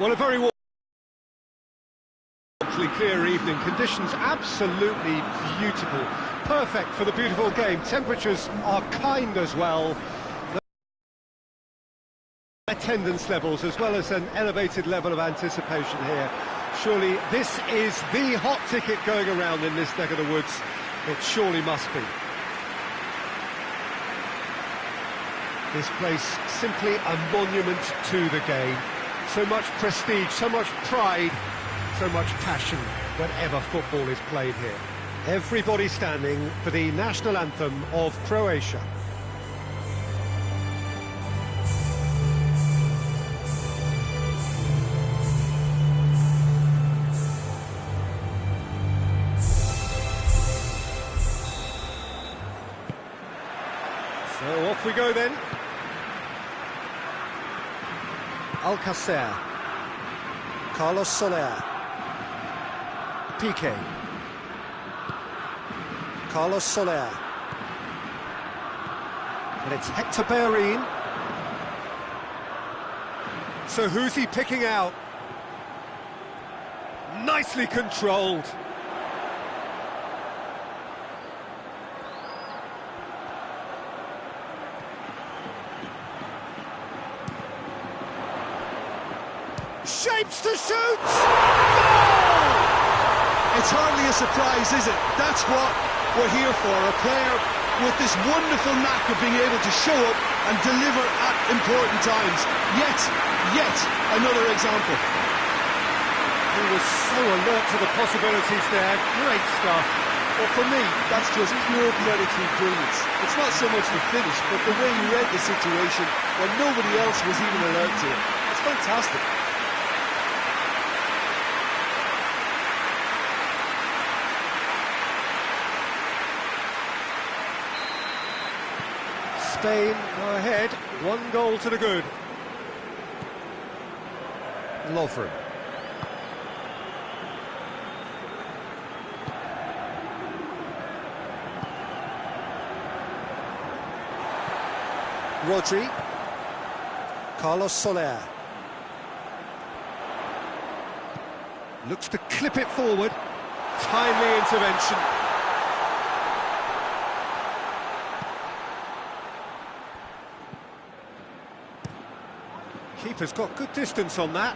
Well, a very warm, clear evening. Conditions absolutely beautiful. Perfect for the beautiful game. Temperatures are kind as well. Attendance levels as well as an elevated level of anticipation here. Surely this is the hot ticket going around in this neck of the woods. It surely must be. This place simply a monument to the game. So much prestige, so much pride, so much passion whenever football is played here. Everybody standing for the national anthem of Croatia. So off we go then. Alcacer, Carlos Soler, Piqué, Carlos Soler, and it's Hector Bellerin. So who's he picking out? Nicely controlled. Shapes to shoot! Goal! It's hardly a surprise, is it? That's what we're here for, a player with this wonderful knack of being able to show up and deliver at important times. Yet another example. He was so alert to the possibilities there. Great stuff. Well, for me, that's just pure predatory brilliance. It's not so much the finish, but the way he read the situation when nobody else was even alert to it. It's fantastic. Spain go ahead, 1 goal to the good. Lovren. Rodri. Carlos Soler. Looks to clip it forward. Timely intervention. Keeper's got good distance on that.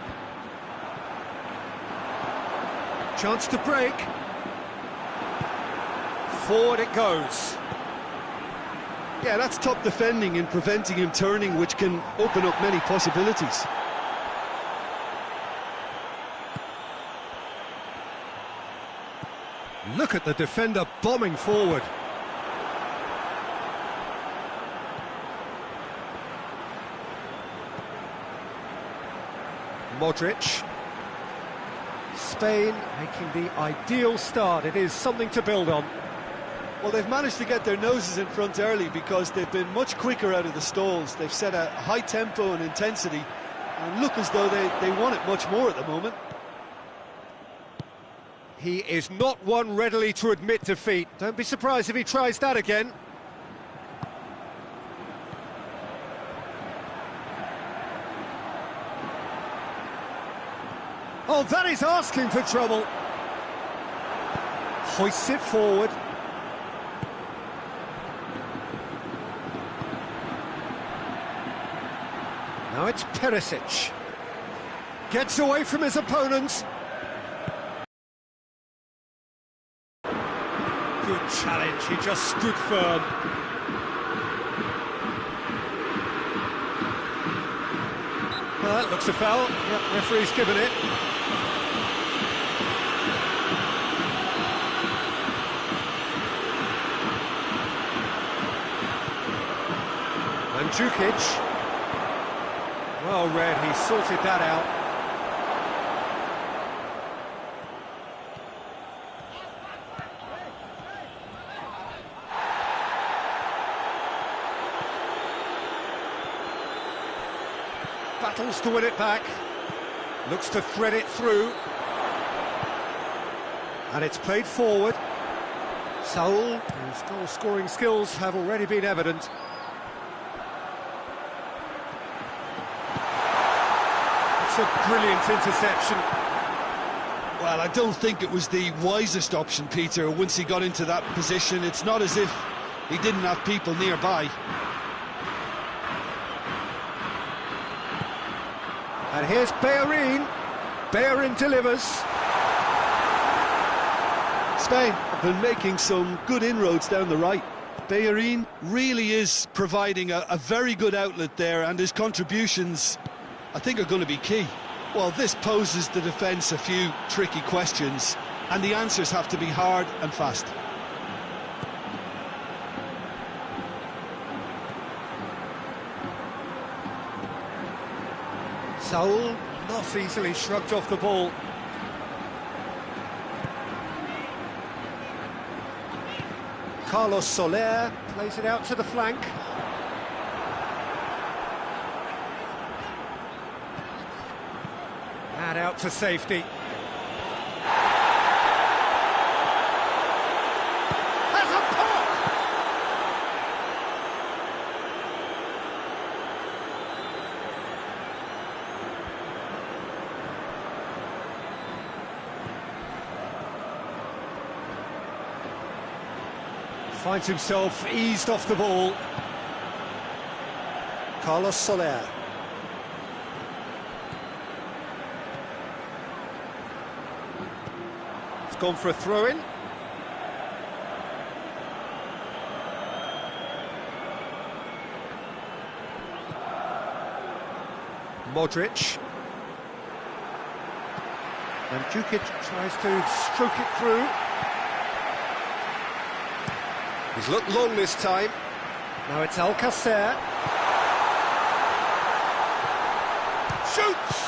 Chance to break. Forward it goes. Yeah, that's top defending and preventing him turning, which can open up many possibilities. Look at the defender bombing forward. Modric. Spain making the ideal start. It is something to build on. Well, they've managed to get their noses in front early because they've been much quicker out of the stalls. They've set a high tempo and intensity and look as though they want it much more at the moment. He is not one readily to admit defeat. Don't be surprised if he tries that again. Oh, that is asking for trouble. Hoists it forward. Now it's Perisic. Gets away from his opponents. Good challenge, he just stood firm. Well, that looks a foul. Yep, referee's given it. And Jika. Well read, he sorted that out. Battles to win it back. Looks to thread it through. And it's played forward. Saul, whose goal-scoring skills have already been evident. That's a brilliant interception. Well, I don't think it was the wisest option, Peter, once he got into that position. It's not as if he didn't have people nearby. And here's Bellerin. Bellerin delivers. Spain have been making some good inroads down the right. Bellerin really is providing a very good outlet there, and his contributions, I think, are going to be key. Well, this poses the defence a few tricky questions, and the answers have to be hard and fast. Saul not easily shrugged off the ball. Carlos Soler plays it out to the flank. And out to safety. Has a pop! Finds himself eased off the ball. Carlos Soler. It's gone for a throw-in. Modric. And Jika tries to stroke it through. He's looked long this time. Now it's Alcacer. Shoots!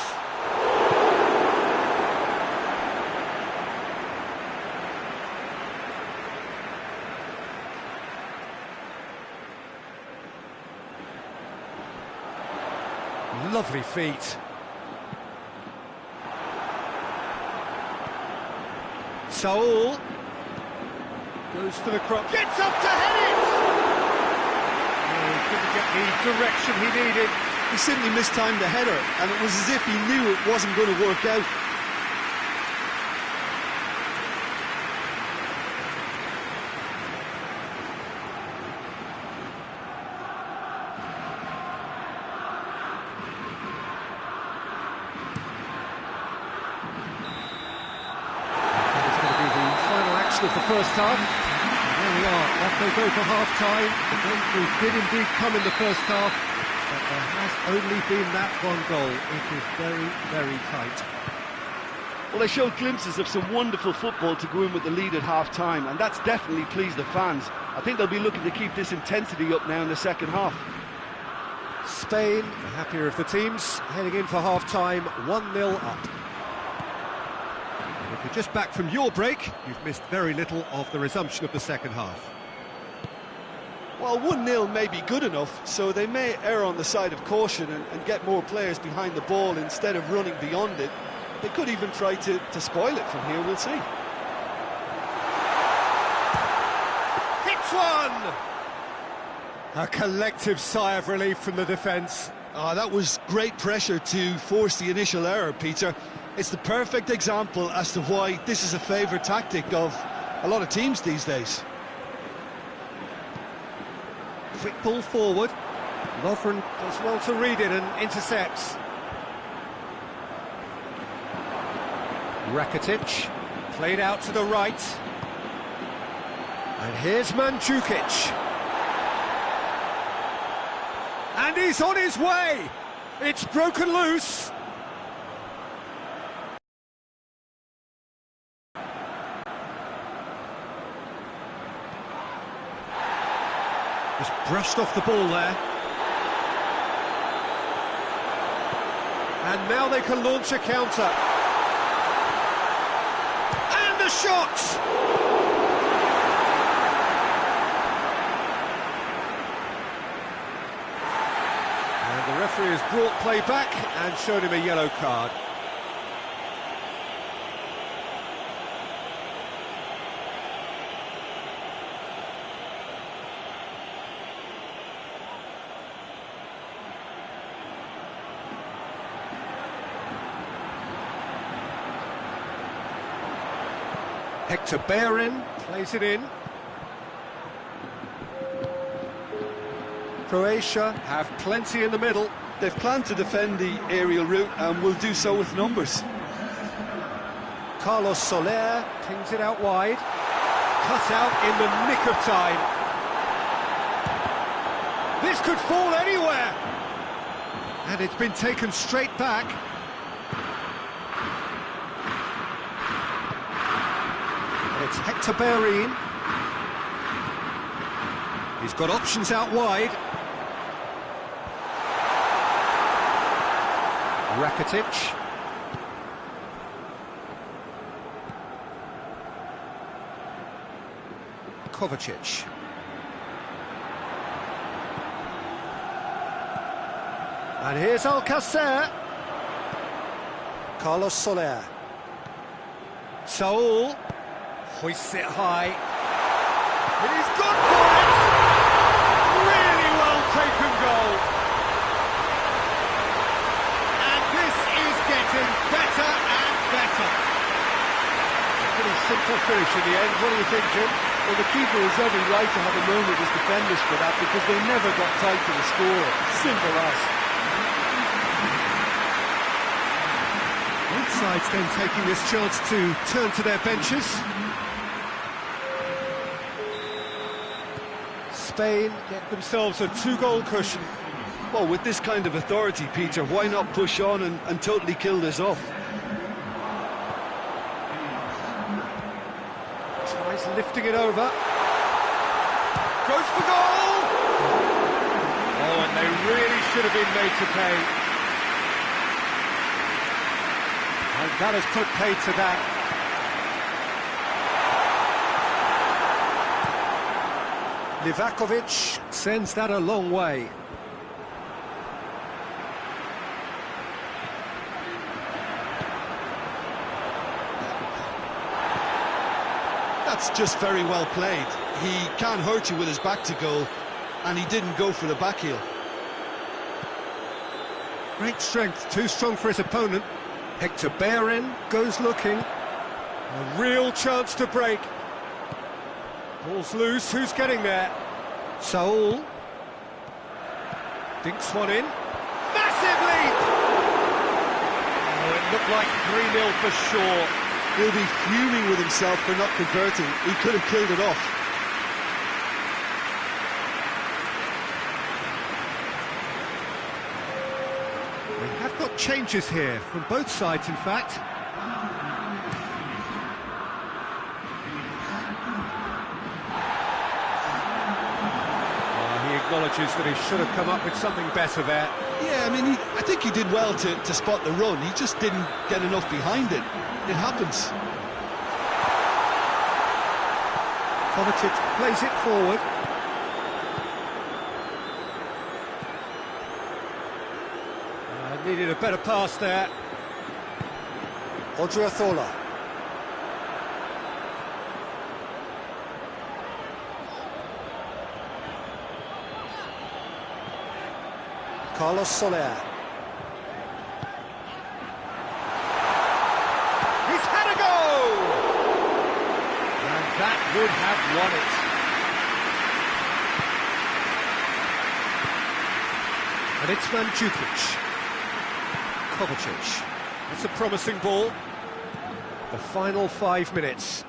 Lovely feet. Saul goes for the cross. Gets up to head it! Oh, he couldn't get the direction he needed. He simply mistimed the header, and it was as if he knew it wasn't going to work out. Of the first half. And there we are, off they go for half-time. The breakthrough did indeed come in the first half, but there has only been that one goal. It is very, very tight. Well, they showed glimpses of some wonderful football to go in with the lead at half-time, and that's definitely pleased the fans. I think they'll be looking to keep this intensity up now in the second half. Spain, the happier of the teams, heading in for half-time, 1-0 up. If you're just back from your break, you've missed very little of the resumption of the second half. Well, 1-0 may be good enough, so they may err on the side of caution and get more players behind the ball instead of running beyond it. They could even try to spoil it from here, we'll see. Hits one! A collective sigh of relief from the defence. Oh, that was great pressure to force the initial error, Peter. It's the perfect example as to why this is a favourite tactic of a lot of teams these days. Quick ball forward. Lovren does well to read it and intercepts. Rakitic, played out to the right. And here's Mandzukic. And he's on his way! It's broken loose! Just brushed off the ball there. And now they can launch a counter. And the shot! And the referee has brought play back and shown him a yellow card. Hector Bellerin plays it in. Croatia have plenty in the middle. They've planned to defend the aerial route and will do so with numbers. Carlos Soler pings it out wide. Cut out in the nick of time. This could fall anywhere. And it's been taken straight back. And it's Hector Bellerin. He's got options out wide. Rakitic. Kovacic. And here's Alcacer. Carlos Soler. Saul hoists it high. He's gone for it! Really well taken goal. And this is getting better and better. A pretty simple finish in the end. What do you think, Jim? Well, the keeper has every right to have a moan at his defenders for that because they never got tight to the score. Simple as. Both sides then taking this chance to turn to their benches. Spain get themselves a 2-goal cushion. Well, with this kind of authority, Peter, why not push on and totally kill this off? Tries lifting it over. Goes for goal! Oh, and they really should have been made to pay. And that has put paid to that. Livakovic sends that a long way. That's just very well played. He can't hurt you with his back to goal, and he didn't go for the back heel. Great strength, too strong for his opponent. Hector Bellerin goes looking. A real chance to break. Ball's loose, who's getting there? Saul. Dinks one in. Massive leap! Oh, it looked like 3-0 for sure. He'll be fuming with himself for not converting. He could have killed it off. We have got changes here from both sides, in fact. He acknowledges that he should have come up with something better there. Yeah, I mean, I think he did well to spot the run. He just didn't get enough behind it. It happens. Kovacic plays it forward. Needed a better pass there. Odriozola. Carlos Soler. He's had a go! And that would have won it. And it's Mandzukic. Kovacic. That's a promising ball. The final 5 minutes.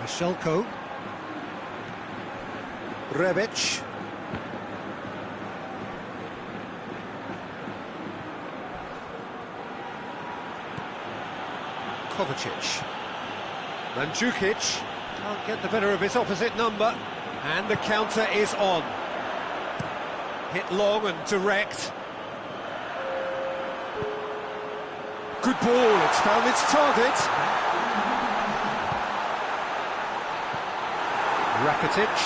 Michelko. Rebic. Kovacic. Mandzukic can't get the better of his opposite number, and the counter is on. Hit long and direct. Good ball, it's found its target. Rakitic.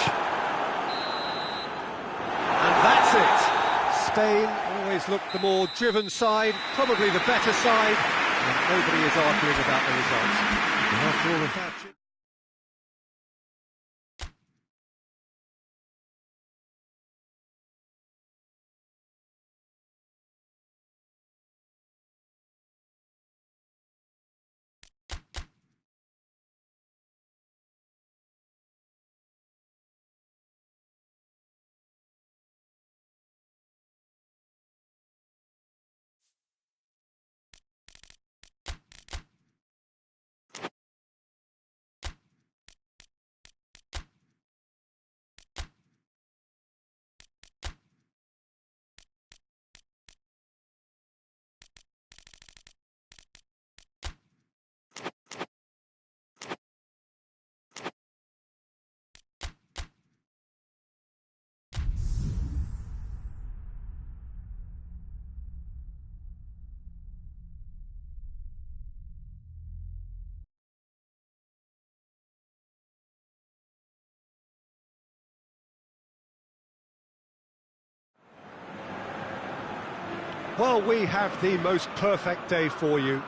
And that's it. Spain always looked the more driven side, probably the better side, and nobody is arguing about the results. After all of that... Well, we have the most perfect day for you.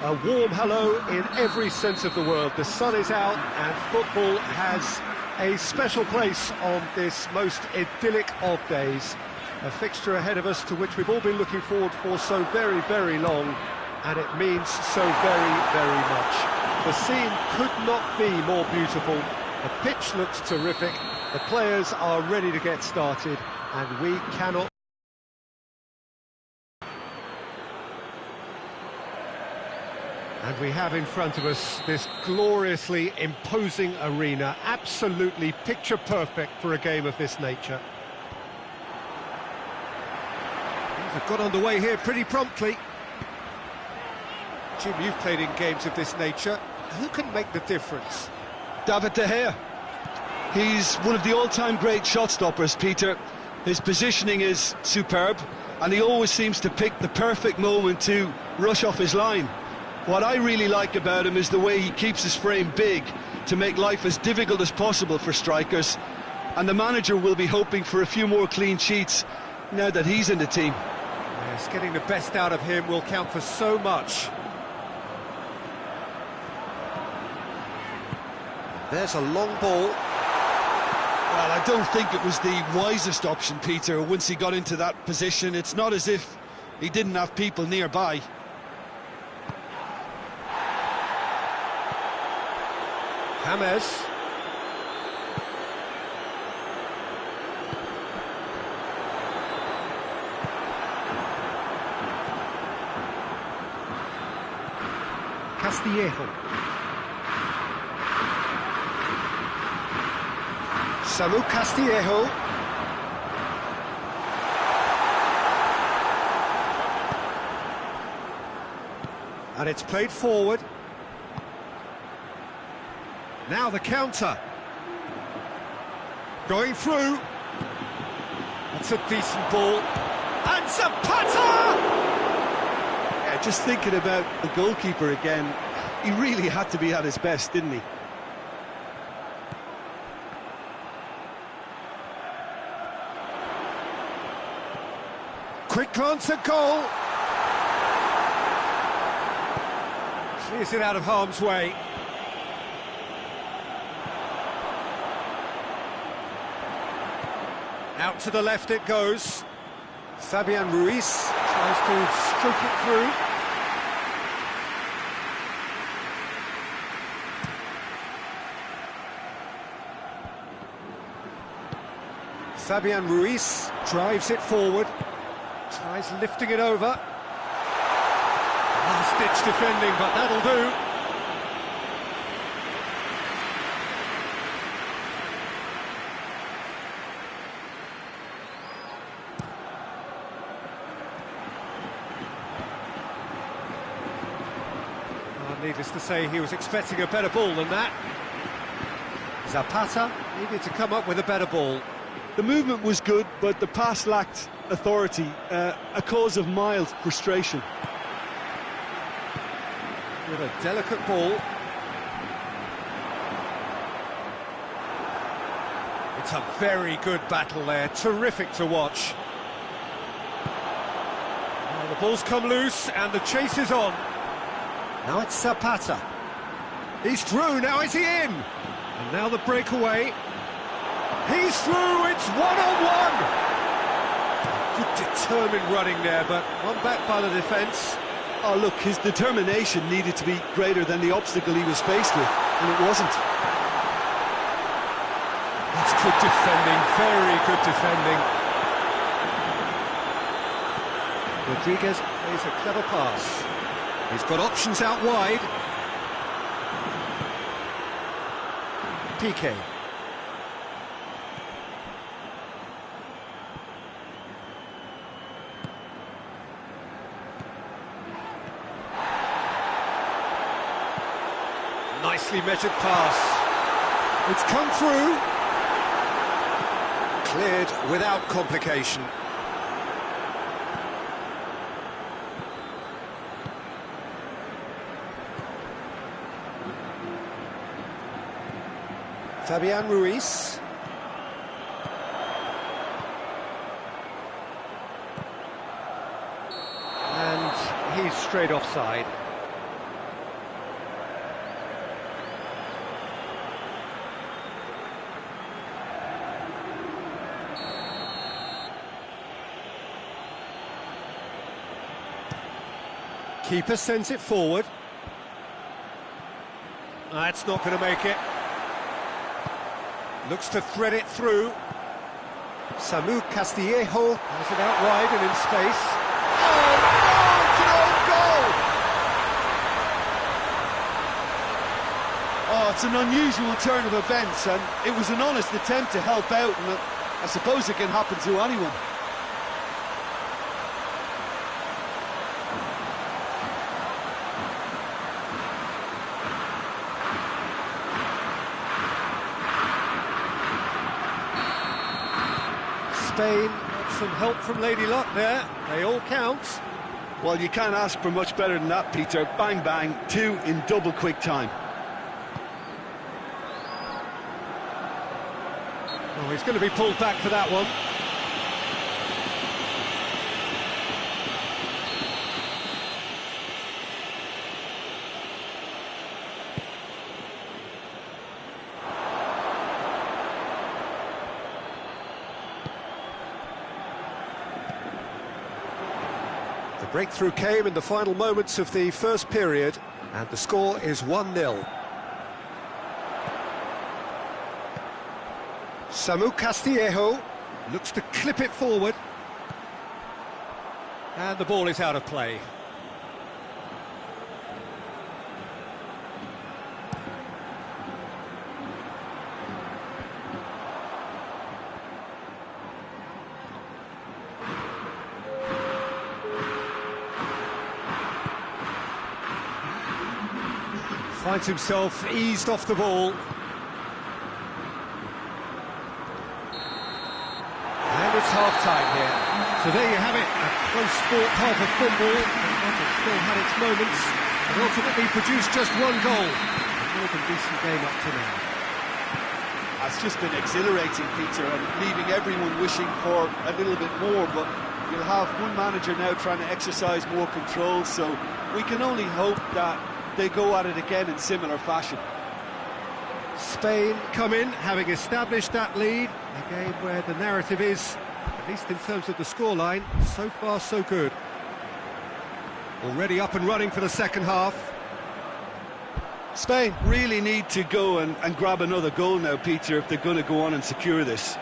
A warm hello in every sense of the word. The sun is out and football has a special place on this most idyllic of days. A fixture ahead of us to which we've all been looking forward for so very, very long, and it means so very, very much. The scene could not be more beautiful. The pitch looks terrific, the players are ready to get started, and we cannot... And we have in front of us this gloriously imposing arena, absolutely picture perfect for a game of this nature. Things have got underway here pretty promptly. Jim, you've played in games of this nature. Who can make the difference? David De Gea. He's one of the all-time great shot stoppers, Peter. His positioning is superb, and he always seems to pick the perfect moment to rush off his line. What I really like about him is the way he keeps his frame big to make life as difficult as possible for strikers. And the manager will be hoping for a few more clean sheets now that he's in the team. Yes, getting the best out of him will count for so much. There's a long ball. Well, I don't think it was the wisest option, Peter, once he got into that position. It's not as if he didn't have people nearby. James. Castillejo. Samu Castillejo. And it's played forward. Now the counter. Going through. That's a decent ball. And Zapata! Yeah, just thinking about the goalkeeper again, he really had to be at his best, didn't he? Quick glance at goal. Clears it out of harm's way. Out to the left it goes. Fabian Ruiz tries to stroke it through. Fabian Ruiz drives it forward. Tries lifting it over. Last-ditch defending, but that'll do. Needless to say, he was expecting a better ball than that. Zapata needed to come up with a better ball. The movement was good, but the pass lacked authority, a cause of mild frustration. With a delicate ball. It's a very good battle there, terrific to watch. Now the ball's come loose and the chase is on. Now it's Zapata. He's through, now is he in? And now the breakaway. He's through, it's one-on-one! Good determined running there, but one back by the defence. Oh, look, his determination needed to be greater than the obstacle he was faced with, and it wasn't. That's good defending, very good defending. Rodriguez plays a clever pass. He's got options out wide. PK. Nicely measured pass. It's come through. Cleared without complication. Fabian Ruiz. straight offside. Keeper sends it forward. That's not going to make it. Looks to thread it through. Samu Castillejo has it out wide and in space. Oh no, it's an own goal! Oh, it's an unusual turn of events, and it was an honest attempt to help out, and I suppose it can happen to anyone. Spain got some help from Lady Luck there. They all count. Well, you can't ask for much better than that, Peter. Bang, bang, two in double quick time. Oh, he's going to be pulled back for that one. The breakthrough came in the final moments of the first period, and the score is 1-0. Samu Castillejo looks to clip it forward. And the ball is out of play. Finds himself eased off the ball. And it's half-time here. So there you have it, a close sport half of football. It still had its moments, and ultimately produced just one goal. A more than decent game up to now. It's just been exhilarating, Peter, and leaving everyone wishing for a little bit more, but you'll have one manager now trying to exercise more control, so we can only hope that they go at it again in similar fashion. Spain come in, having established that lead. A game where the narrative is, at least in terms of the scoreline, so far so good. Already up and running for the second half. Spain really need to go and grab another goal now, Peter, if they're going to go on and secure this.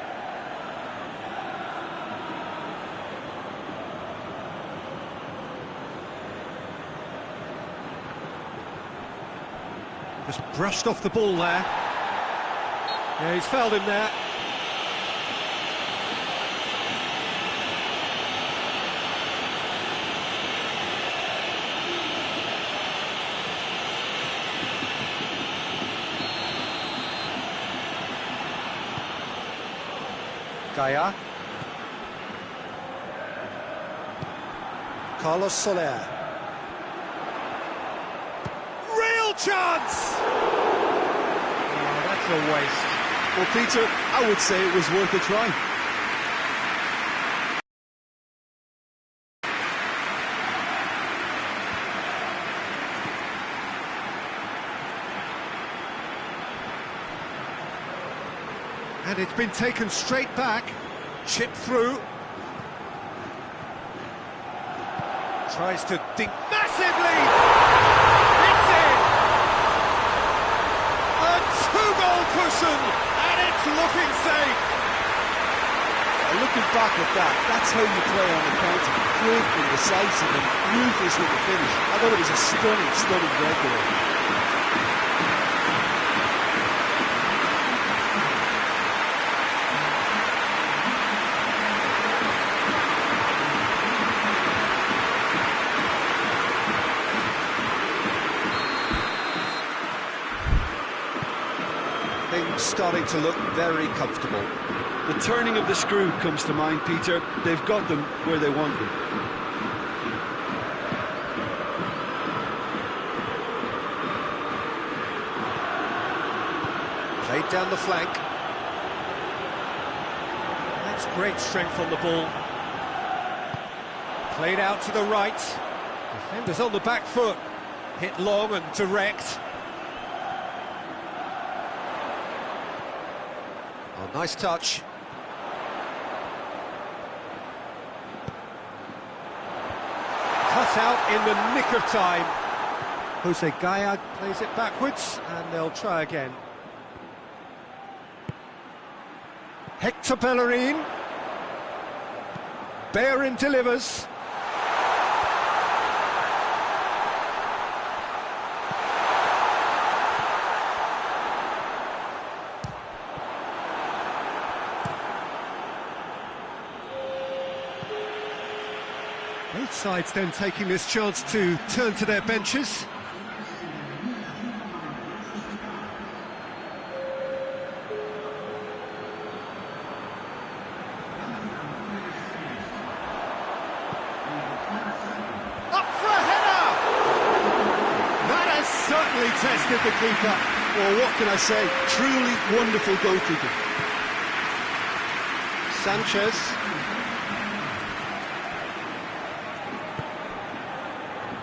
Just brushed off the ball there. Yeah, he's fouled him there. Gaia. Carlos Soler. Real chance! Oh, that's a waste. Well, Peter, I would say it was worth a try. And it's been taken straight back, chipped through. Tries to dink massively! It's in! A two-goal cushion, and it's looking safe! Looking back at that, that's how you play on the counter. Quick and decisive and ruthless with the finish. I thought it was a stunning breakaway. Things starting to look very comfortable. The turning of the screw comes to mind, Peter. They've got them where they want them. Played down the flank. That's great strength on the ball. Played out to the right. Defenders on the back foot. Hit long and direct. Oh, nice touch. Cut out in the nick of time. Jose Gaya plays it backwards, and they'll try again. Hector Bellerin. Bellerin delivers. Both sides then taking this chance to turn to their benches. Tested the keeper. Well, what can I say? Truly wonderful goalkeeping. Sanchez.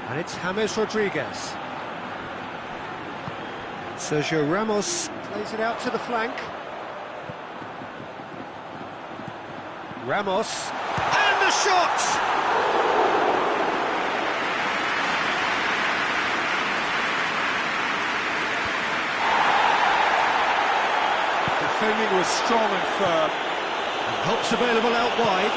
And it's James Rodriguez. Sergio Ramos plays it out to the flank. Ramos. And the shot! Defending was strong and firm. And help's available out wide.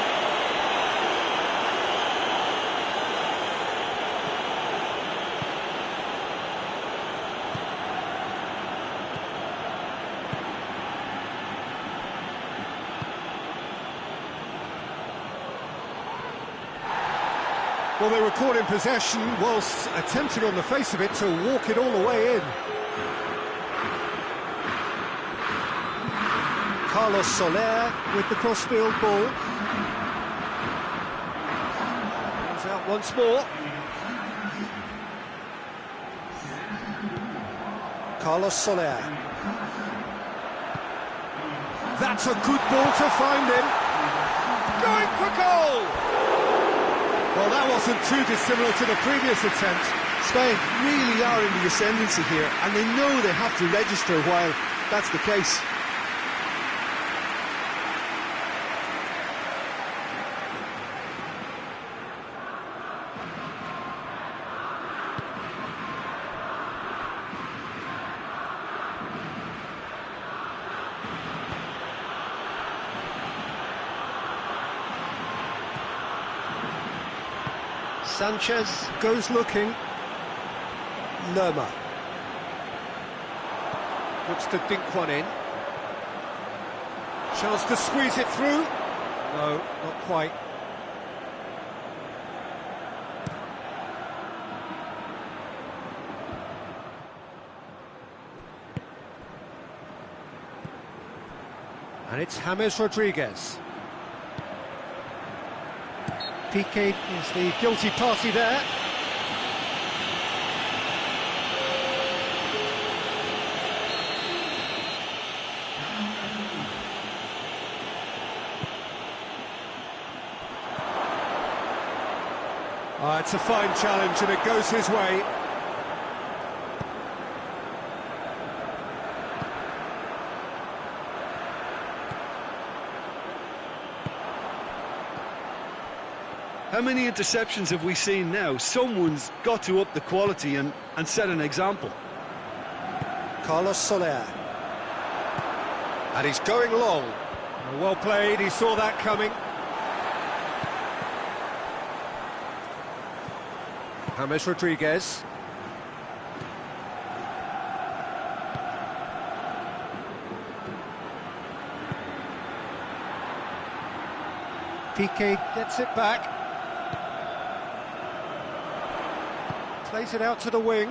Well, they were caught in possession whilst attempting on the face of it to walk it all the way in. Carlos Soler with the crossfield ball. He's out once more. Carlos Soler. That's a good ball to find him. Going for goal! Well, that wasn't too dissimilar to the previous attempt. Spain really are in the ascendancy here, and they know they have to register while that's the case. Sanchez goes looking. Lerma looks to dink one in. Chance to squeeze it through. No, not quite. And it's James Rodriguez. Piqué is the guilty party there. It's a fine challenge and it goes his way. How many interceptions have we seen now? Someone's got to up the quality and set an example. Carlos Soler. And he's going long. Well played, he saw that coming. James Rodriguez. Piqué gets it back. Plays it out to the wing.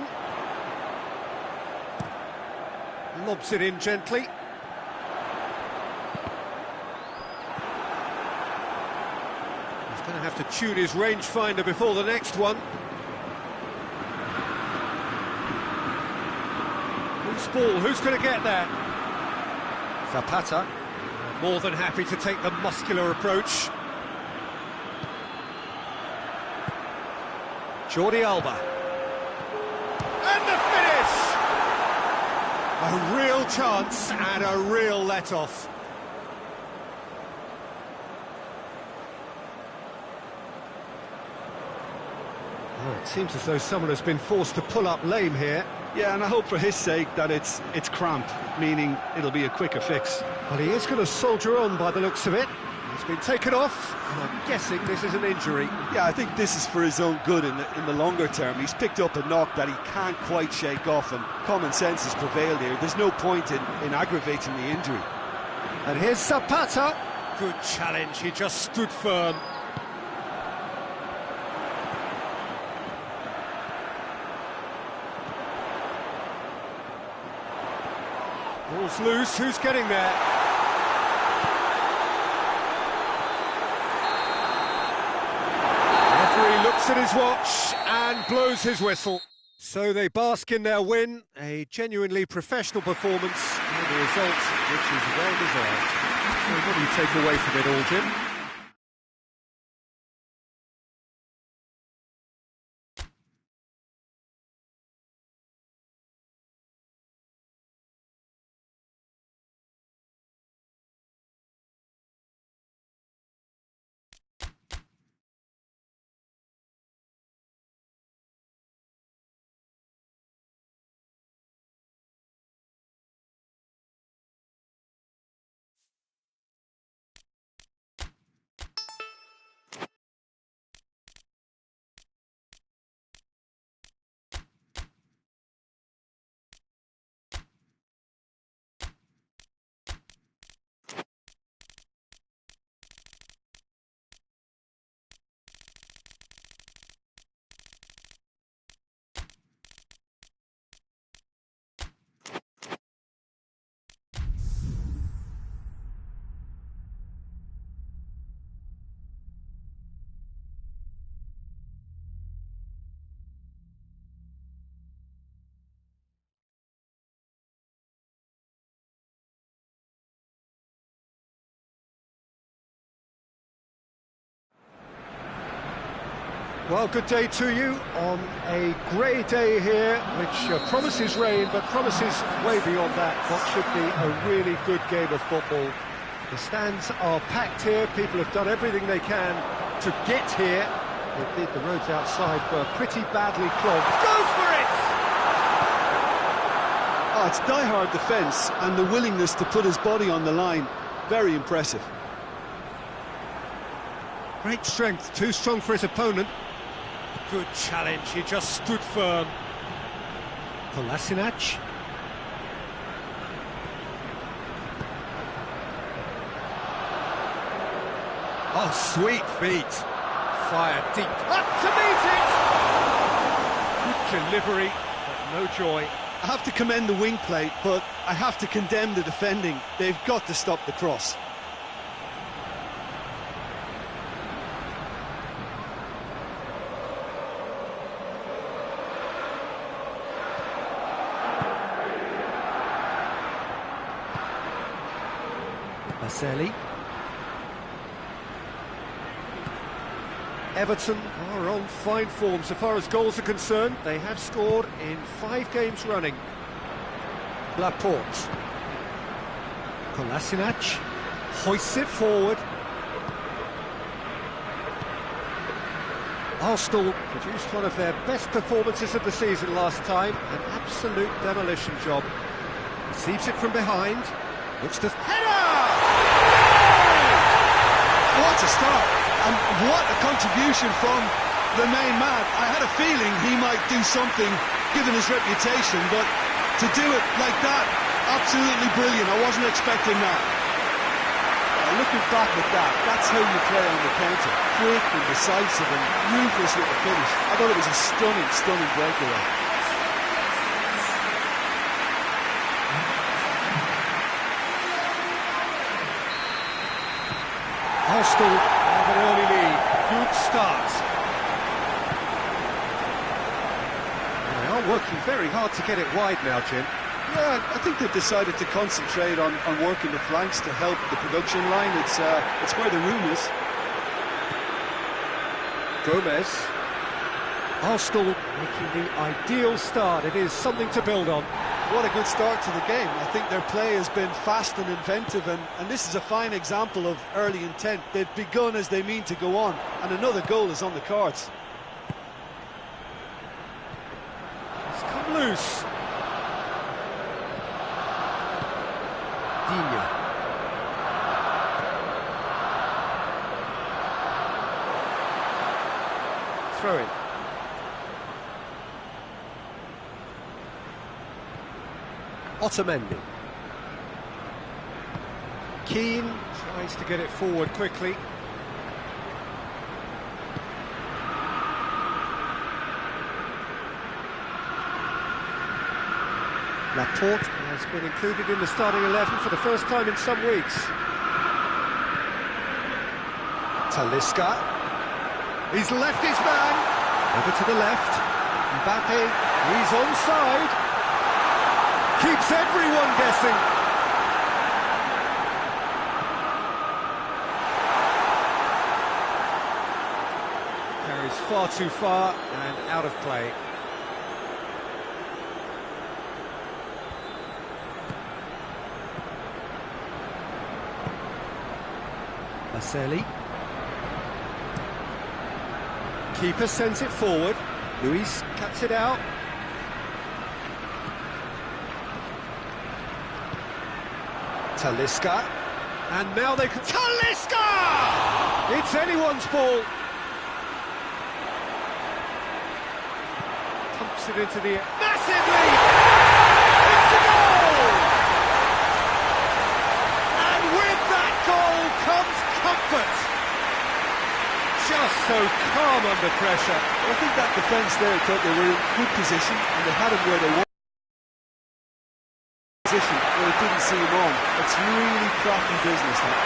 Lobs it in gently. He's going to have to tune his rangefinder before the next one. Who's ball? Who's going to get there? Zapata. More than happy to take the muscular approach. Jordi Alba. And the finish! A real chance and a real let-off. Oh, it seems as though someone has been forced to pull up lame here. Yeah, and I hope for his sake that it's cramp, meaning it'll be a quicker fix. Well, he is going to soldier on by the looks of it. He's been taken off, and I'm guessing this is an injury. Yeah, I think this is for his own good in the longer term. He's picked up a knock that he can't quite shake off, and common sense has prevailed here. There's no point in aggravating the injury. And here's Zapata. Good challenge, he just stood firm. Ball's loose, who's getting there? Referee looks at his watch and blows his whistle. So they bask in their win, a genuinely professional performance, and a result which is well deserved. So what do you take away from it all, Jim? Well, good day to you on a grey day here, which promises rain, but promises way beyond that what should be a really good game of football. The stands are packed here, people have done everything they can to get here. Indeed, the roads outside were pretty badly clogged. Goes for it! Oh, it's die-hard defence and the willingness to put his body on the line. Very impressive. Great strength, too strong for his opponent. Good challenge, he just stood firm. Kolasinac. Oh, sweet feet. Fire deep, up to meet it! Good delivery, but no joy. I have to commend the wing play, but I have to condemn the defending. They've got to stop the cross. Baselli. Everton are on fine form so far as goals are concerned. They have scored in 5 games running. Laporte. Kolasinac hoists it forward. Arsenal produced one of their best performances of the season last time. An absolute demolition job. Receives it from behind. Looks to... Header! What a start, and what a contribution from the main man. I had a feeling he might do something, given his reputation, but to do it like that, absolutely brilliant. I wasn't expecting that. Looking back at that, that's how you play on the counter. Quick and decisive and ruthless with the finish. I thought it was a stunning, stunning breakaway. Arsenal have an early lead. Good start. They are working very hard to get it wide now, Jim. Yeah, I think they've decided to concentrate on working the flanks to help the production line. It's where the room is. Gomez. Arsenal making the ideal start. It is something to build on. What a good start to the game. I think their play has been fast and inventive, and this is a fine example of early intent. They've begun as they mean to go on, and another goal is on the cards. It's come loose. Dina. Throw in. Otamendi. Keane tries to get it forward quickly. Laporte has been included in the starting 11 for the first time in some weeks. Talisca. He's left his man. Over to the left. Mbappe. He's onside. Keeps everyone guessing. Carries far too far and out of play. Marcelli. Keeper sends it forward. Luis cuts it out. Talisca, and now they can... Talisca! It's anyone's ball. Pumps it into the air. Massive lead! It's a goal! And with that goal comes comfort. Just so calm under pressure. I think that defence there thought they were in good position, and they had him where they wanted. Where it didn't see him on. It's really crafty business now.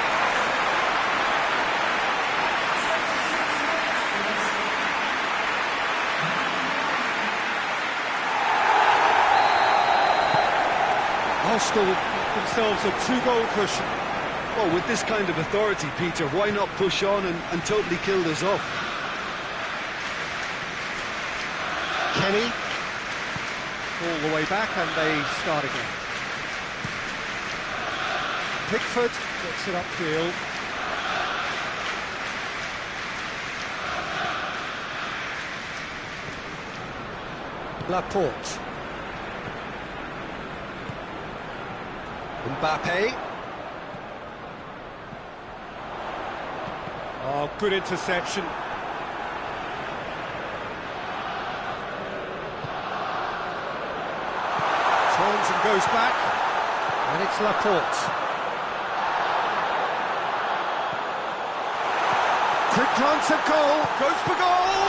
Arsenal themselves a 2-goal cushion. Well, with this kind of authority, Peter, why not push on and totally kill this off? Kenny, all the way back, and they start again. Pickford gets it upfield. Laporte. Mbappe. Oh, good interception. Turns and goes back. And it's Laporte. Quick glance at goal, goes for goal!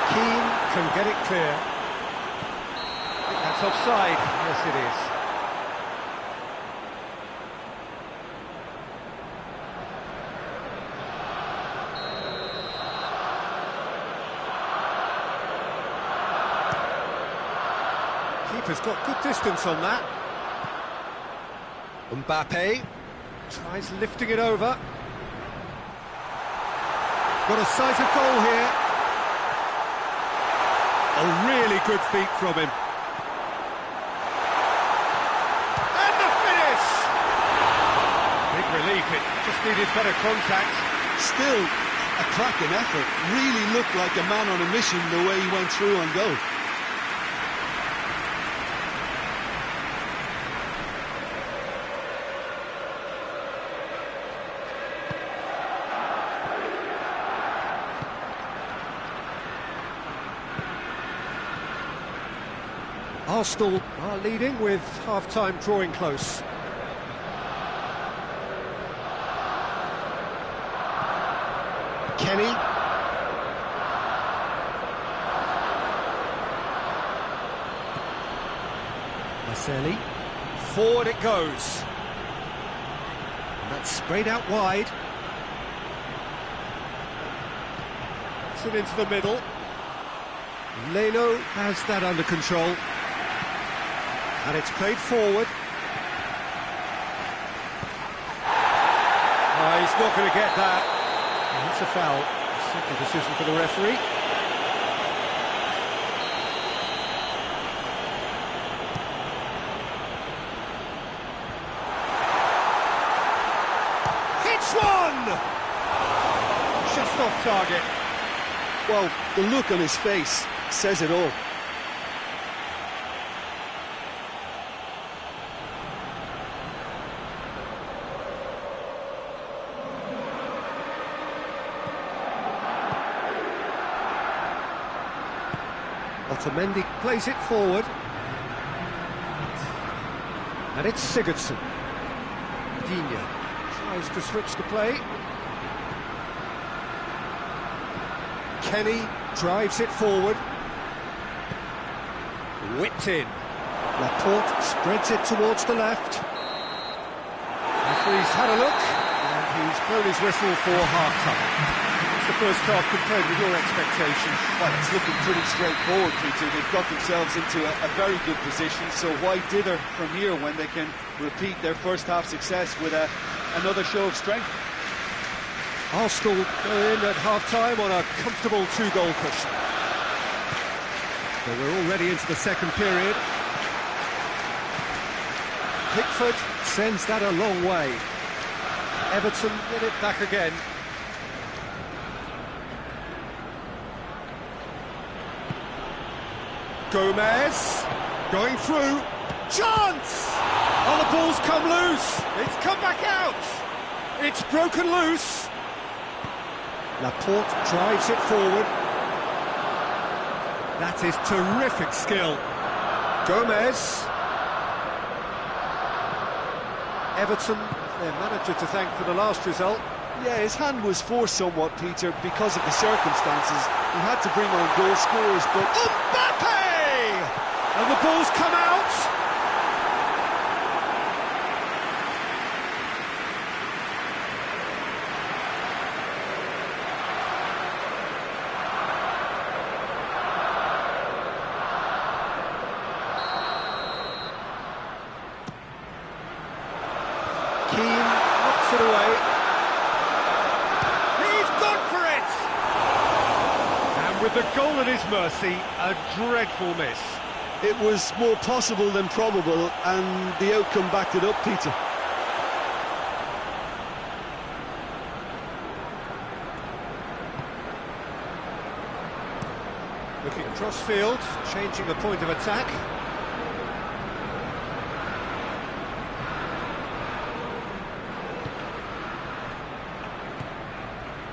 Keane can get it clear. I think that's offside. Yes, it is. Keeper's got good distance on that. Mbappe tries lifting it over. Got a sight of goal here. A really good feat from him. And the finish! Big relief, it just needed better contact. Still a cracking effort. Really looked like a man on a mission the way he went through on goal. Arsenal are leading with half-time drawing close. Kenny. Marcelli. Forward it goes. And that's sprayed out wide. Gets it into the middle. Leno has that under control. And it's played forward. Oh, he's not going to get that. And it's a foul. Simple decision for the referee. just off target. Well, the look on his face says it all. Otamendi plays it forward. And it's Sigurdsson. Digne tries to switch the play. Kenny drives it forward. Whipped in. Laporte spreads it towards the left. Referee's had a look, and he's blown his whistle for half-time. What's the first half compared with your expectations? Well, it's looking pretty straightforward, Peter. They've got themselves into a very good position, so why dither from here when they can repeat their first half success with another show of strength? Arsenal go in at half-time on a comfortable two-goal cushion. So we're already into the second period. Pickford sends that a long way. Everton get it back again. Gomez going through. Chance! Oh, the ball's come loose. It's come back out. It's broken loose. Laporte drives it forward. That is terrific skill. Gomez. Everton, their manager to thank for the last result. Yeah, his hand was forced somewhat, Peter, because of the circumstances. He had to bring on goal scorers, but... Mbappe! And the ball's come out. Keane knocks it away. He's gone for it! And with the goal at his mercy, a dreadful miss. It was more possible than probable, and the outcome backed it up, Peter. Looking cross-field, changing the point of attack.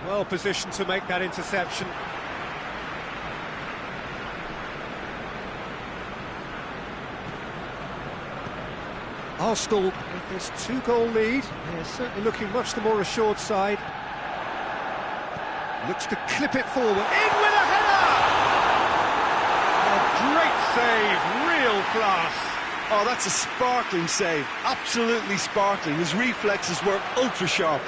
Well positioned to make that interception. Arsenal with this two-goal lead. They're certainly looking much the more assured side. Looks to clip it forward. In with a header! A great save, real class. Oh, that's a sparkling save. Absolutely sparkling. His reflexes were ultra-sharp.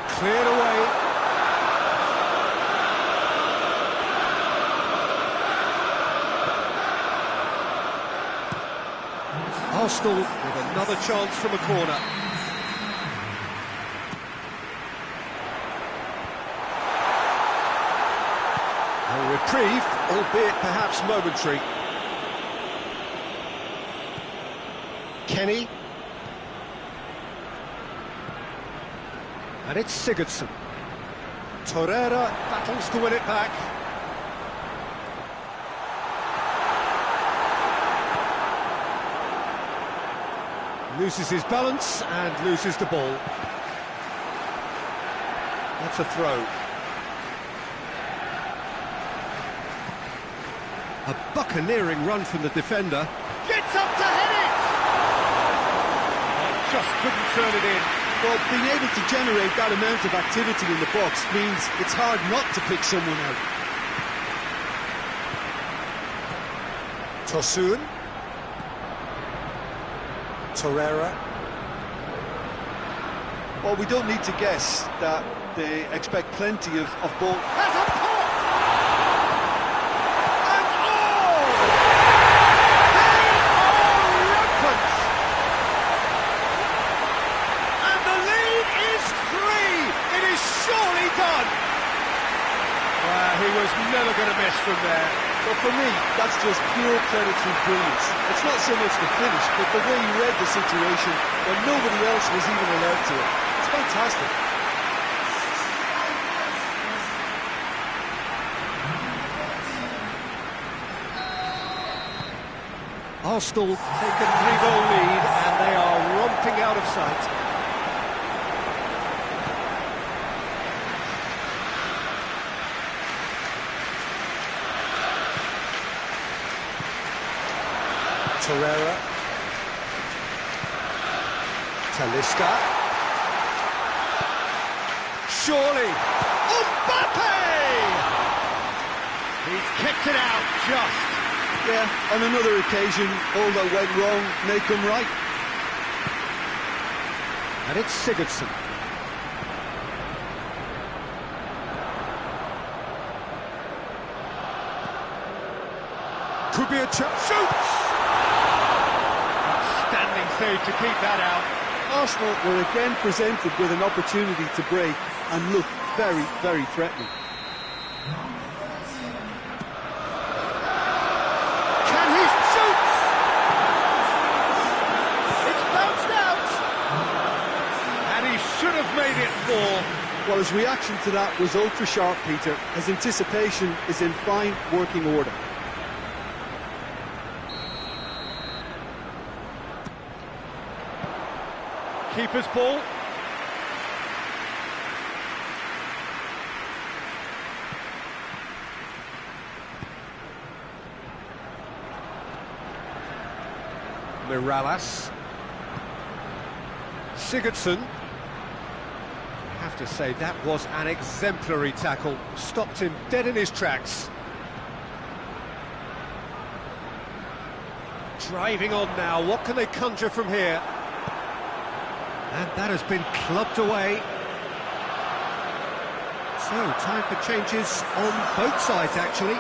Cleared away. Arsenal with another chance from a corner. A reprieve, albeit perhaps momentary. Kenny. And it's Sigurdsson. Torreira battles to win it back. Loses his balance and loses the ball. That's a throw. A buccaneering run from the defender. Gets up to head it! Oh, just couldn't turn it in. Well, being able to generate that amount of activity in the box means it's hard not to pick someone out. Tosun. Torreira. Well, we don't need to guess that they expect plenty of ball. Has a pop! And all! They are rampant! And the lead is 3! It is surely done! He was never going to miss from there. Well, for me, that's just pure predatory brilliance. It's not so much the finish, but the way he read the situation when nobody else was even alert to it. It's fantastic. Arsenal take a 3-goal lead and they are romping out of sight. Torreira. Talisca. Surely. Mbappe! He's kicked it out just. Yeah, on another occasion, all that went wrong may come right. And it's Sigurdsson. Could be a chance. Shoots! Outstanding save to keep that out. Arsenal were again presented with an opportunity to break and look very, very threatening. Should have made it 4. Well, his reaction to that was ultra sharp, Peter. His anticipation is in fine working order. Keeper's ball. Mirallas. Sigurdsson. I have to say, that was an exemplary tackle. Stopped him dead in his tracks. Driving on now, what can they conjure from here? And that has been clubbed away. So, time for changes on both sides, actually.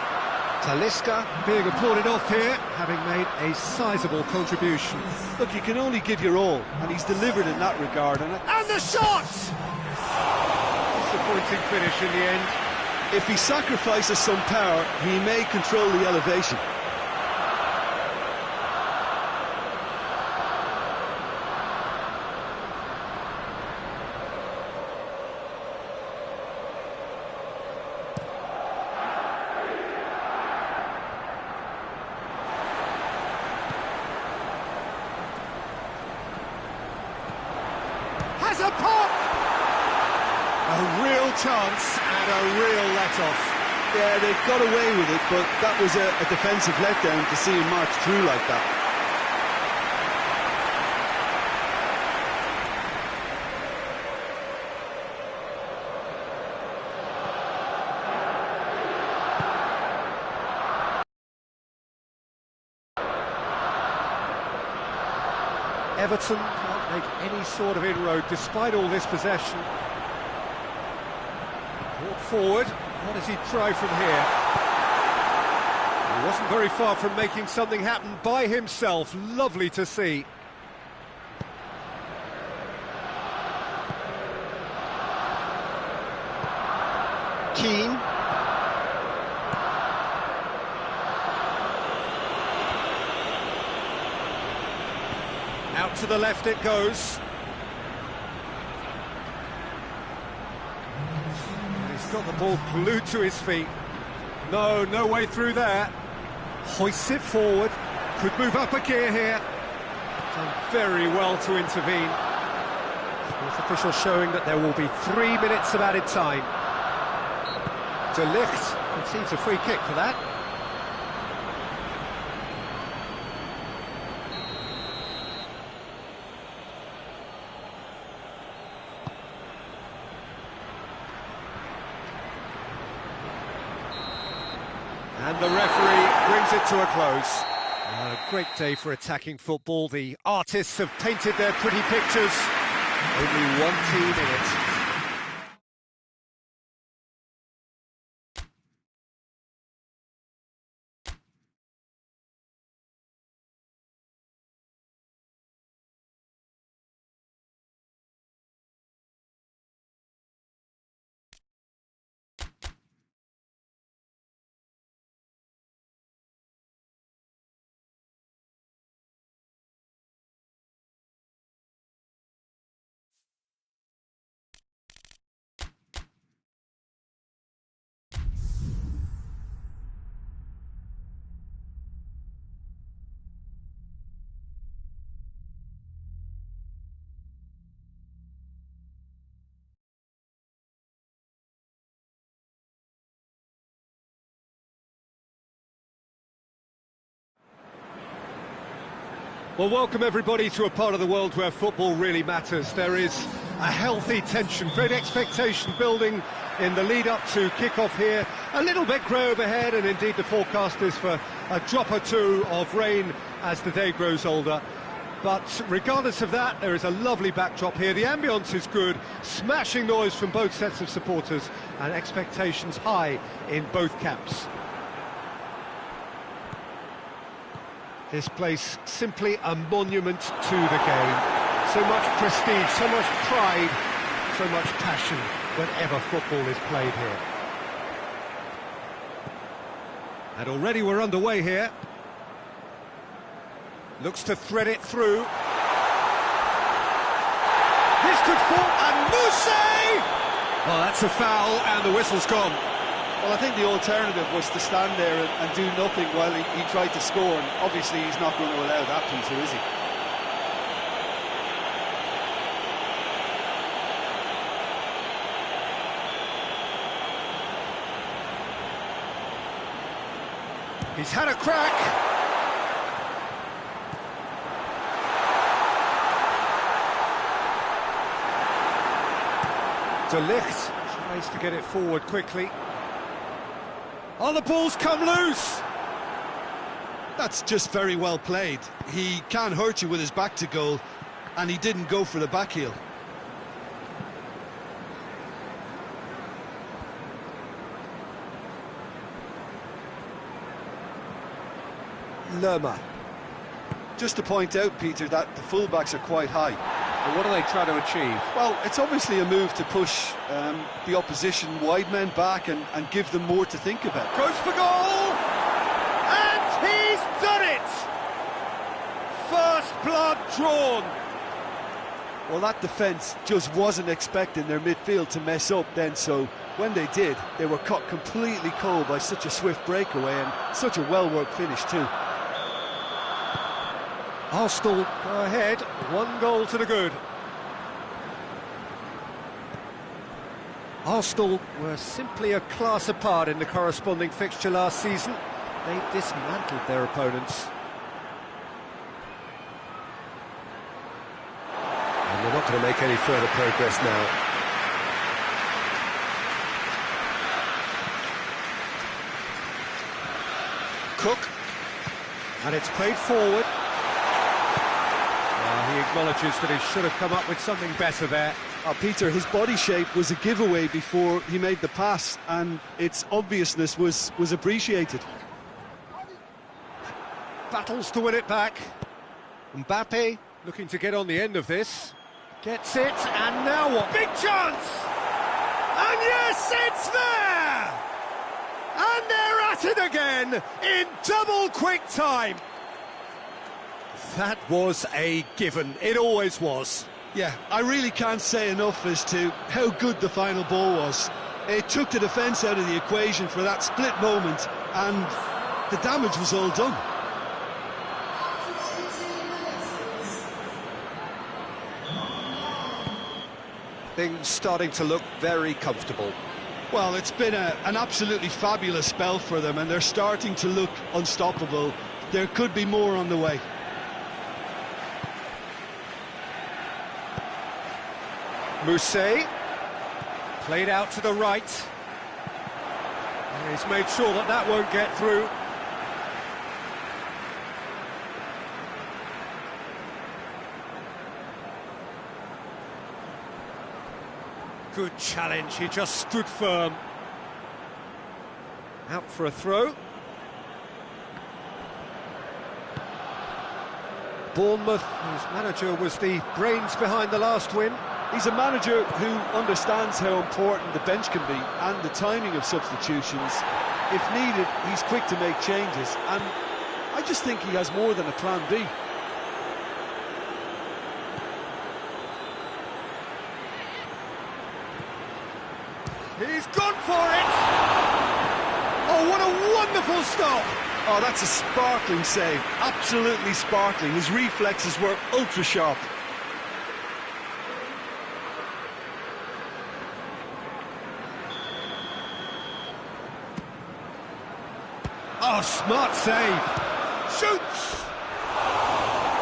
Talisca being applauded off here, having made a sizable contribution. Look, you can only give your all, and he's delivered in that regard. And the shot! Disappointing finish in the end. If he sacrifices some power, he may control the elevation. Has a pop! A real chance and a real let-off. Yeah, they've got away with it, but that was a defensive letdown to see him march through like that. Everton can't make any sort of inroad despite all this possession. Brought forward, what does he try from here? He wasn't very far from making something happen by himself, lovely to see. Keane. Out to the left it goes. He's got the ball glued to his feet. No way through there. Hoists it forward. Could move up a gear here. Done very well to intervene. Fourth official showing that there will be 3 minutes of added time. De Ligt concedes a free kick for that. And the referee brings it to a close. A great day for attacking football. The artists have painted their pretty pictures. Only one team in it. Well, welcome everybody to a part of the world where football really matters. There is a healthy tension, great expectation building in the lead-up to kick-off here. A little bit grey overhead, and indeed the forecast is for a drop or two of rain as the day grows older. But regardless of that, there is a lovely backdrop here. The ambience is good, smashing noise from both sets of supporters, and expectations high in both camps. This place simply a monument to the game. So much prestige, so much pride, so much passion whenever football is played here. And already we're underway here. Looks to thread it through. This could fall, and Mousse! Well, that's a foul, and the whistle's gone. Well, I think the alternative was to stand there and do nothing while he tried to score, and obviously he's not going to allow that, Peter, is he? He's had a crack. De Ligt tries to get it forward quickly. Oh, the ball's come loose! That's just very well played. He can't hurt you with his back to goal, and he didn't go for the back heel. Lerma. Just to point out, Peter, that the fullbacks are quite high. And what are they trying to achieve? Well, it's obviously a move to push the opposition wide men back and give them more to think about. Goes for goal! And he's done it! First blood drawn. Well, that defence just wasn't expecting their midfield to mess up then, so when they did, they were caught completely cold by such a swift breakaway and such a well-worked finish too. Arsenal go ahead, 1 goal to the good. Arsenal were simply a class apart in the corresponding fixture last season. They dismantled their opponents. And they're not going to make any further progress now. Cook. And it's played forward. He acknowledges that he should have come up with something better there. Peter, his body shape was a giveaway before he made the pass, and its obviousness was appreciated. Battles to win it back. Mbappe looking to get on the end of this. Gets it, and now what? Big chance! And yes, it's there! And they're at it again in double quick time. That was a given. It always was. Yeah, I really can't say enough as to how good the final ball was. It took the defence out of the equation for that split moment, and the damage was all done. Things starting to look very comfortable. Well, it's been an absolutely fabulous spell for them, and they're starting to look unstoppable. There could be more on the way. Mousse, played out to the right. And he's made sure that that won't get through. Good challenge, he just stood firm. Out for a throw. Bournemouth, whose manager was the brains behind the last win. He's a manager who understands how important the bench can be and the timing of substitutions. If needed, he's quick to make changes, and I just think he has more than a plan B. He's gone for it! Oh, what a wonderful stop! Oh, that's a sparkling save, absolutely sparkling. His reflexes were ultra sharp. Oh, smart save. Shoots!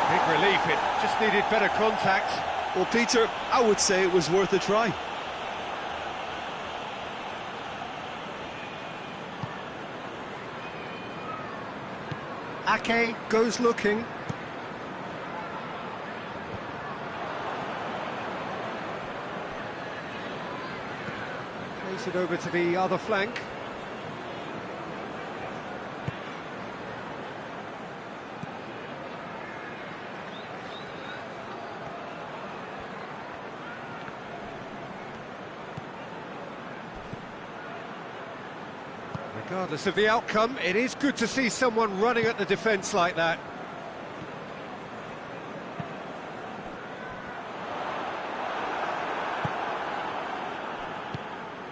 Big relief, it just needed better contact. Well, Peter, I would say it was worth a try. Ake goes looking. Plays it over to the other flank. Regardless of the outcome, it is good to see someone running at the defence like that.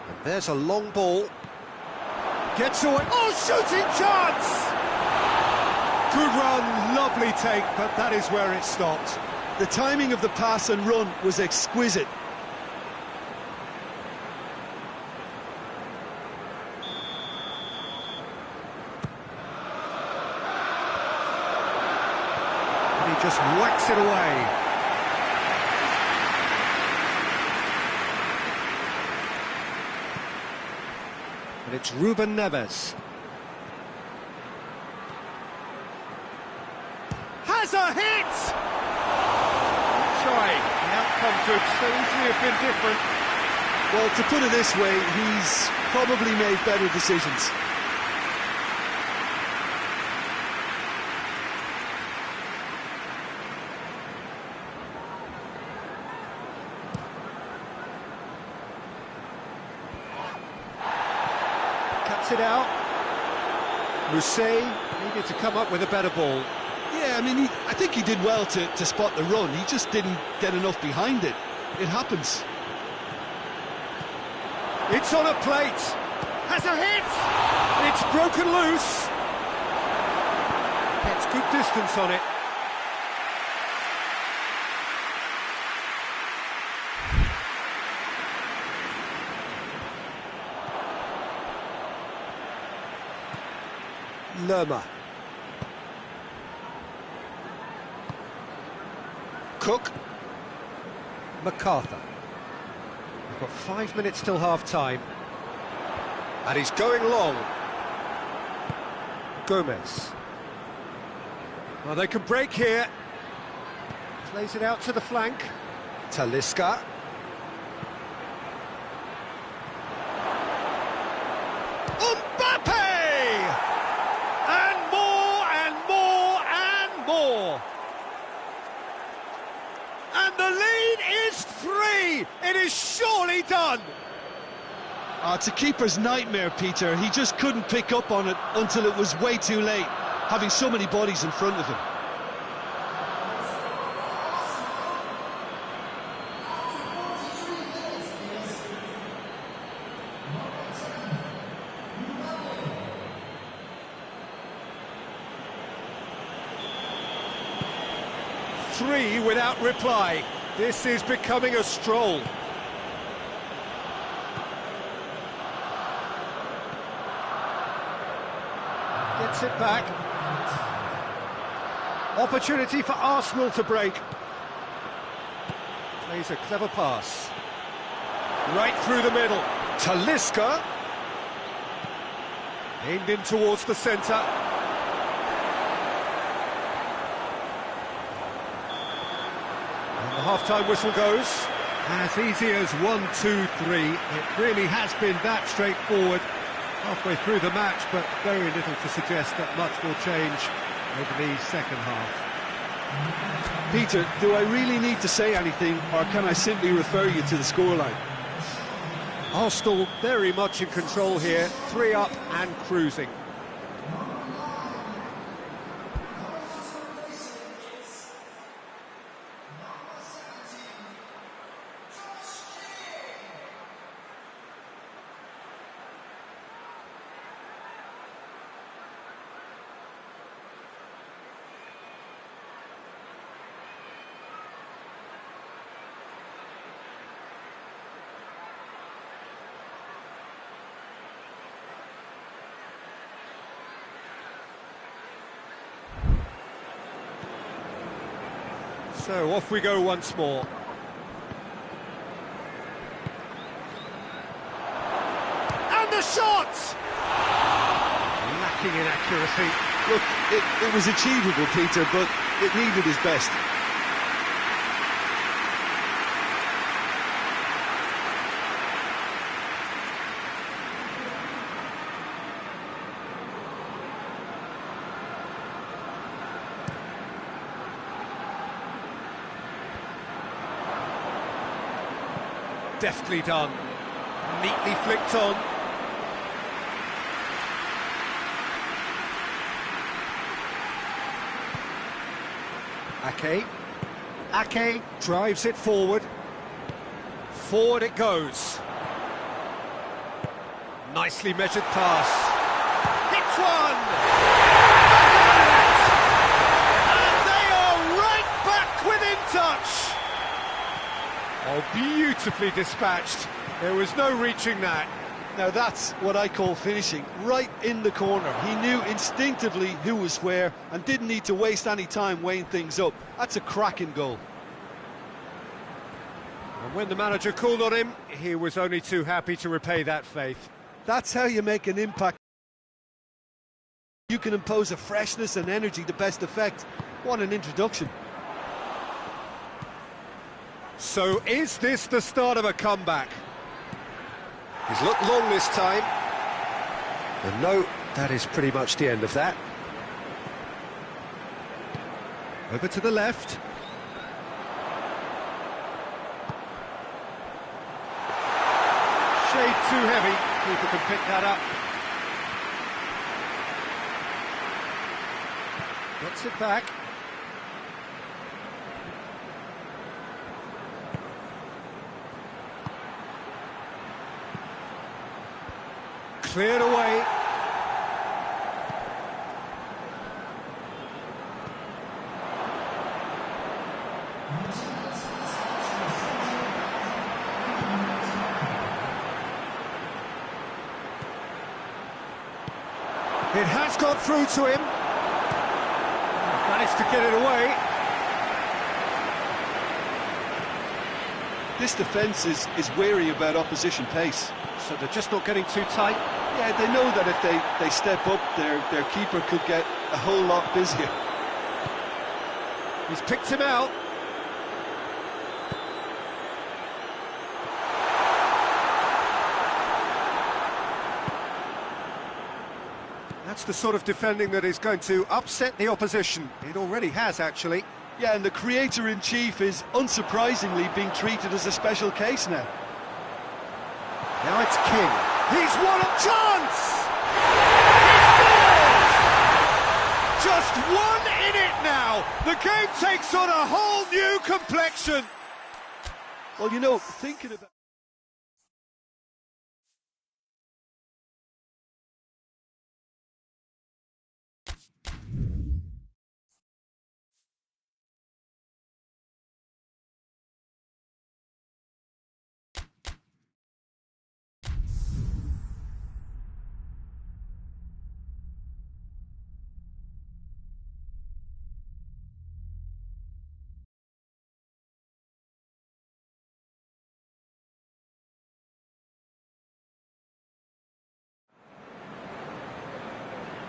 And there's a long ball. Gets away. Oh, shooting chance! Good run, lovely take, but that is where it stopped. The timing of the pass and run was exquisite. Just whacks it away. And it's Ruben Neves. Has a hit! Trying. The outcome could so easily have been different. Well, to put it this way, he's probably made better decisions. It out. Rousset needed to come up with a better ball. Yeah, I mean, I think he did well to spot the run. He just didn't get enough behind it. It happens. It's on a plate. Has a hit. It's broken loose. Gets good distance on it. Lerma. Cook. MacArthur. We've got 5 minutes till half-time. And he's going long. Gomez. Well, they can break here. Plays it out to the flank. Talisca. And the lead is 3! It is surely done! It's a keeper's nightmare, Peter. He just couldn't pick up on it until it was way too late, having so many bodies in front of him. Three without reply. This is becoming a stroll. Gets it back. Opportunity for Arsenal to break. Plays a clever pass. Right through the middle. Talisca. Aimed in towards the centre. The half-time whistle goes. As easy as 1, 2, 3. It really has been that straightforward halfway through the match, but very little to suggest that much will change over the second half. Peter, do I really need to say anything, or can I simply refer you to the scoreline? Arsenal very much in control here, 3 up and cruising. So off we go once more. And the shot! Lacking in accuracy. Look, it was achievable, Peter, but it needed his best. Deftly done. Neatly flicked on. Ake drives it forward. Forward it goes. Nicely measured pass. Hits one! And they are right back within touch! Oh, beautifully dispatched. There was no reaching that. Now that's what I call finishing, right in the corner. He knew instinctively who was where and didn't need to waste any time weighing things up. That's a cracking goal. And when the manager called on him, he was only too happy to repay that faith. That's how you make an impact. You can impose a freshness and energy to best effect. What an introduction. So is this the start of a comeback? He's looked long this time. And no, that is pretty much the end of that. Over to the left. Shade too heavy. Keeper can pick that up. Gets it back. Cleared away. It has got through to him. Managed to get it away. This defence is wary about opposition pace. So they're just not getting too tight. Yeah, they know that if they step up, their keeper could get a whole lot busier. He's picked him out. That's the sort of defending that is going to upset the opposition. It already has, actually. Yeah, and the creator-in-chief is unsurprisingly being treated as a special case now. Now it's King. He's won a chance! He scores! Just one in it now. The game takes on a whole new complexion. Well, you know, thinking about...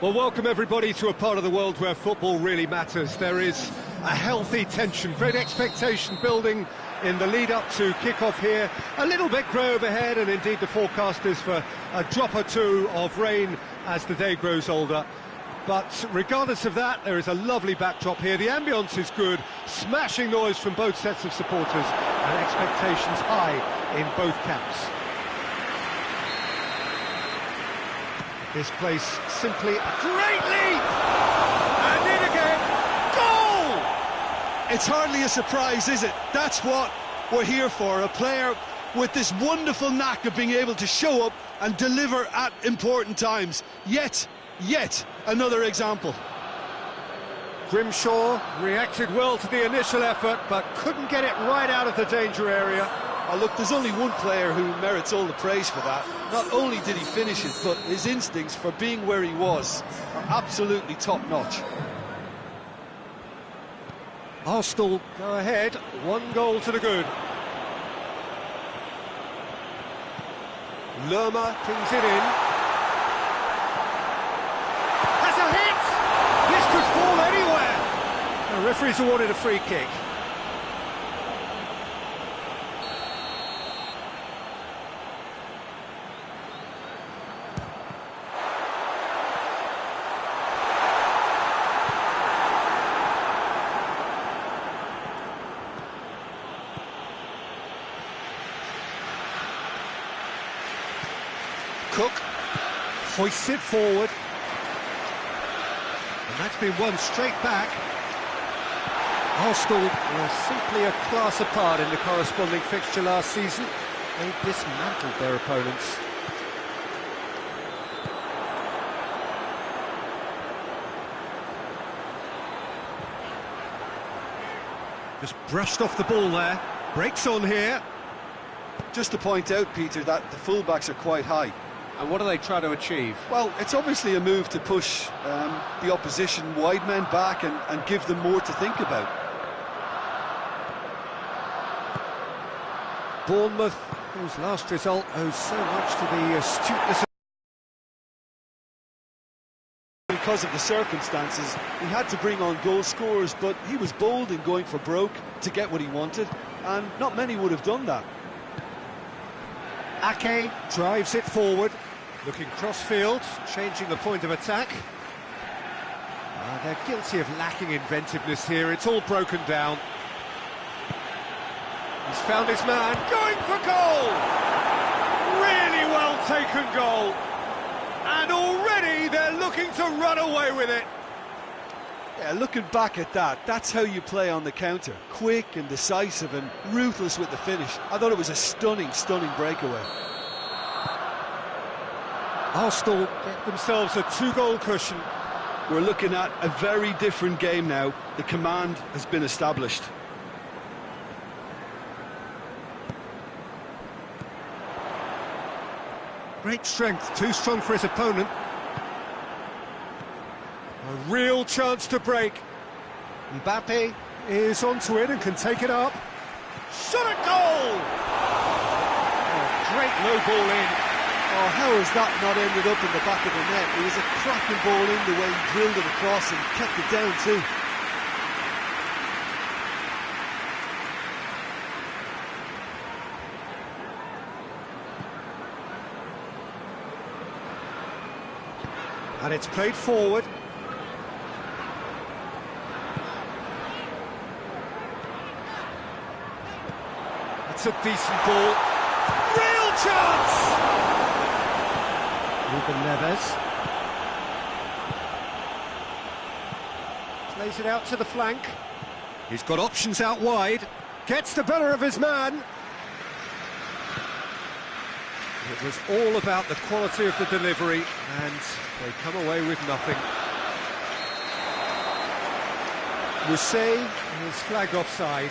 Well, welcome everybody to a part of the world where football really matters. There is a healthy tension, great expectation building in the lead-up to kick-off here. A little bit grey overhead, and indeed the forecast is for a drop or two of rain as the day grows older. But regardless of that, there is a lovely backdrop here. The ambience is good, smashing noise from both sets of supporters, and expectations high in both camps. This place simply a great lead! And in again, goal! It's hardly a surprise, is it? That's what we're here for, a player with this wonderful knack of being able to show up and deliver at important times. Yet another example. Grimshaw reacted well to the initial effort, but couldn't get it right out of the danger area. Oh, look, there's only one player who merits all the praise for that. Not only did he finish it, but his instincts for being where he was are absolutely top-notch. Arsenal go ahead, 1 goal to the good. Lerma pings it in. Has a hit! This could fall anywhere! The referee's awarded a free kick. Cook hoists it forward, and that's been won straight back. Arsenal were simply a class apart in the corresponding fixture last season. They dismantled their opponents. Just brushed off the ball there, breaks on here. Just to point out, Peter, that the fullbacks are quite high. And what do they try to achieve? Well, it's obviously a move to push the opposition wide men back and give them more to think about. Bournemouth, whose last result owes so much to the astuteness of... Because of the circumstances, he had to bring on goal scorers, but he was bold in going for broke to get what he wanted, and not many would have done that. Ake drives it forward, looking cross-field, changing the point of attack. They're guilty of lacking inventiveness here, it's all broken down. He's found his man, going for goal! Really well taken goal. And already they're looking to run away with it. Yeah, looking back at that, that's how you play on the counter. Quick and decisive and ruthless with the finish. I thought it was a stunning, stunning breakaway. Arsenal get themselves a 2-goal cushion. We're looking at a very different game now. The command has been established. Great strength, too strong for his opponent. A real chance to break. Mbappe is onto it and can take it up. Shot at goal! Oh, great low ball in. Oh, how has that not ended up in the back of the net? It was a cracking ball in the way he drilled it across and kept it down too. And it's played forward. It's a decent ball. Real chance! Ruben Neves. Plays it out to the flank. He's got options out wide. Gets the better of his man. It was all about the quality of the delivery, and they come away with nothing. Mousset is flagged offside.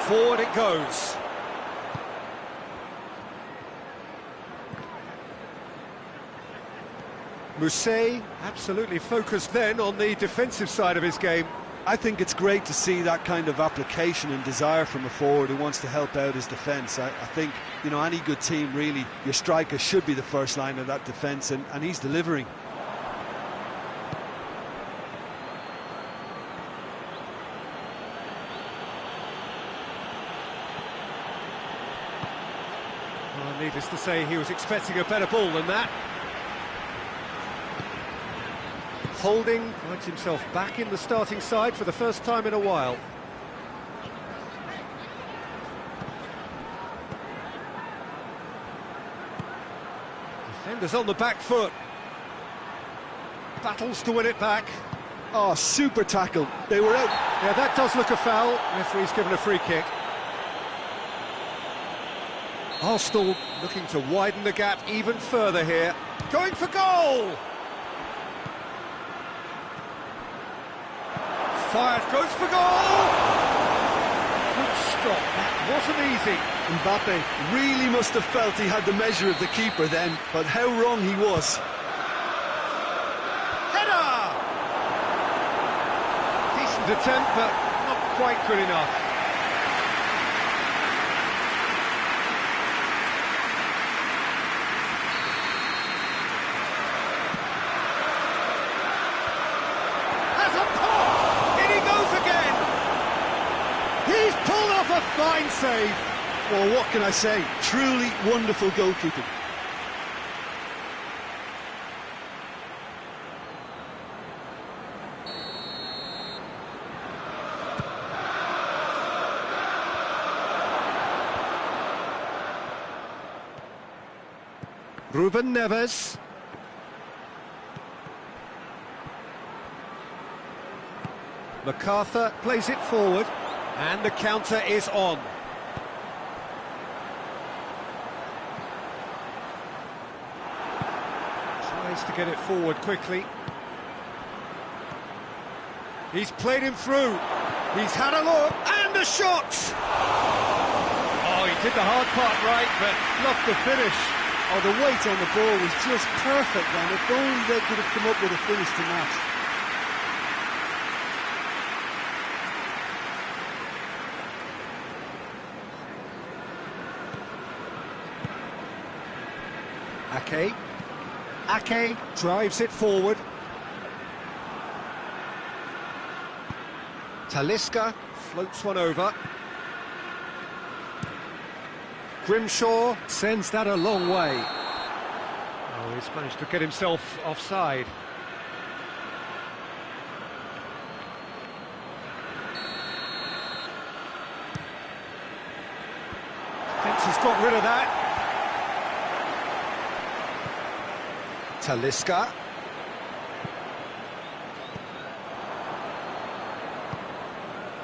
Forward it goes. Mousset absolutely focused then on the defensive side of his game. I think it's great to see that kind of application and desire from a forward who wants to help out his defence. I think, you know, any good team, really, your striker should be the first line of that defence, and he's delivering. Well, needless to say, he was expecting a better ball than that. Holding finds himself back in the starting side for the first time in a while. Defenders on the back foot. Battles to win it back. Oh, super tackle. They were out. Yeah, that does look a foul. Referee's given a free kick. Arsenal looking to widen the gap even further here. Going for goal! Fired, goes for goal! stop. That wasn't easy. Mbappe really must have felt he had the measure of the keeper then, but how wrong he was. Header! Decent attempt, but not quite good enough. Has a pop! In he goes again! He's pulled off a fine save. Well, what can I say? Truly wonderful goalkeeping. Ruben Neves. MacArthur plays it forward, and the counter is on. Tries to get it forward quickly. He's played him through. He's had a look, and a shot! Oh, he did the hard part right, but fluffed the finish. Oh, the weight on the ball was just perfect, and if only they could have come up with a finish to match. Ake drives it forward. Talisca floats one over. Grimshaw sends that a long way. Oh, he's managed to get himself offside. Fence has got rid of that. Talisca.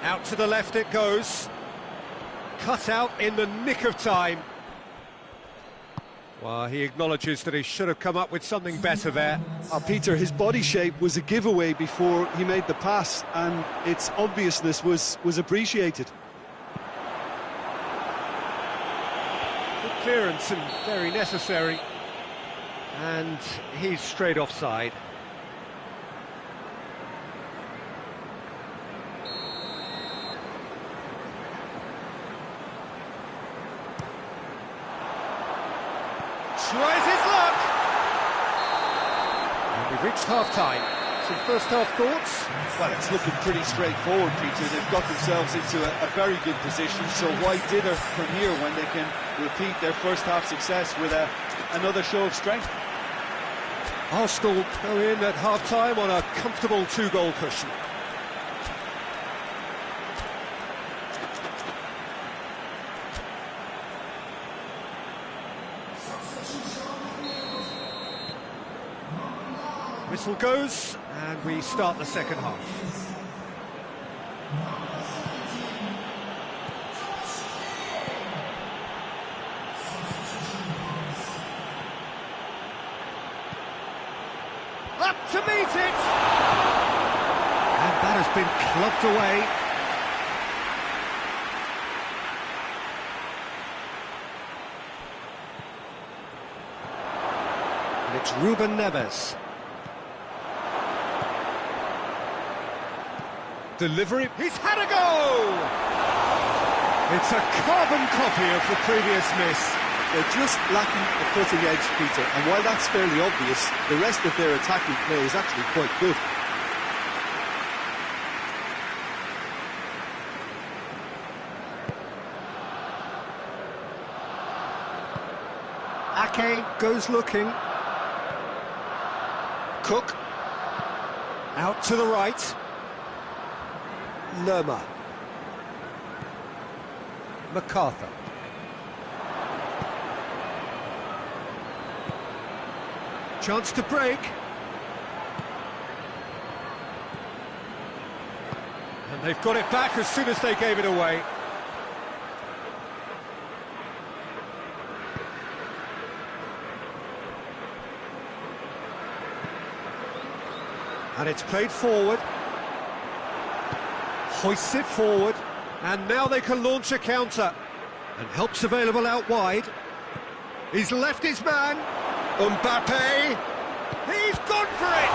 Out to the left it goes. Cut out in the nick of time. Well, he acknowledges that he should have come up with something better there. Peter, his body shape was a giveaway before he made the pass, and its obviousness was appreciated. Good clearance and very necessary. And he's straight offside. Tries his luck! And we've reached half-time. Some first-half thoughts? Well, it's looking pretty straightforward, Peter. They've got themselves into a very good position, so why dither from here when they can repeat their first-half success with another show of strength? Arsenal go in at half-time on a comfortable two-goal cushion. Whistle goes, and we start the second half. Up to meet it! And that has been clubbed away. And it's Ruben Neves. Delivery, he's had a go! It's a carbon copy of the previous miss. They're just lacking the cutting edge, Peter, and while that's fairly obvious, the rest of their attacking play is actually quite good. Ake goes looking. Cook. Out to the right. Lerma. MacArthur. Chance to break. And they've got it back as soon as they gave it away. And it's played forward. Hoists it forward. And now they can launch a counter. And help's available out wide. He's left his man. Mbappe. He's gone for it.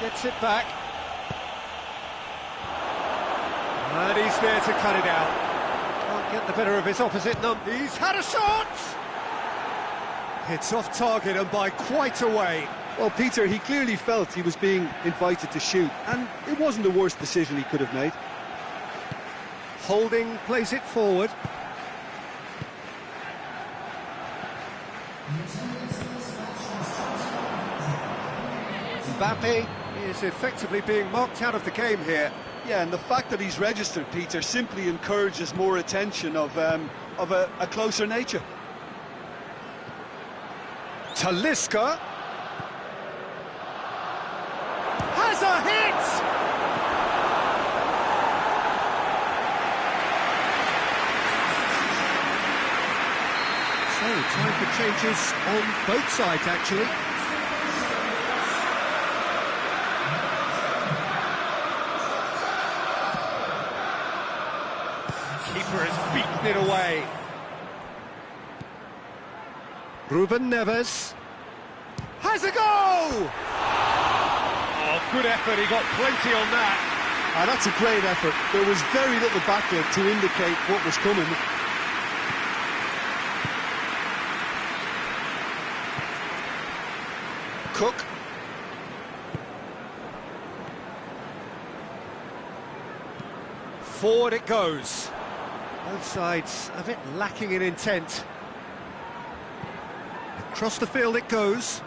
Gets it back. And he's there to cut it out. Can't get the better of his opposite number. He's had a shot. It's off target and by quite a way. Well, Peter, he clearly felt he was being invited to shoot, and it wasn't the worst decision he could have made. Holding plays it forward. Mbappe is effectively being marked out of the game here. Yeah, and the fact that he's registered, Peter, simply encourages more attention of a closer nature. Talisca has a hit! So, time for changes on both sides, actually. Keeper has beaten it away. Ruben Neves has a go! Oh, good effort, he got plenty on that. That's a great effort. There was very little backup to indicate what was coming. Cook. Forward it goes. Both sides a bit lacking in intent. Across the field it goes.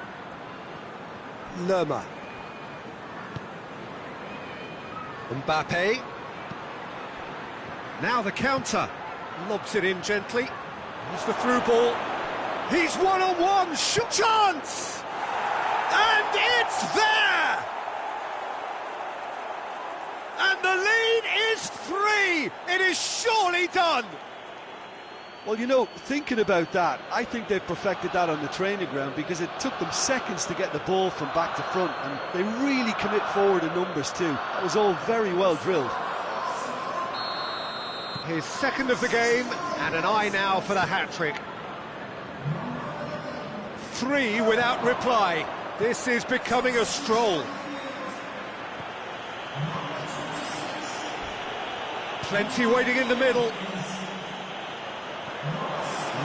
Lerma. Mbappe. Now the counter. Lobs it in gently. Here's the through ball. He's one-on-one. Shoot chance! And it's there! And the lead is 3! It is surely done! Well, you know, thinking about that, I think they've perfected that on the training ground because it took them seconds to get the ball from back to front, and they really commit forward in numbers too. That was all very well drilled. His second of the game, and an eye now for the hat-trick. 3 without reply. This is becoming a stroll. Plenty waiting in the middle.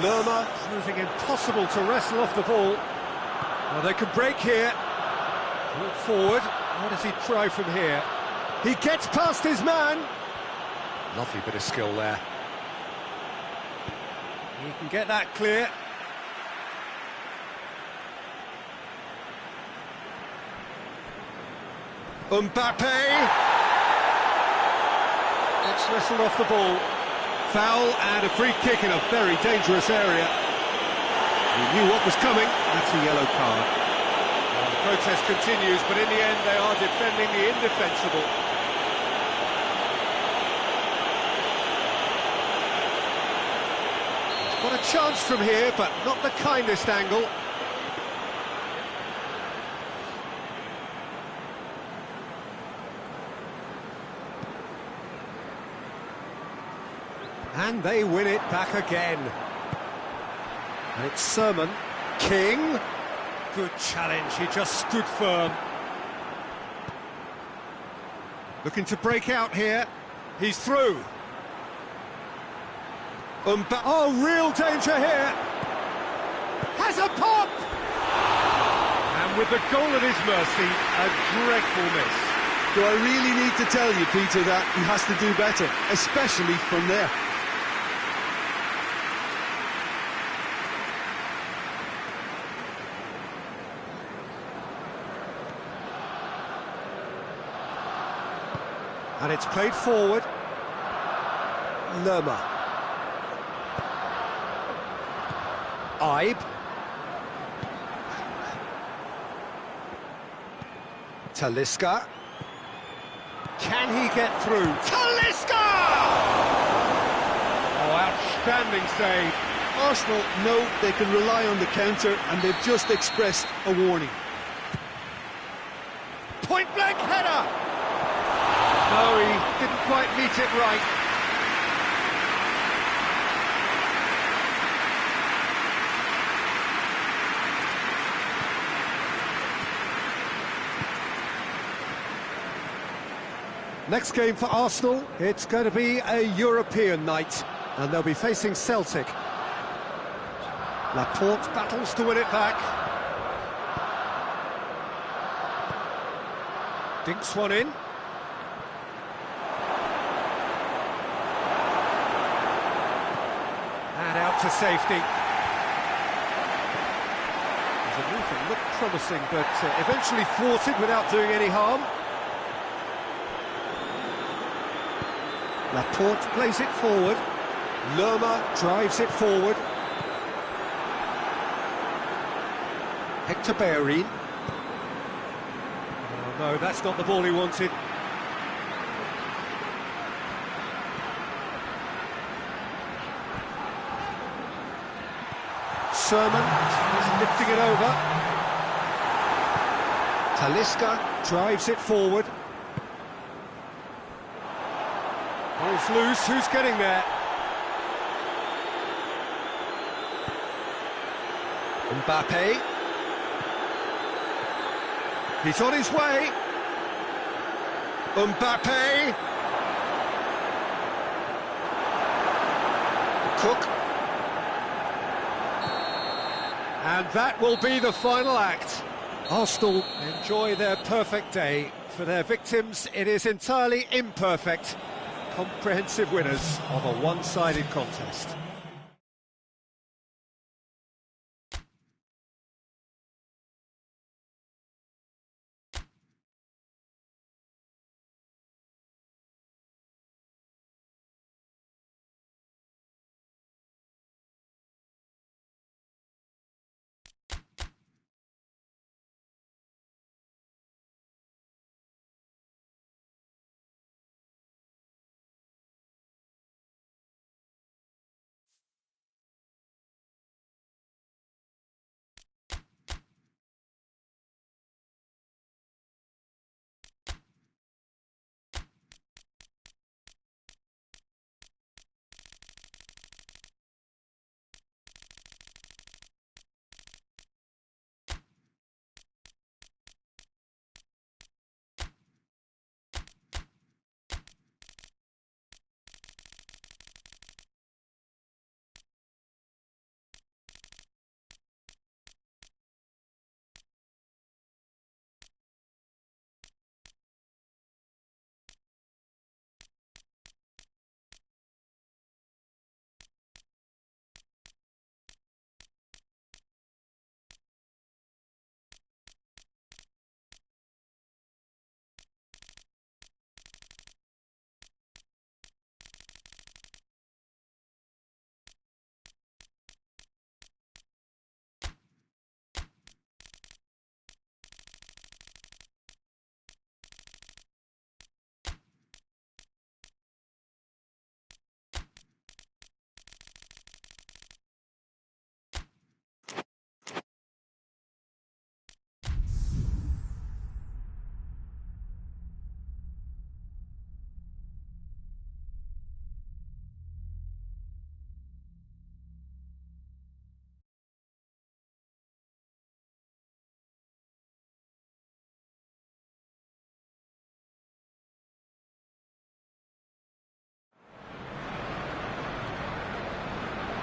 Lerma proving impossible to wrestle off the ball. Well, they can break here. Brought forward. What does he try from here? He gets past his man. Lovely bit of skill there. He can get that clear. Mbappe! It's wrestled off the ball. Foul and a free kick in a very dangerous area. He knew what was coming. That's a yellow card. Well, the protest continues, but in the end they are defending the indefensible. He's got a chance from here, but not the kindest angle. And they win it back again. And it's Sermon. King. Good challenge, he just stood firm. Looking to break out here. He's through. Oh, real danger here. Has a pop! And with the goal at his mercy, a dreadful miss. Do I really need to tell you, Peter, that he has to do better, especially from there? And it's played forward. Lerma. Ibe. Talisca. Can he get through? Talisca! Oh, outstanding save. Arsenal know they can rely on the counter, and they've just expressed a warning. Point-blank header! No, he didn't quite meet it right. Next game for Arsenal, it's going to be a European night, and they'll be facing Celtic. Laporte battles to win it back. Dinks one in. And out to safety. The movement looked promising, but eventually thwarted without doing any harm. Laporte plays it forward. Lerma drives it forward. Hector Bellerin. Oh, no, that's not the ball he wanted. Sermon is lifting it over. Talisca drives it forward. Ball's loose, who's getting there? Mbappe. He's on his way. Mbappe. Cook. And that will be the final act. Arsenal enjoy their perfect day. For their victims, it is entirely imperfect. Comprehensive winners of a one-sided contest.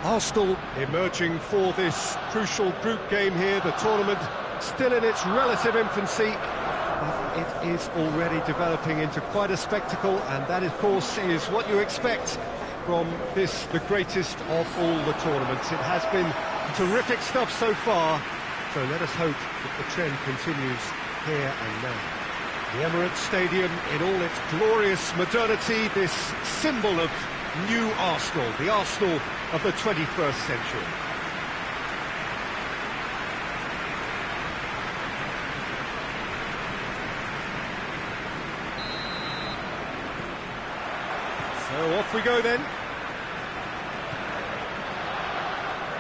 Arsenal emerging for this crucial group game here. The tournament still in its relative infancy, but it is already developing into quite a spectacle, and that, of course, is what you expect from this, the greatest of all the tournaments. It has been terrific stuff so far, so let us hope that the trend continues here and now. The Emirates Stadium in all its glorious modernity, this symbol of new Arsenal, the Arsenal of the 21st century. So off we go then.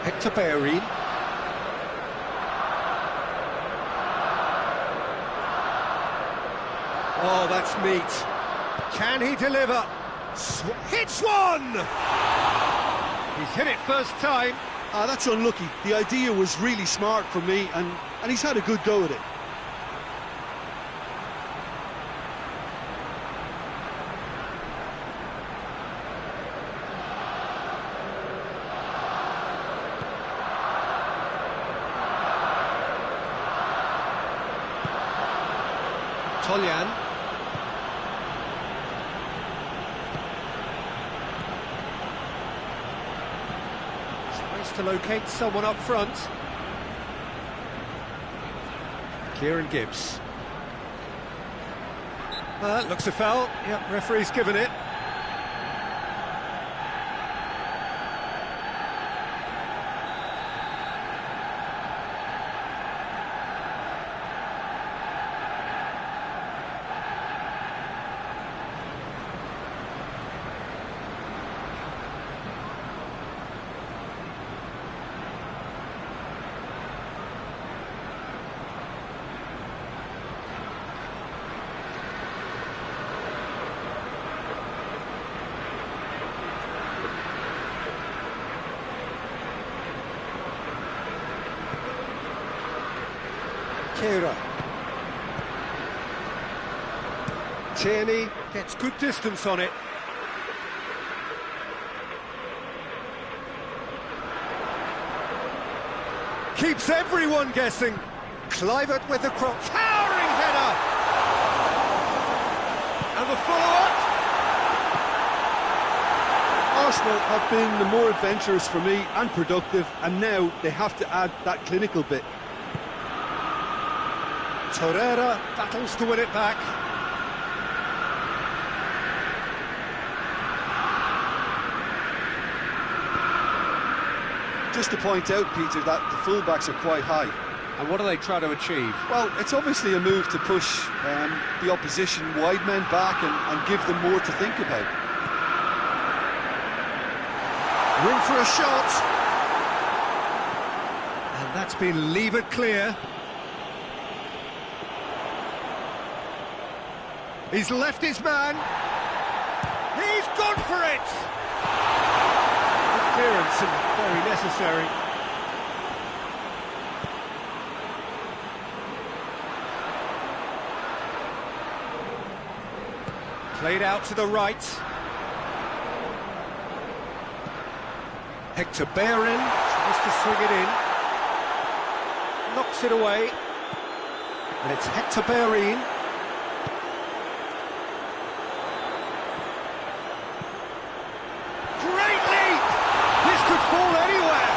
Hector Bellerin. Oh, that's neat. Can he deliver? Hits one! He's hit it first time. That's unlucky. The idea was really smart for me, and he's had a good go at it. Tolyan. Tries to locate someone up front. Kieran Gibbs. Looks a foul. Yep, referee's given it. Tierney gets good distance on it. Keeps everyone guessing. Clivert with the cross. Towering header! And the follow-up. Arsenal have been the more adventurous for me and productive, and now they have to add that clinical bit. Torreira battles to win it back. Just to point out, Peter, that the fullbacks are quite high. And what do they try to achieve? Well, it's obviously a move to push the opposition wide men back and give them more to think about. Room for a shot. And that's been levered clear. He's left his man. He's gone for it! Good clearance and very necessary. Played out to the right. Hector Bellerin tries to swing it in. Knocks it away. And it's Hector Bellerin. Great leap! This could fall anywhere.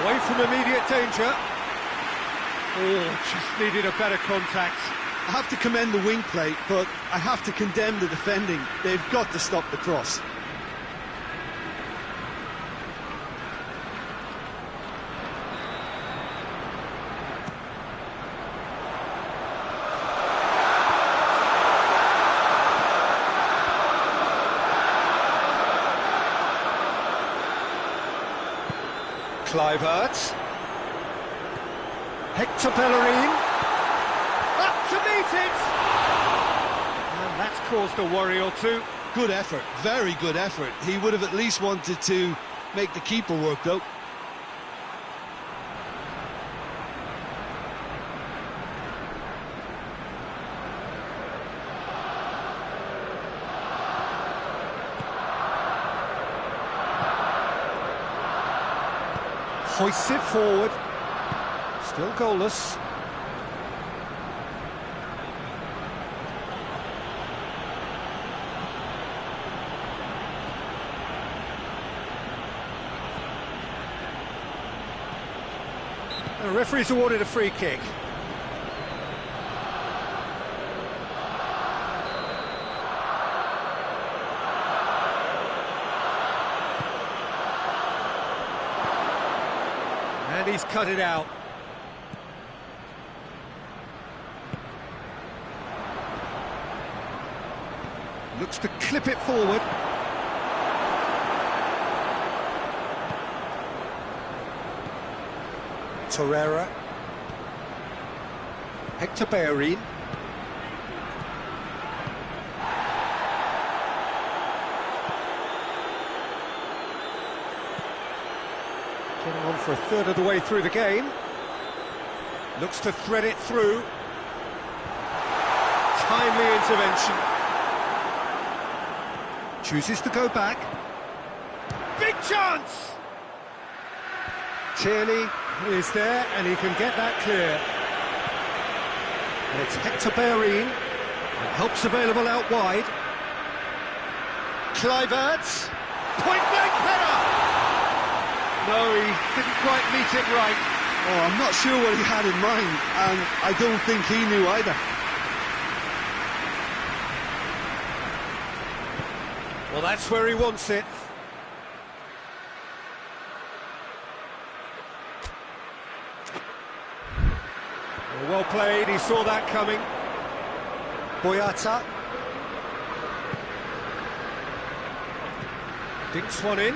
Away from immediate danger. Oh, just needed a better contact. I have to commend the wing play, but I have to condemn the defending. They've got to stop the cross. Clivert. Hector Bellerin. Up to meet it! And that's caused a worry or two. Good effort, very good effort. He would have at least wanted to make the keeper work, though. Hoists it forward. Still goalless. The referee's awarded a free kick. And he's cut it out. Looks to clip it forward. Torreira. Hector Bellerin. Getting on for a third of the way through the game. Looks to thread it through. Timely intervention. Chooses to go back. Big chance! Tierney is there, and he can get that clear. And it's Hector Bellerin, and help's available out wide. Kluivert, point-blank header! No, he didn't quite meet it right. Oh, I'm not sure what he had in mind, and I don't think he knew either. Well, that's where he wants it. Well played, he saw that coming. Boyata. Dinks one in.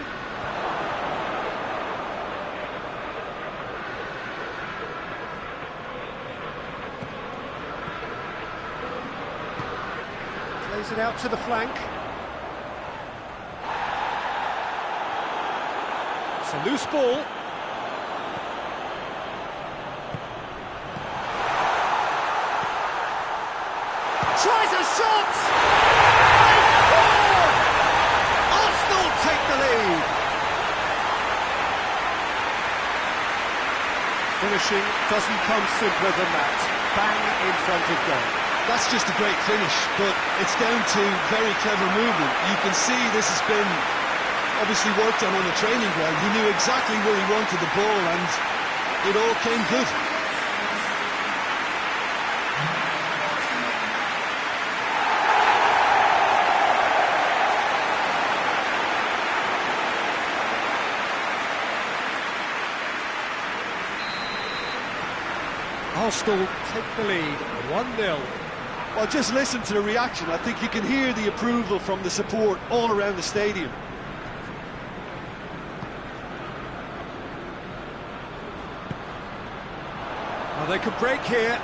Plays it out to the flank. It's a loose ball. Tries a shot! They score! Arsenal take the lead. Finishing doesn't come simpler than that. Bang in front of goal. That's just a great finish, but it's down to very clever movement. You can see this has been obviously worked on the training ground. He knew exactly where he wanted the ball, and it all came good. Arsenal take the lead, 1-0. Well, just listen to the reaction. I think you can hear the approval from the support all around the stadium. Well, they could break here.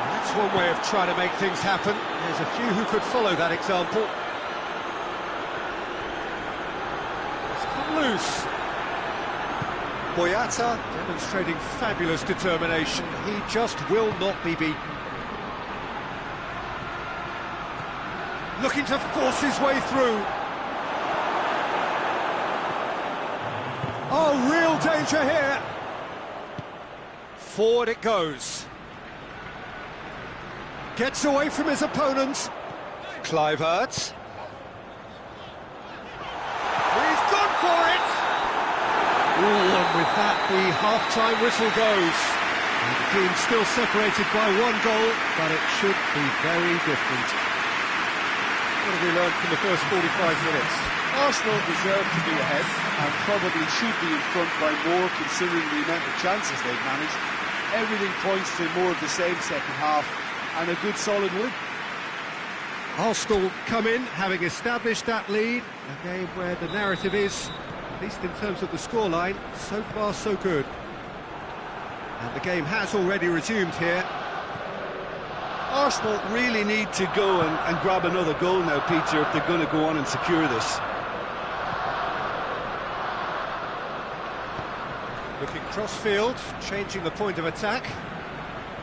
That's one way of trying to make things happen. There's a few who could follow that example. It's come loose. Boyata demonstrating fabulous determination. He just will not be beaten. Looking to force his way through. Oh, real danger here. Forward it goes. Gets away from his opponent. Kluivert. He's gone for it. Ooh, and with that, the half-time whistle goes. And the team still separated by one goal, but it should be very different. What have we learned from the first 45 minutes? Arsenal deserve to be ahead and probably should be in front by more considering the amount of chances they've managed. Everything points to more of the same second half and a good solid win. Arsenal come in having established that lead, a game where the narrative is, at least in terms of the scoreline, so far so good. And the game has already resumed here. Arsenal really need to go and grab another goal now, Peter, if they're going to go on and secure this. Looking cross-field, changing the point of attack.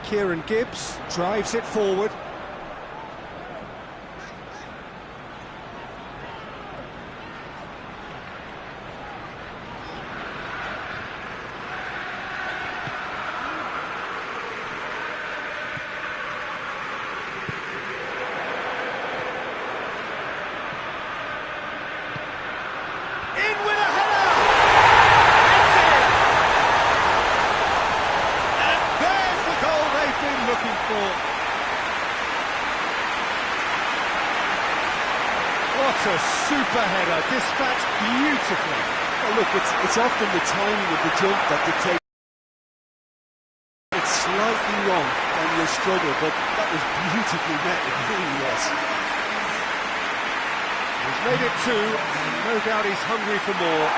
Kieran Gibbs drives it forward. What a super header, dispatched beautifully. Oh, look, it's often the timing of the jump that dictates. It's slightly wrong and you'll struggle, but that was beautifully met, it really was. He's made it two, and no doubt he's hungry for more.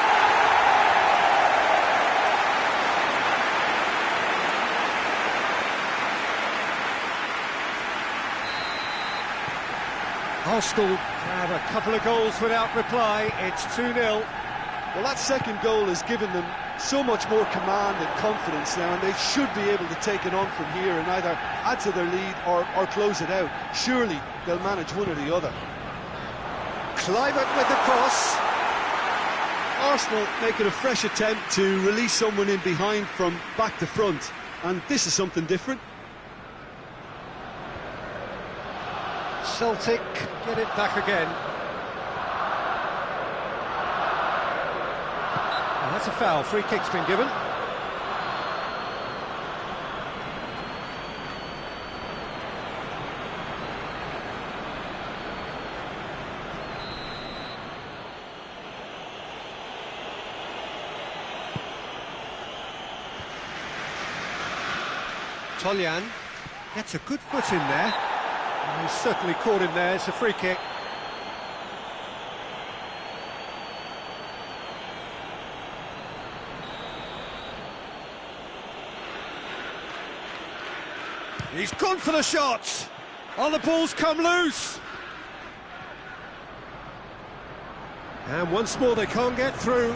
Arsenal have a couple of goals without reply. It's 2-0. Well, that second goal has given them so much more command and confidence now, and they should be able to take it on from here and either add to their lead or close it out. Surely they'll manage one or the other. Kluivert with the cross. Arsenal making a fresh attempt to release someone in behind from back to front, and this is something different. Celtic get it back again. Oh, that's a foul. Free kick's been given. Toljan gets a good foot in there. He's certainly caught him there. It's a free kick. He's gone for the shot. Oh, the ball's come loose. And once more they can't get through.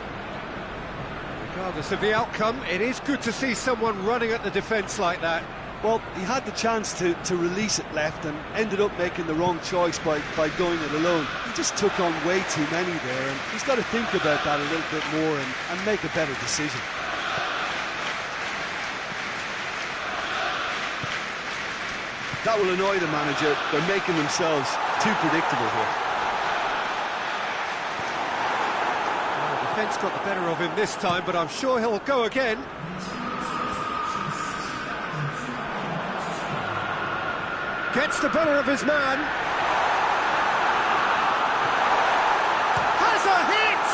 Regardless of the outcome, it is good to see someone running at the defence like that. Well, he had the chance to release it left and ended up making the wrong choice by going it alone. He just took on way too many there, and he's got to think about that a little bit more and make a better decision. That will annoy the manager. They're making themselves too predictable here. Well, the defence got the better of him this time, but I'm sure he'll go again. Gets the better of his man. Has a hit!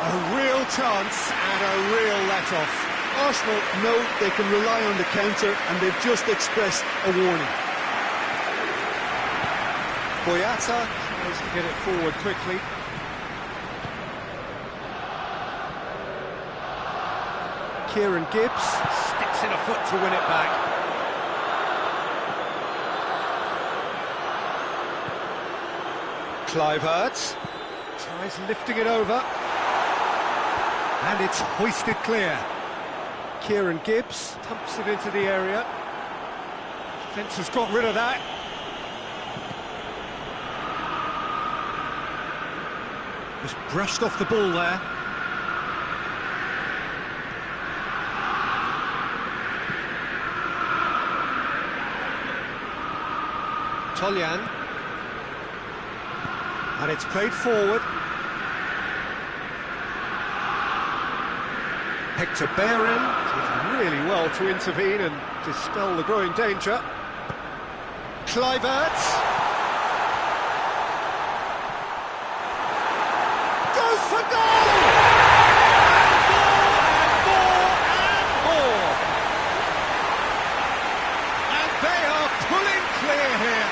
A real chance and a real let-off. Arsenal know they can rely on the counter, and they've just expressed a warning. Boyata tries to get it forward quickly. Kieran Gibbs sticks in a foot to win it back. Kluivert tries lifting it over, and it's hoisted clear. Kieran Gibbs pumps it into the area. Defence has got rid of that. Just brushed off the ball there. Toljan. And it's played forward. Hector Bellerin did really well to intervene and dispel the growing danger. Kluivert goes for goal! And more! And they are pulling clear here.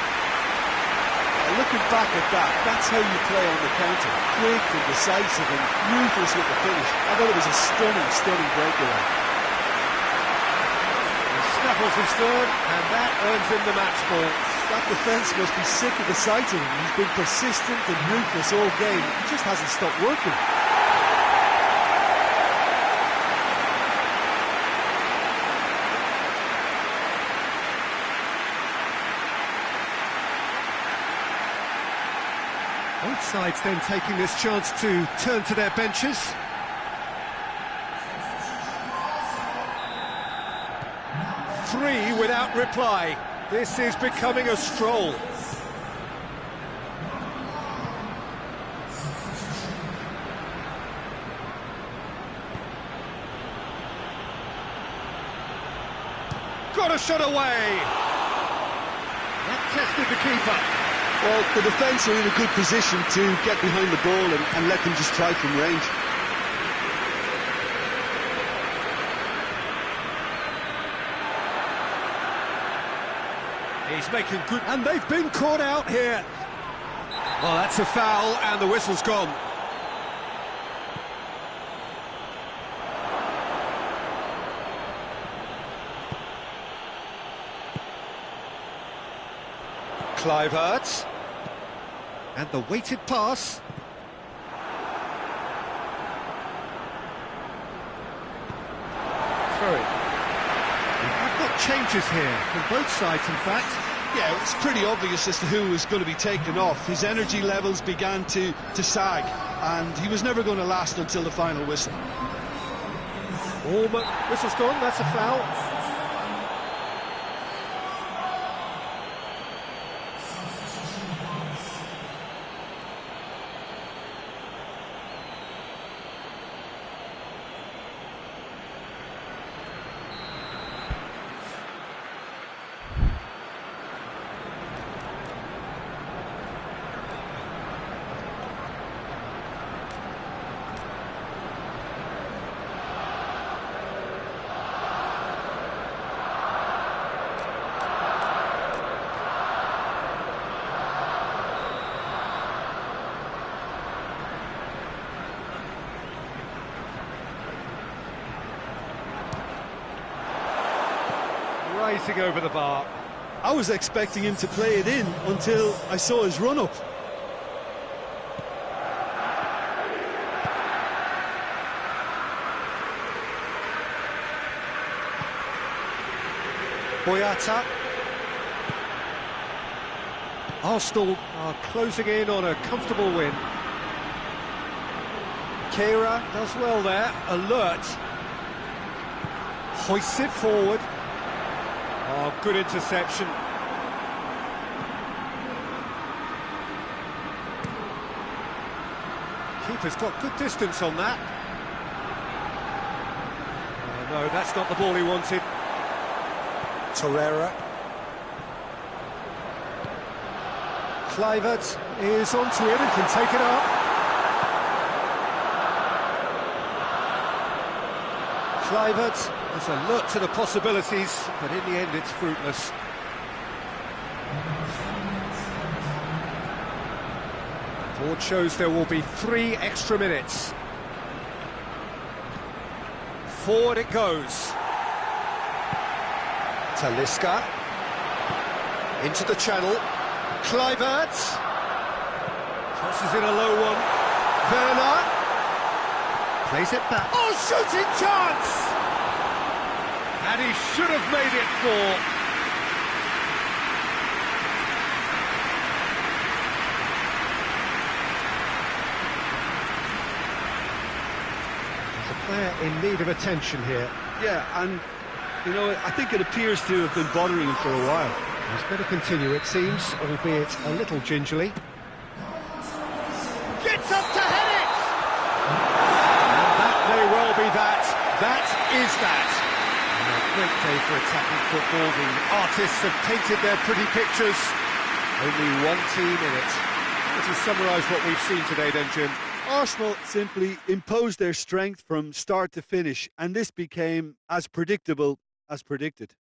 Looking back at that, that's how you play on the counter. Quick and decisive and ruthless with the finish. I thought it was a stunning breakaway. He snaffles his third, and that earns him the match ball. That defence must be sick of the sight of him. He's been persistent and ruthless all game. He just hasn't stopped working. Both sides then taking this chance to turn to their benches. Three without reply. This is becoming a stroll. Got a shot away. That tested the keeper. Well, the defence are in a good position to get behind the ball and let them just try from range. He's making good... And they've been caught out here. Well, that's a foul, and the whistle's gone. Kluivert. And the weighted pass. Throw it. I've got changes here from both sides, in fact. Yeah, it's pretty obvious as to who was going to be taken off. His energy levels began to sag, and he was never going to last until the final whistle. Whistle's gone, that's a foul. Racing over the bar. I was expecting him to play it in until I saw his run-up. Boyata. Arsenal are closing in on a comfortable win. Kera does well there, alert. Hoists it forward. Oh, good interception. Keeper's got good distance on that. Oh, no, that's not the ball he wanted. Torreira. Kluivert is onto it and can take it up. Kluivert is alert to the possibilities, but in the end it's fruitless. Board shows there will be 3 extra minutes. Forward it goes. Talisca. Into the channel. Kluivert. Crosses in a low one. Werner. Plays it back. Oh, shooting chance! And he should have made it 4. There's a player in need of attention here. Yeah, and, you know, I think it appears to have been bothering him for a while. He's going to continue, it seems, albeit a little gingerly. Gets up to head it! And that may well be that. That is that. And a great day for attacking football. The artists have painted their pretty pictures. Only one team in it. Would you summarise what we've seen today then, Jim? Arsenal simply imposed their strength from start to finish, and this became as predictable as predicted.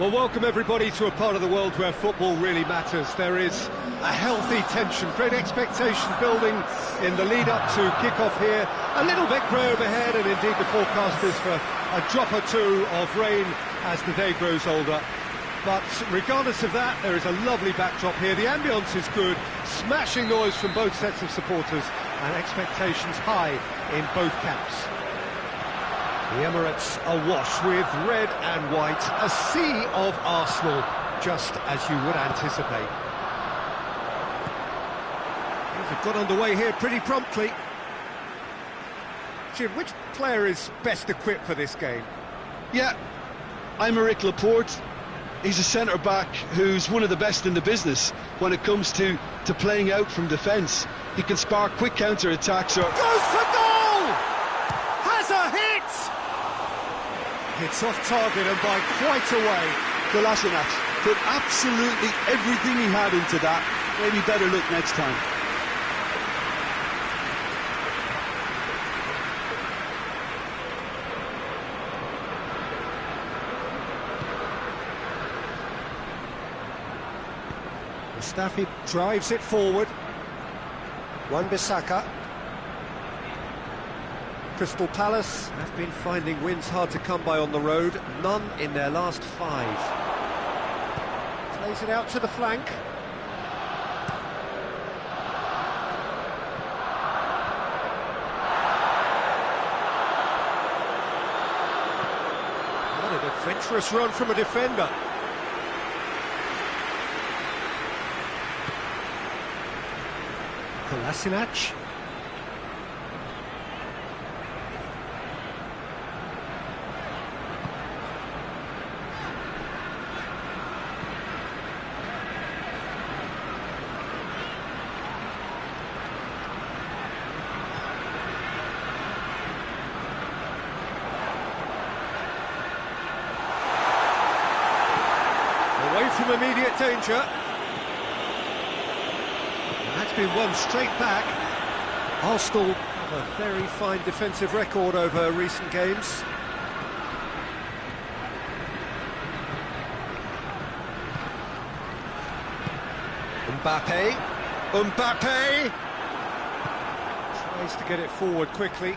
Well, welcome everybody to a part of the world where football really matters. There is a healthy tension, great expectation building in the lead-up to kick-off here. A little bit grey overhead, and indeed the forecast is for a drop or two of rain as the day grows older. But regardless of that, there is a lovely backdrop here. The ambience is good, smashing noise from both sets of supporters, and expectations high in both camps. The Emirates awash with red and white, a sea of Arsenal, just as you would anticipate. Things have got underway here pretty promptly. Jim, which player is best equipped for this game? Yeah, Aymeric Laporte. He's a centre-back who's one of the best in the business when it comes to playing out from defence. He can spark quick counter-attacks or... Goes for goal! Has a hit! It's off target and by quite a way. Kolasinac put absolutely everything he had into that. Maybe better look next time. Mustafi drives it forward. Wan-Bissaka. Crystal Palace have been finding wins hard to come by on the road, none in their last 5. Plays it out to the flank. What an adventurous run from a defender. Kolasinac. Away from immediate danger. That's been won straight back. Arsenal have a very fine defensive record over recent games. Mbappe tries to get it forward quickly.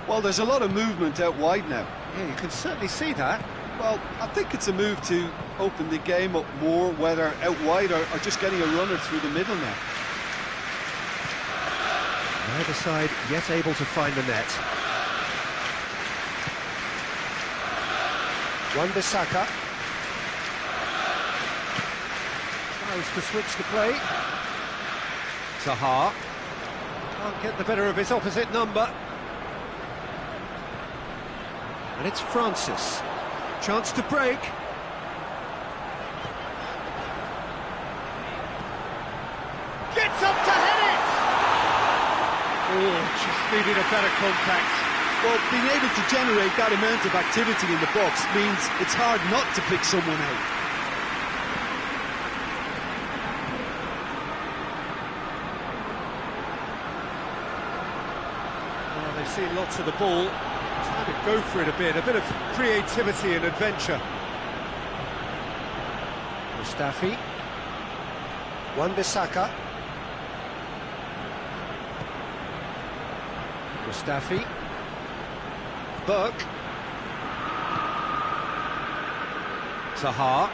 Well, there's a lot of movement out wide now. Yeah, you can certainly see that. Well, I think it's a move to open the game up more, whether out wide or just getting a runner through the middle now. Neither side yet able to find the net. Wan-Bissaka tries to switch the play. Zaha can't get the better of his opposite number. And it's Francis. Chance to break. Gets up to head it! Oh, just needed a better contact. Well, being able to generate that amount of activity in the box means it's hard not to pick someone out. Well, they've seen lots of the ball. Time to go for it a bit of creativity and adventure. Mustafi. Wan-Bissaka. Mustafi. Burke. Zaha.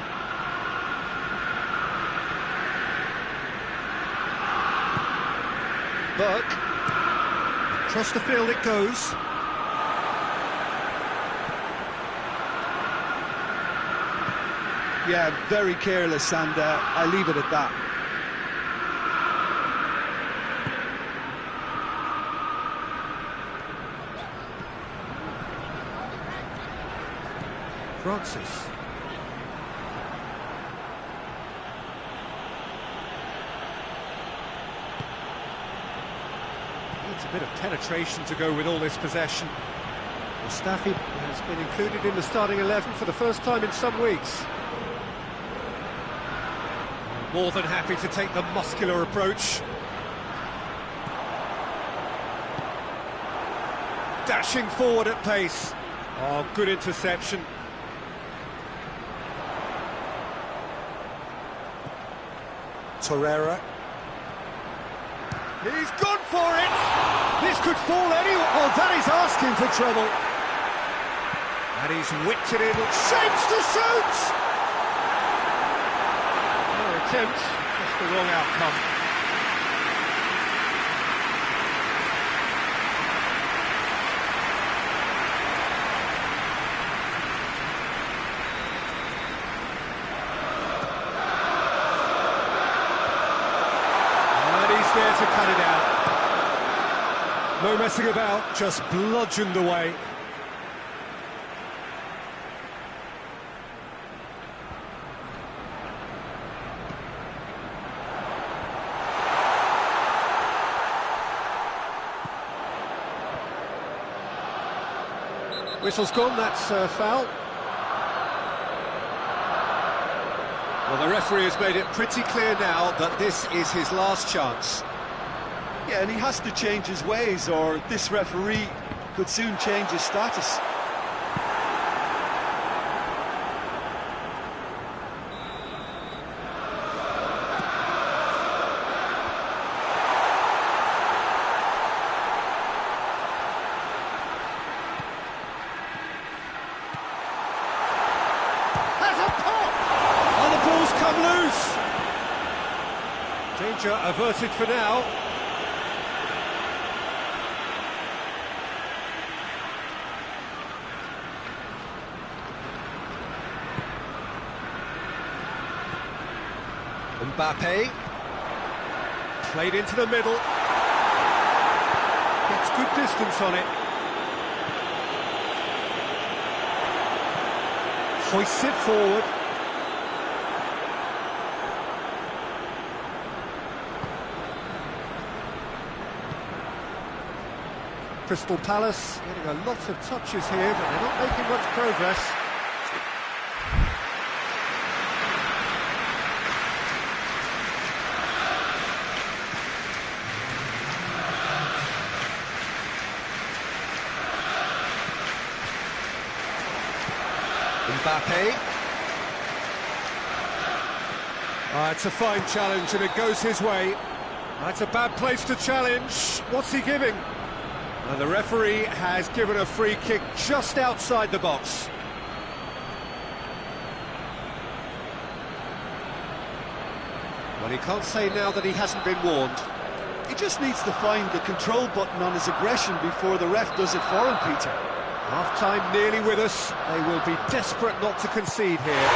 Burke. Across the field it goes. Yeah, very careless, and I leave it at that. Francis. Needs a bit of penetration to go with all this possession. Mustafi has been included in the starting 11 for the first time in some weeks. More than happy to take the muscular approach. Dashing forward at pace. Oh, good interception. Torreira. He's gone for it! This could fall anywhere. Oh, that is asking for trouble. And he's whipped it in. Shapes to shoot! No attempt, just the wrong outcome. There to cut it out. No messing about, just bludgeoned away. Whistle's gone, that's a foul. Well, the referee has made it pretty clear now that this is his last chance. Yeah, and he has to change his ways, or this referee could soon change his status. Danger averted for now. Mbappe. Played into the middle. Gets good distance on it. Hoists it forward. Crystal Palace getting a lot of touches here, but they're not making much progress. Mbappe. It's a fine challenge and it goes his way. That's a bad place to challenge. What's he giving? The referee has given a free kick just outside the box. Well, he can't say now that he hasn't been warned. He just needs to find the control button on his aggression before the ref does it for him, Peter. Half-time nearly with us. They will be desperate not to concede here.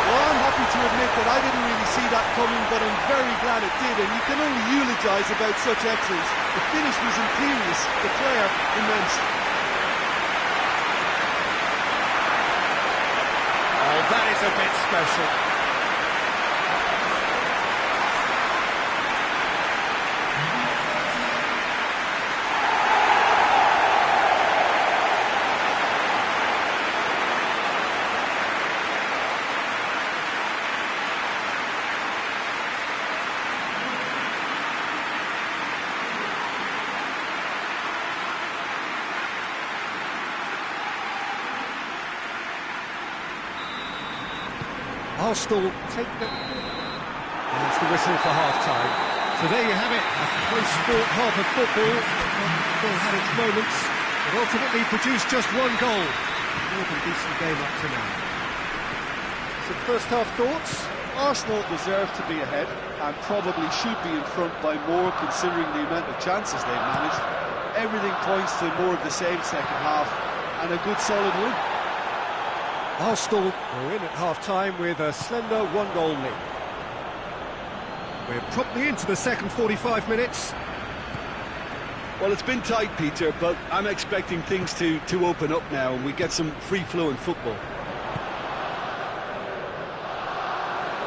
Well, I'm happy to admit that I didn't really see that coming, but I'm very glad it did, and you can only eulogise about such excellence. The finish was imperious, the player immense. Oh, that is a bit special. Arsenal take the... That's the whistle for half-time. So there you have it, a close-fought half of football. Still had its moments, but ultimately produced just one goal. More than decent game up to now. Some first-half thoughts? Arsenal deserve to be ahead, and probably should be in front by more, considering the amount of chances they've managed. Everything points to more of the same second half, and a good solid win. Arsenal are in at half-time with a slender one-goal lead. We're promptly into the second 45 minutes. Well, it's been tight, Peter, but I'm expecting things to open up now and we get some free-flowing football.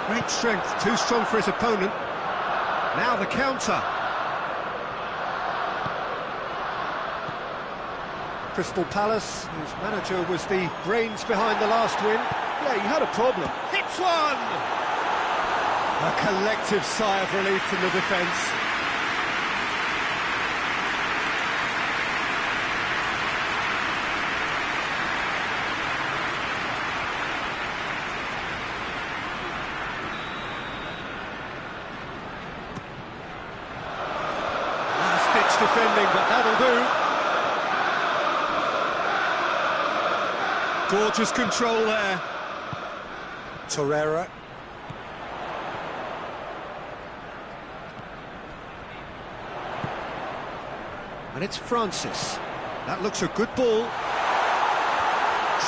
Great strength, too strong for his opponent. Now the counter. Crystal Palace, whose manager was the brains behind the last win. Yeah, he had a problem. Hits one! A collective sigh of relief from the defence. defending, but that'll do. Gorgeous control there. Torreira. And it's Francis. That looks a good ball.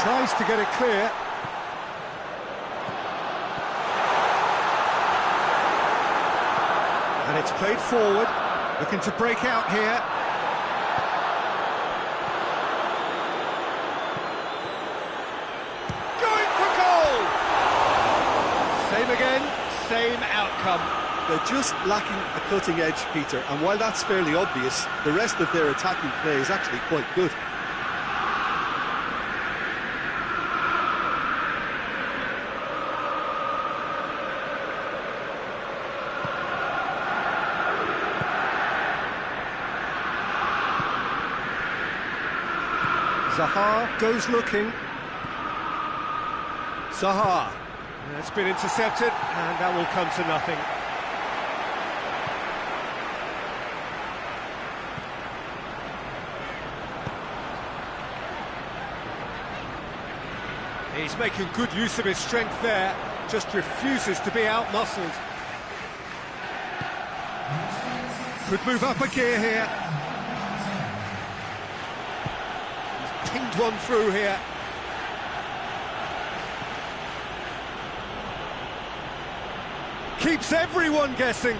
Tries to get it clear. And it's played forward. Looking to break out here. Going for goal! Same again, same outcome. They're just lacking a cutting edge, Peter, and while that's fairly obvious, the rest of their attacking play is actually quite good. Zaha goes looking. Zaha. It's been intercepted, and that will come to nothing. He's making good use of his strength there, just refuses to be out-muscled. Could move up a gear here. He's pinged one through here. Keeps everyone guessing.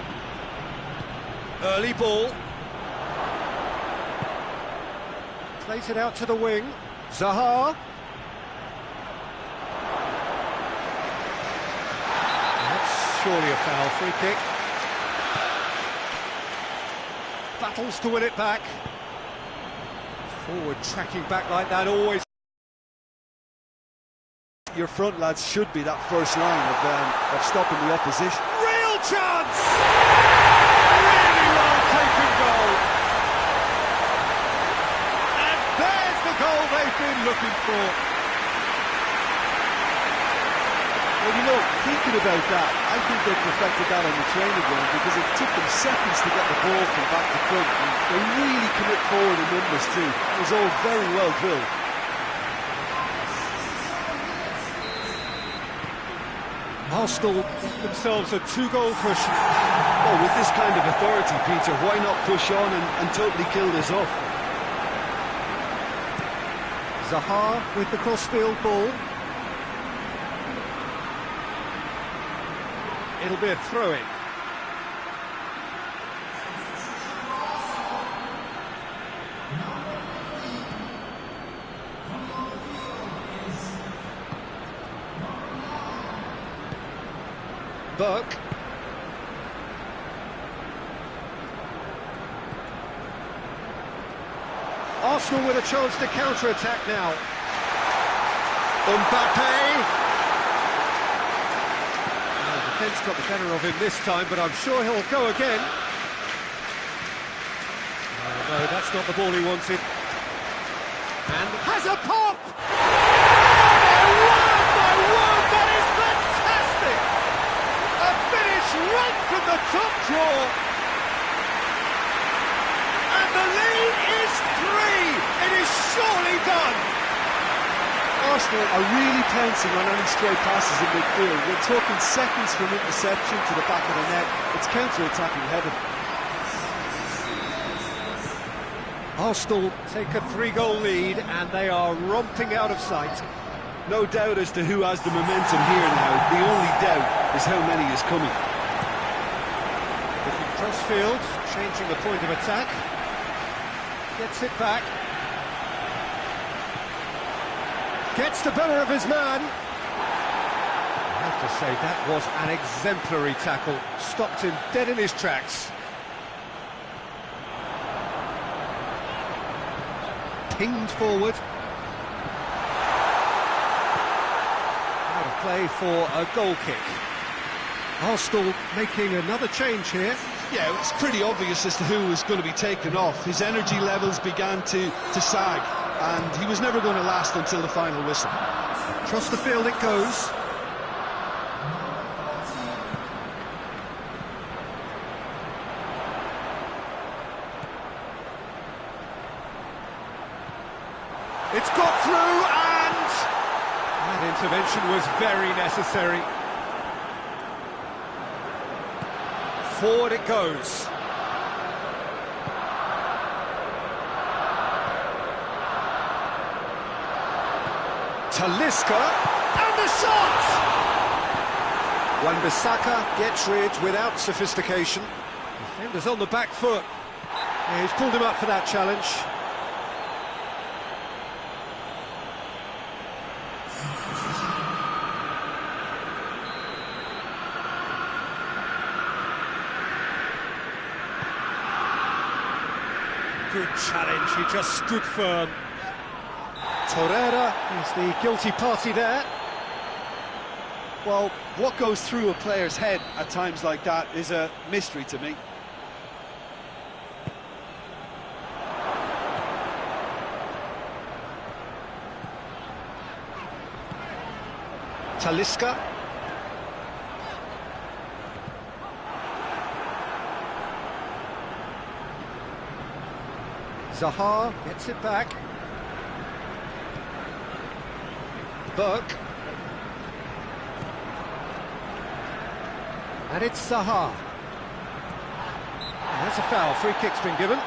Early ball. Plays it out to the wing. Zaha. Surely a foul, free kick. Battles to win it back. Forward tracking back like that, always. Your front lads should be that first line of stopping the opposition. Real chance! Really well taken goal. And there's the goal they've been looking for. Well, you know, thinking about that, I think they perfected that on the training ground because it took them seconds to get the ball from back to front. And they really commit forward in numbers too. It was all very well drilled. Arsenal themselves a two-goal cushion. Oh, with this kind of authority, Peter, why not push on and totally kill this off? Zaha with the cross-field ball. It'll be a throw-in. Burke. Arsenal with a chance to counter-attack now. Mbappe. Defence got the better of him this time, but I'm sure he'll go again. No, that's not the ball he wanted. And has a pop! My word, that is fantastic! A finish right from the top draw. And the lead is 3. It is surely done. Arsenal are really pouncing on any stray passes in midfield. We're talking seconds from interception to the back of the net. It's counter-attacking heaven. Arsenal take a 3-goal lead and they are romping out of sight. No doubt as to who has the momentum here now. The only doubt is how many is coming. Looking cross-field, changing the point of attack. Gets it back. Gets the better of his man. I have to say, that was an exemplary tackle. Stopped him dead in his tracks. Pinged forward. Out of play for a goal kick. Arsenal making another change here. Yeah, it's pretty obvious as to who was going to be taken off. His energy levels began to sag. And he was never going to last until the final whistle. Across the field it goes. It's got through, and that intervention was very necessary. Forward it goes. Talisca, and the shot! Wan-Bissaka gets rid without sophistication. Defender's on the back foot. Yeah, he's pulled him up for that challenge. Good challenge, he just stood firm. Torreira is the guilty party there. Well, what goes through a player's head at times like that is a mystery to me. Talisca. Zaha gets it back. Burke. And it's Zaha. And that's a foul. Free kick's been given.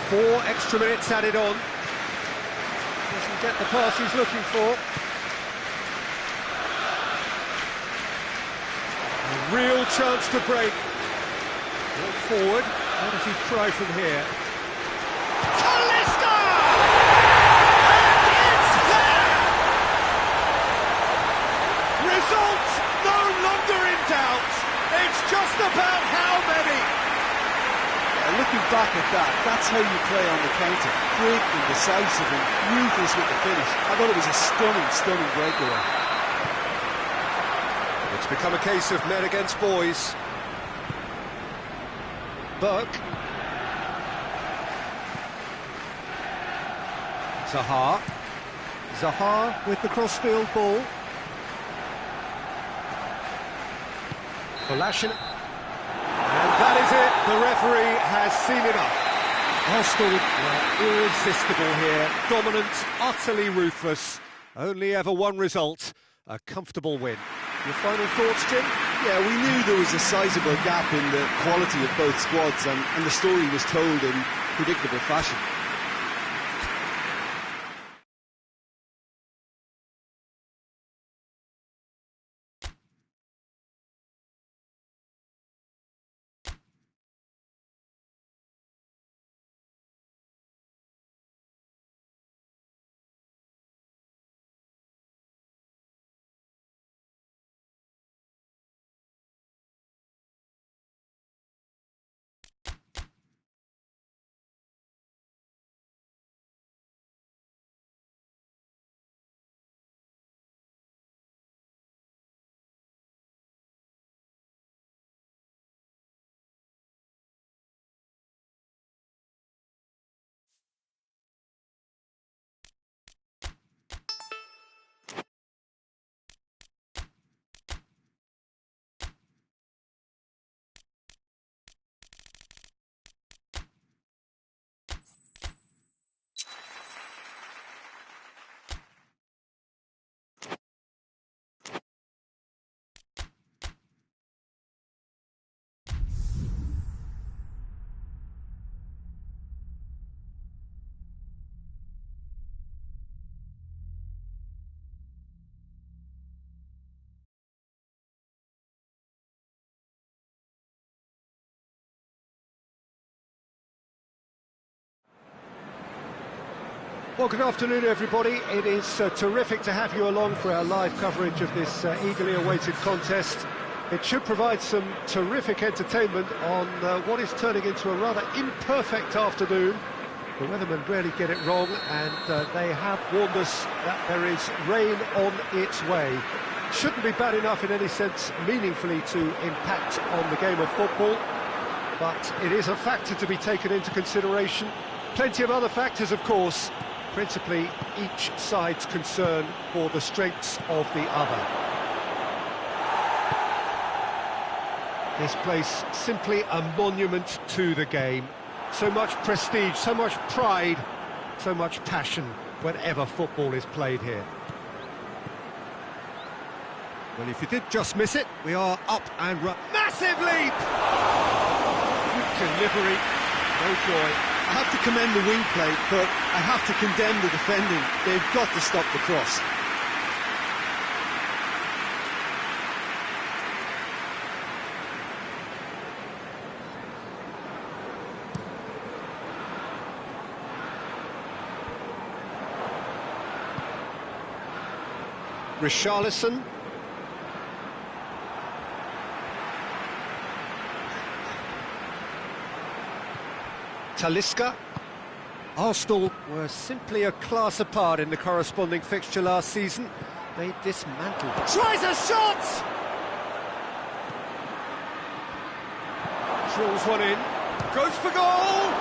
Four extra minutes added on. Doesn't get the pass he's looking for. A real chance to break. Ball forward. How does he try from here? Talisca! And it's there! Result no longer in doubt. It's just about how many. Looking back at that, that's how you play on the counter. Quick and decisive and ruthless with the finish. I thought it was a stunning breakaway. It's become a case of men against boys. Burke. Zaha. Zaha with the crossfield ball. Kolashin. And that is it, the referee has seen enough. Arsenal were irresistible here, dominant, utterly ruthless, only ever one result, a comfortable win. Your final thoughts, Jim? Yeah, we knew there was a sizable gap in the quality of both squads, and the story was told in predictable fashion. Well, good afternoon, everybody. It is terrific to have you along for our live coverage of this eagerly awaited contest. It should provide some terrific entertainment on what is turning into a rather imperfect afternoon. The weathermen rarely get it wrong, and they have warned us that there is rain on its way. shouldn't be bad enough in any sense meaningfully to impact on the game of football, but it is a factor to be taken into consideration. Plenty of other factors, of course, principally each side's concern for the strengths of the other. This place simply a monument to the game. So much prestige, so much pride, so much passion whenever football is played here. Well, if you did just miss it, we are up and massive leap! Good delivery, no joy. I have to commend the wing play, but I have to condemn the defending. They've got to stop the cross. Richarlison. Talisca. Arsenal were simply a class apart in the corresponding fixture last season. They dismantled. Tries a shot! Drills one in. Goes for goal!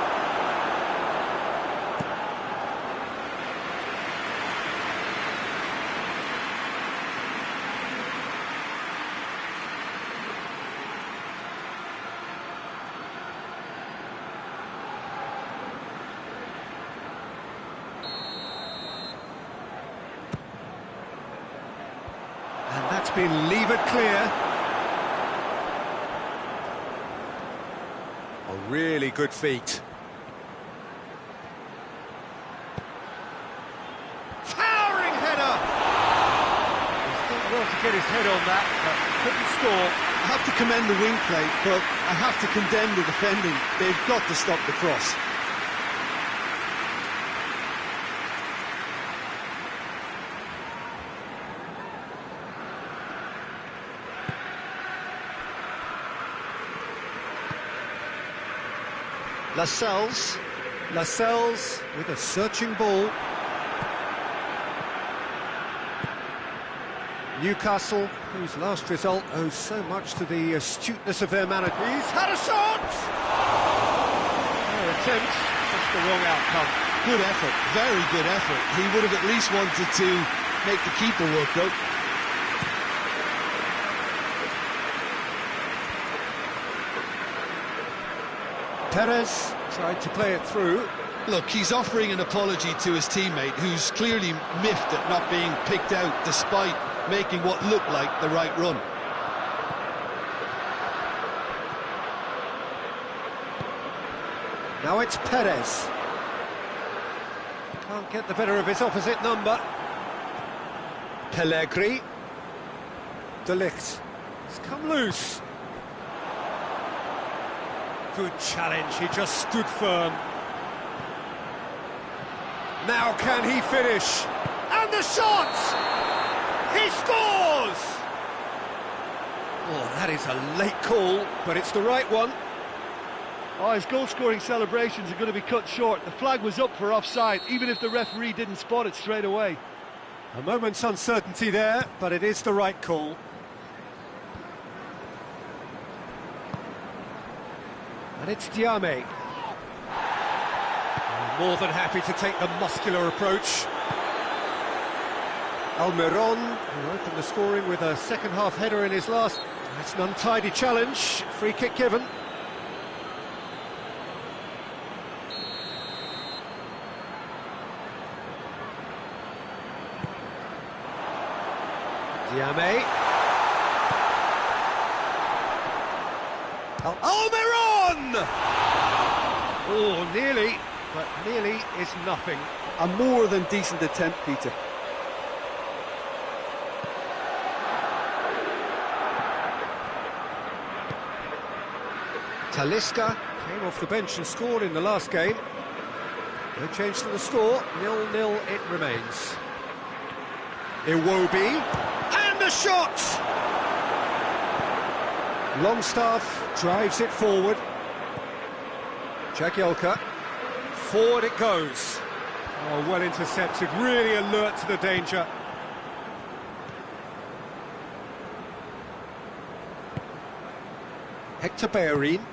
And that's been levered clear. A really good feat. Towering header! He's done well to get his head on that, but couldn't score. I have to commend the wing play, but I have to condemn the defending. They've got to stop the cross. Lascelles with a searching ball. Newcastle, whose last result owes so much to the astuteness of their manager. He's had a shot! Their attempt, just the wrong outcome. Good effort, very good effort. He would have at least wanted to make the keeper work, though. Perez tried to play it through. Look, he's offering an apology to his teammate, who's clearly miffed at not being picked out despite making what looked like the right run. Now it's Perez. Can't get the better of his opposite number. Pellegrini. De Ligt. It's come loose. Good challenge, he just stood firm. Now can he finish? And the shot! He scores! Oh, that is a late call, but it's the right one. Oh, his goal-scoring celebrations are going to be cut short. The flag was up for offside, even if the referee didn't spot it straight away. A moment's uncertainty there, but it is the right call. And it's Diame. More than happy to take the muscular approach. Almiron, who opened the scoring with a second-half header in his last. That's an untidy challenge. Free kick given. Diame. Almiron! Oh, nearly, but nearly is nothing. A more than decent attempt, Peter. Talisca came off the bench and scored in the last game. No change to the score, 0-0 it remains. Iwobi, and the shot! Longstaff drives it forward. Jagielka, forward it goes. Oh, well intercepted, really alert to the danger. Hector Bellerin.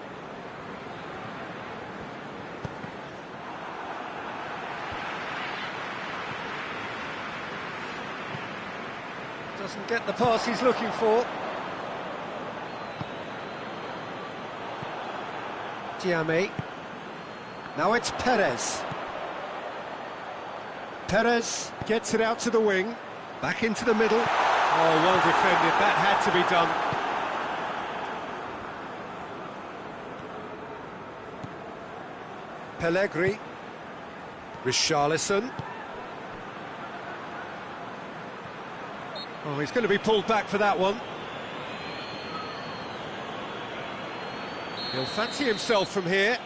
Doesn't get the pass he's looking for. Diame. Now it's Perez. Perez gets it out to the wing. Back into the middle. Oh, well defended. That had to be done. Pellegrini. Richarlison. Oh, he's going to be pulled back for that one. He'll fancy himself from here.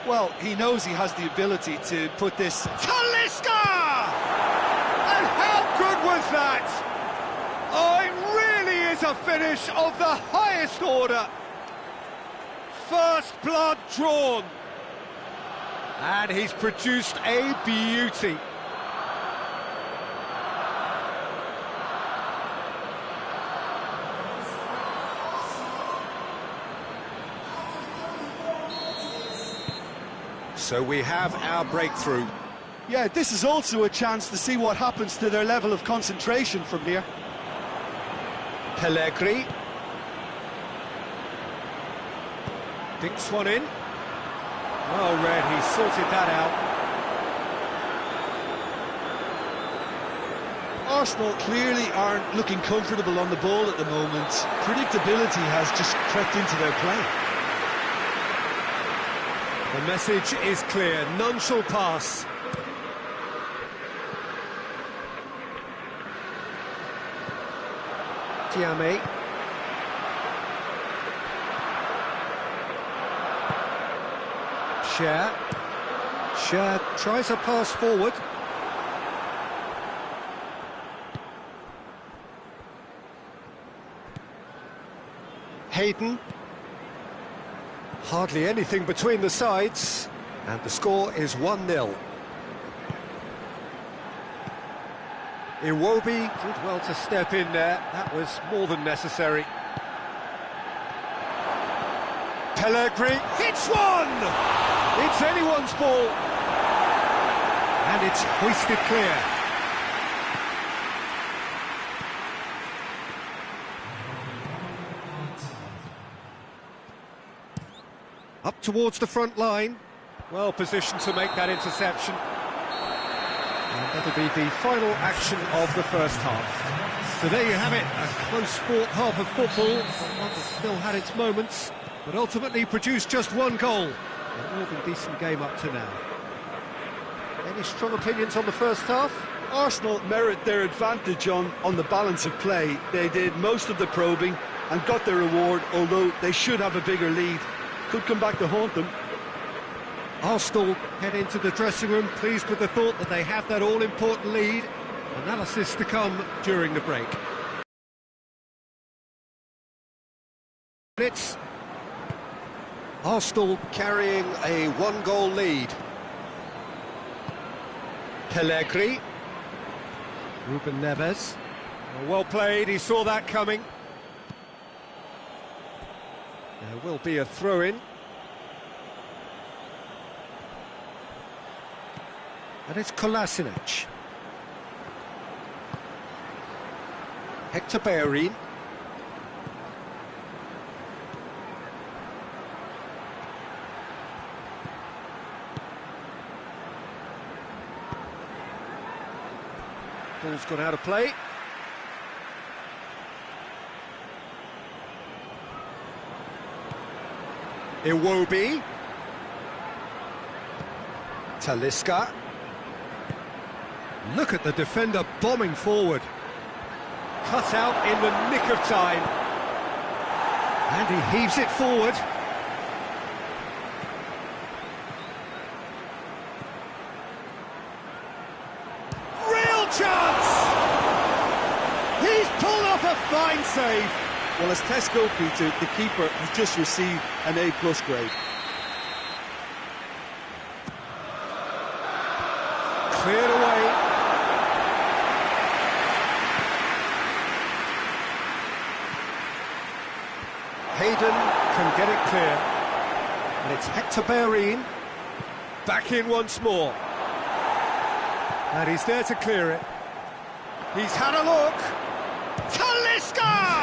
Well, he knows he has the ability to put this... Talisca! And how good was that? Oh, it really is a finish of the highest order. First blood drawn. And he's produced a beauty. So we have our breakthrough. Yeah, this is also a chance to see what happens to their level of concentration from here. Pellegrini. Dinks one in. Well read, he sorted that out. Arsenal clearly aren't looking comfortable on the ball at the moment. Predictability has just crept into their play. The message is clear, none shall pass. Diame. Cher tries a pass forward. Hayden. Hardly anything between the sides, and the score is 1-0. Iwobi did well to step in there, that was more than necessary. Pellegrini hits one! It's anyone's ball! And it's hoisted clear. Up towards the front line. Well positioned to make that interception. And that'll be the final action of the first half. So there you have it, a close-fought half of football, one that still had its moments, but ultimately produced just one goal. A more than decent game up to now. Any strong opinions on the first half? Arsenal merit their advantage on the balance of play. They did most of the probing and got their reward, although they should have a bigger lead. Could come back to haunt them. Arsenal head into the dressing room pleased with the thought that they have that all-important lead. Analysis to come during the break. It's Arsenal carrying a one-goal lead. Pellegrini. Ruben Neves. Well played, he saw that coming. There will be a throw-in. And it's Kolasinac. Hector Bellerin. Ball's gone out of play. Iwobi. Talisca. Look at the defender bombing forward. Cut out in the nick of time. And he heaves it forward. Real chance! He's pulled off a fine save. Well, as tests go, Peter, the keeper has just received an A+ grade. Cleared away. Hayden can get it clear. And it's Hector Bellerin. Back in once more. And he's there to clear it. He's had a look. Talisca!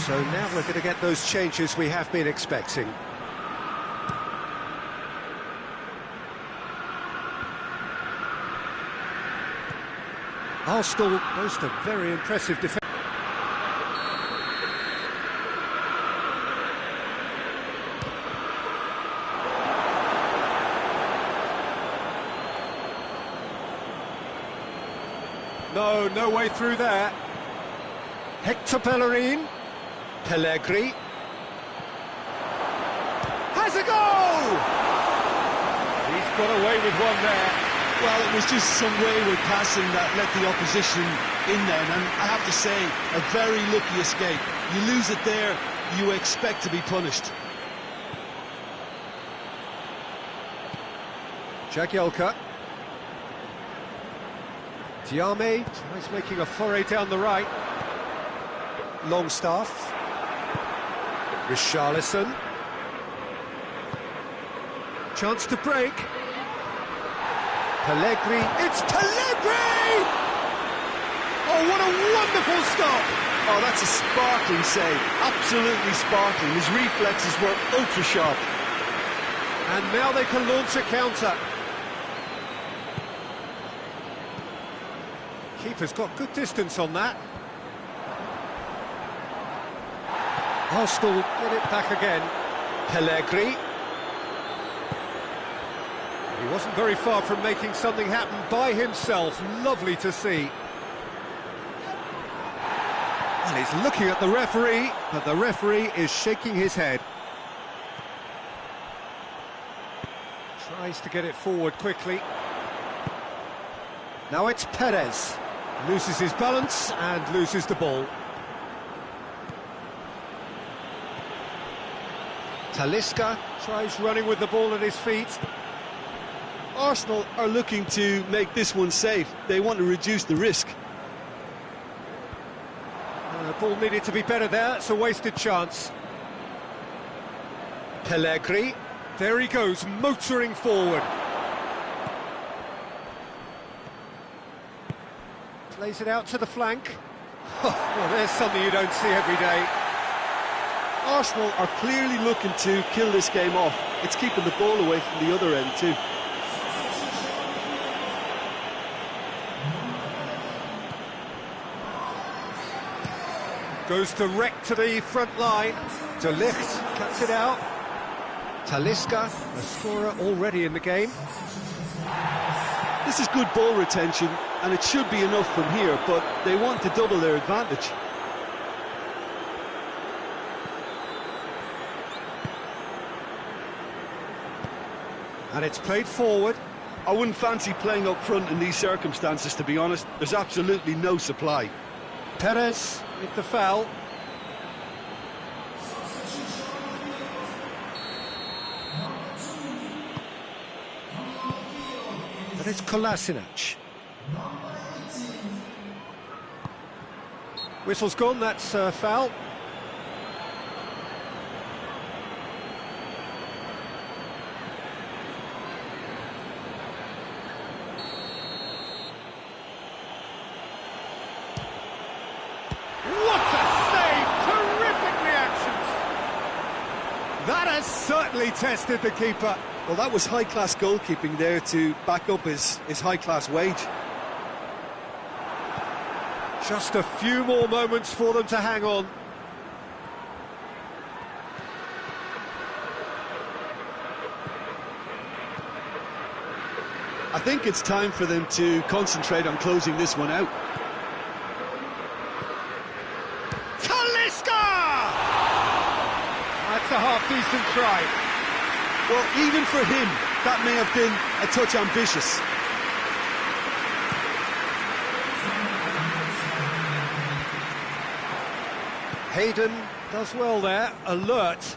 So now we're going to get those changes we have been expecting. Arsenal boast a very impressive defence. No way through there. Hector Bellerin. Pellegrini. Has a goal! He's got away with one there. Well, it was just some wayward passing that let the opposition in then, and I have to say, a very lucky escape. You lose it there, you expect to be punished. Jagielka. Diame tries making a foray down the right. Longstaff. Richarlison. Chance to break. Pellegrini. It's Pellegrini! Oh, what a wonderful stop! Oh, that's a sparkling save. Absolutely sparkling. His reflexes were ultra sharp. And now they can launch a counter. Keeper's got good distance on that. Arsenal get it back again. Pellegrini. He wasn't very far from making something happen by himself. Lovely to see. And he's looking at the referee, but the referee is shaking his head. Tries to get it forward quickly. Now it's Perez. Loses his balance and loses the ball. Talisca tries running with the ball at his feet. Arsenal are looking to make this one safe. They want to reduce the risk. The ball needed to be better there. It's a wasted chance. Pellegrini. There he goes, motoring forward. Plays it out to the flank. Well, there's something you don't see every day. Arsenal are clearly looking to kill this game off. It's keeping the ball away from the other end too. Goes direct to the front line. De Ligt cuts it out. Talisca, a scorer already in the game. This is good ball retention, and it should be enough from here, but they want to double their advantage. And it's played forward. I wouldn't fancy playing up front in these circumstances, to be honest. There's absolutely no supply. Perez with the foul. And it's Kolasinac. Whistle's gone, that's a foul. That has certainly tested the keeper. Well, that was high-class goalkeeping there to back up his high-class wage. Just a few more moments for them to hang on. I think it's time for them to concentrate on closing this one out. That's a half-decent try. Well, even for him, that may have been a touch ambitious. Hayden does well there, alert.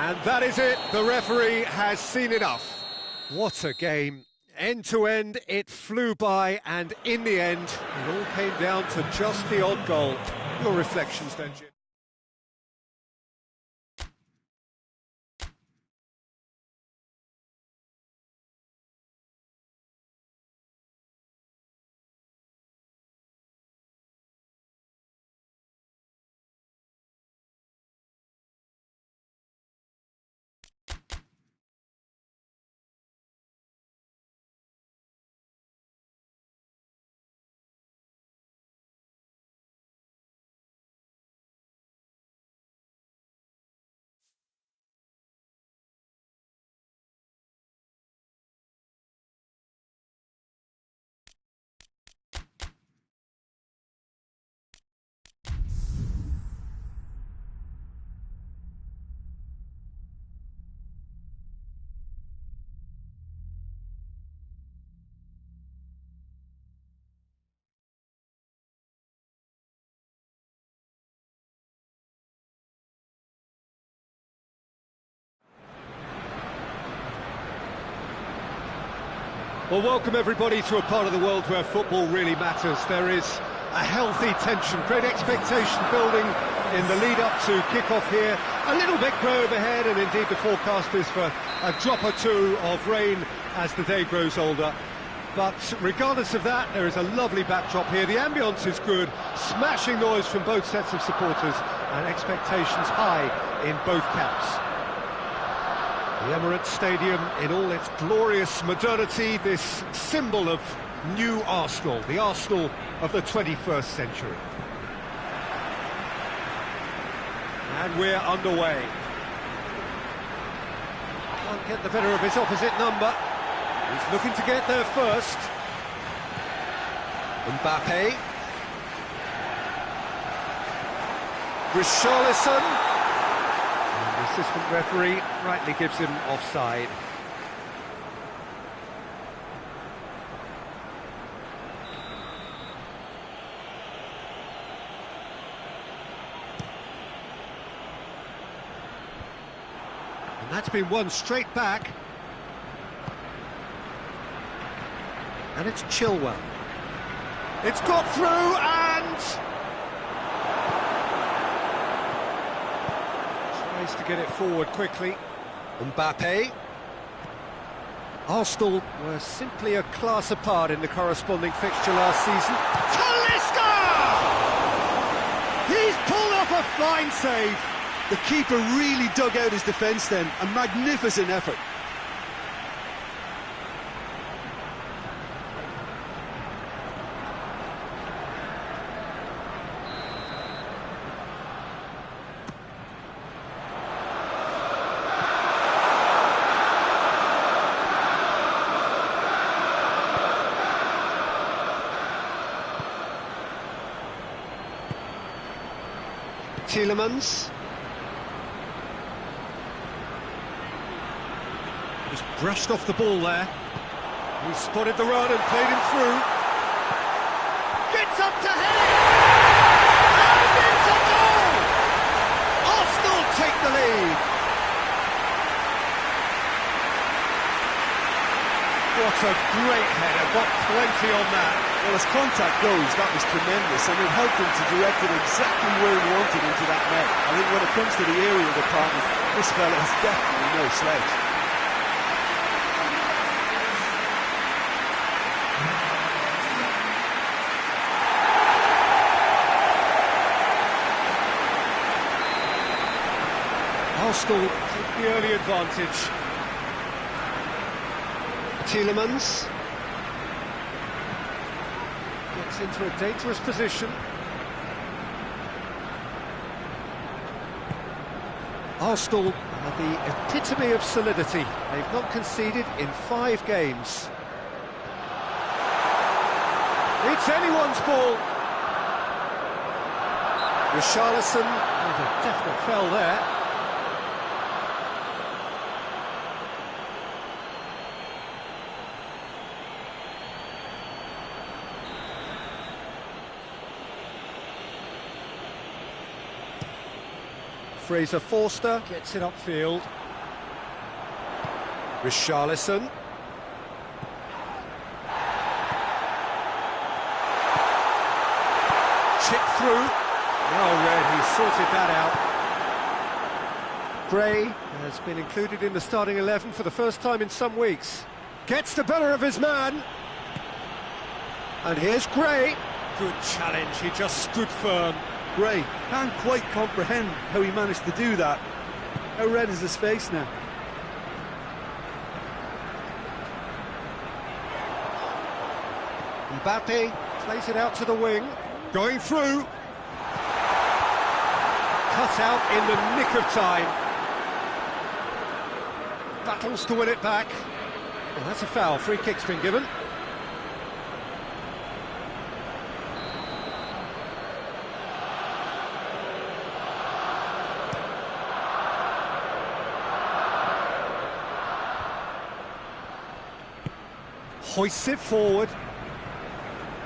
And that is it. The referee has seen enough. What a game. End to end, it flew by, and in the end, it all came down to just the odd goal. Your reflections then, Jim? Well, welcome everybody to a part of the world where football really matters. There is a healthy tension, great expectation building in the lead-up to kick-off here. A little bit grey overhead, and indeed the forecast is for a drop or two of rain as the day grows older. But regardless of that, there is a lovely backdrop here. The ambience is good, smashing noise from both sets of supporters, and expectations high in both camps. The Emirates Stadium in all its glorious modernity, this symbol of new Arsenal, the Arsenal of the 21st century. And we're underway. Can't get the better of his opposite number. He's looking to get there first. Mbappe. Richarlison. The assistant referee rightly gives him offside. And that's been won straight back. And it's Chilwell. It's got through and... tries to get it forward quickly. Mbappe. Arsenal were simply a class apart in the corresponding fixture last season. Talisca! He's pulled off a fine save. The keeper really dug out his defence then. A magnificent effort. Tielemans. He's brushed off the ball there. He spotted the run and played him through. Gets up to head it! And it's a goal! Arsenal take the lead. What a great header, got plenty on that. Well, as contact goes, that was tremendous, and it helped him to direct it exactly where he wanted into that net. I think when it comes to the aerial department, this fella has definitely no sledge. Arsenal take the early advantage. Tielemans gets into a dangerous position. Arsenal are the epitome of solidity. They've not conceded in 5 games. It's anyone's ball. Richarlison with a definite foul there. Fraser Forster gets it upfield. Richarlison. Chip through. Well read, he sorted that out. Gray has been included in the starting 11 for the first time in some weeks. Gets the better of his man. And here's Gray. Good challenge, he just stood firm. Gray can't quite comprehend how he managed to do that. How red is his face now? Mbappe plays it out to the wing. Going through. Cut out in the nick of time. Battles to win it back. Well, that's a foul. Free kick's been given. Hoists it forward.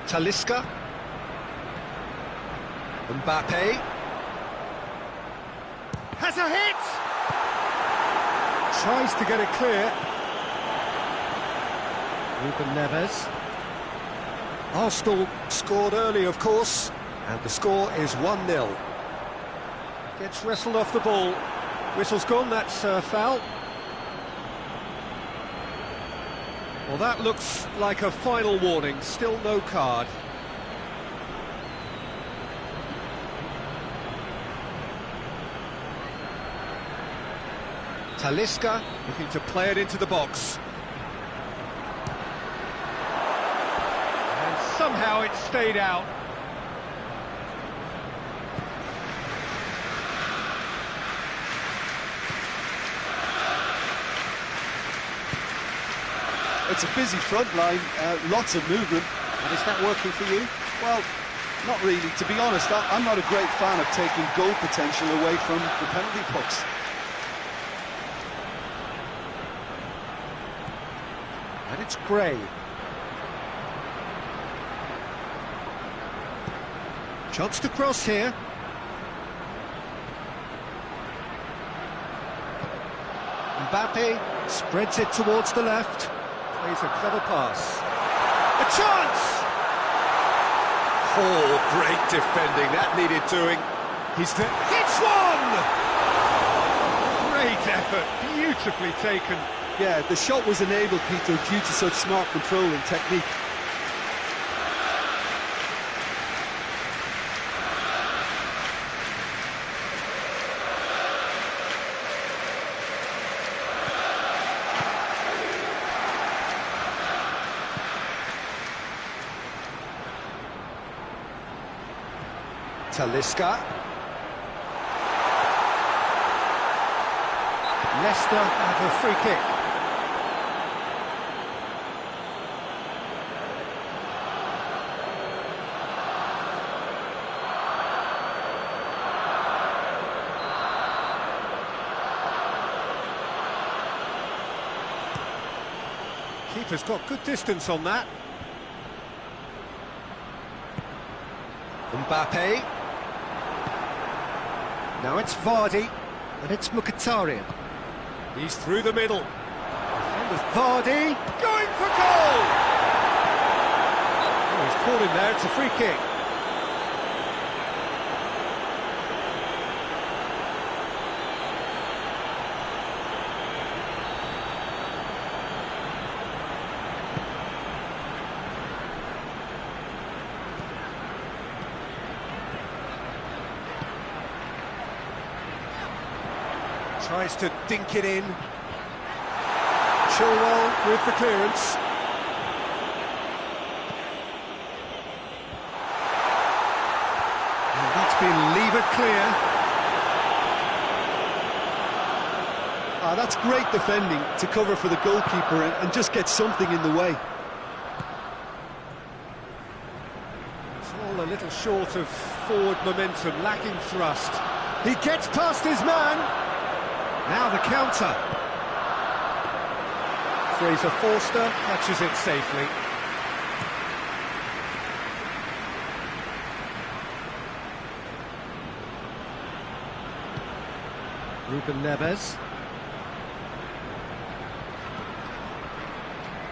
Talisca. Mbappe. Has a hit! Tries to get it clear. Ruben Neves. Arsenal scored early, of course, and the score is 1-0. Gets wrestled off the ball. Whistle's gone, that's a foul. Well, that looks like a final warning, still no card. Talisca looking to play it into the box. And somehow it stayed out. It's a busy front line, lots of movement. And is that working for you? Well, not really. To be honest, I'm not a great fan of taking goal potential away from the penalty pucks. And it's Gray. Chance to cross here. Mbappe spreads it towards the left. Plays a clever pass. A chance! Oh, great defending. That needed doing. He's the... Hits one! Great effort. Beautifully taken. Yeah, the shot was enabled, Peter, due to such smart control and technique. Talisca. Leicester have a free kick. Keeper's got good distance on that. Mbappe. Now it's Vardy, and it's Mkhitaryan. He's through the middle. Defenders Vardy, going for goal! Oh, he's caught him there, it's a free kick. Tries to dink it in. Chilwell with the clearance. And that's been levered clear. That's great defending to cover for the goalkeeper and just get something in the way. It's all a little short of forward momentum, lacking thrust. He gets past his man. Now the counter. Fraser Forster catches it safely. Ruben Neves.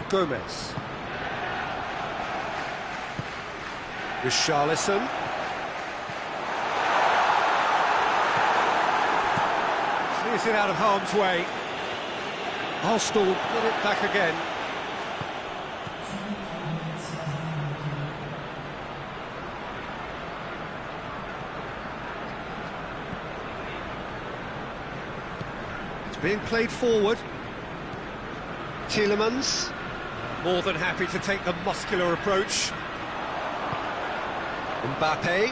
Gomez. Richarlison. Clears it out of harm's way. Arsenal get it back again. It's being played forward. Tielemans. More than happy to take the muscular approach. Mbappe.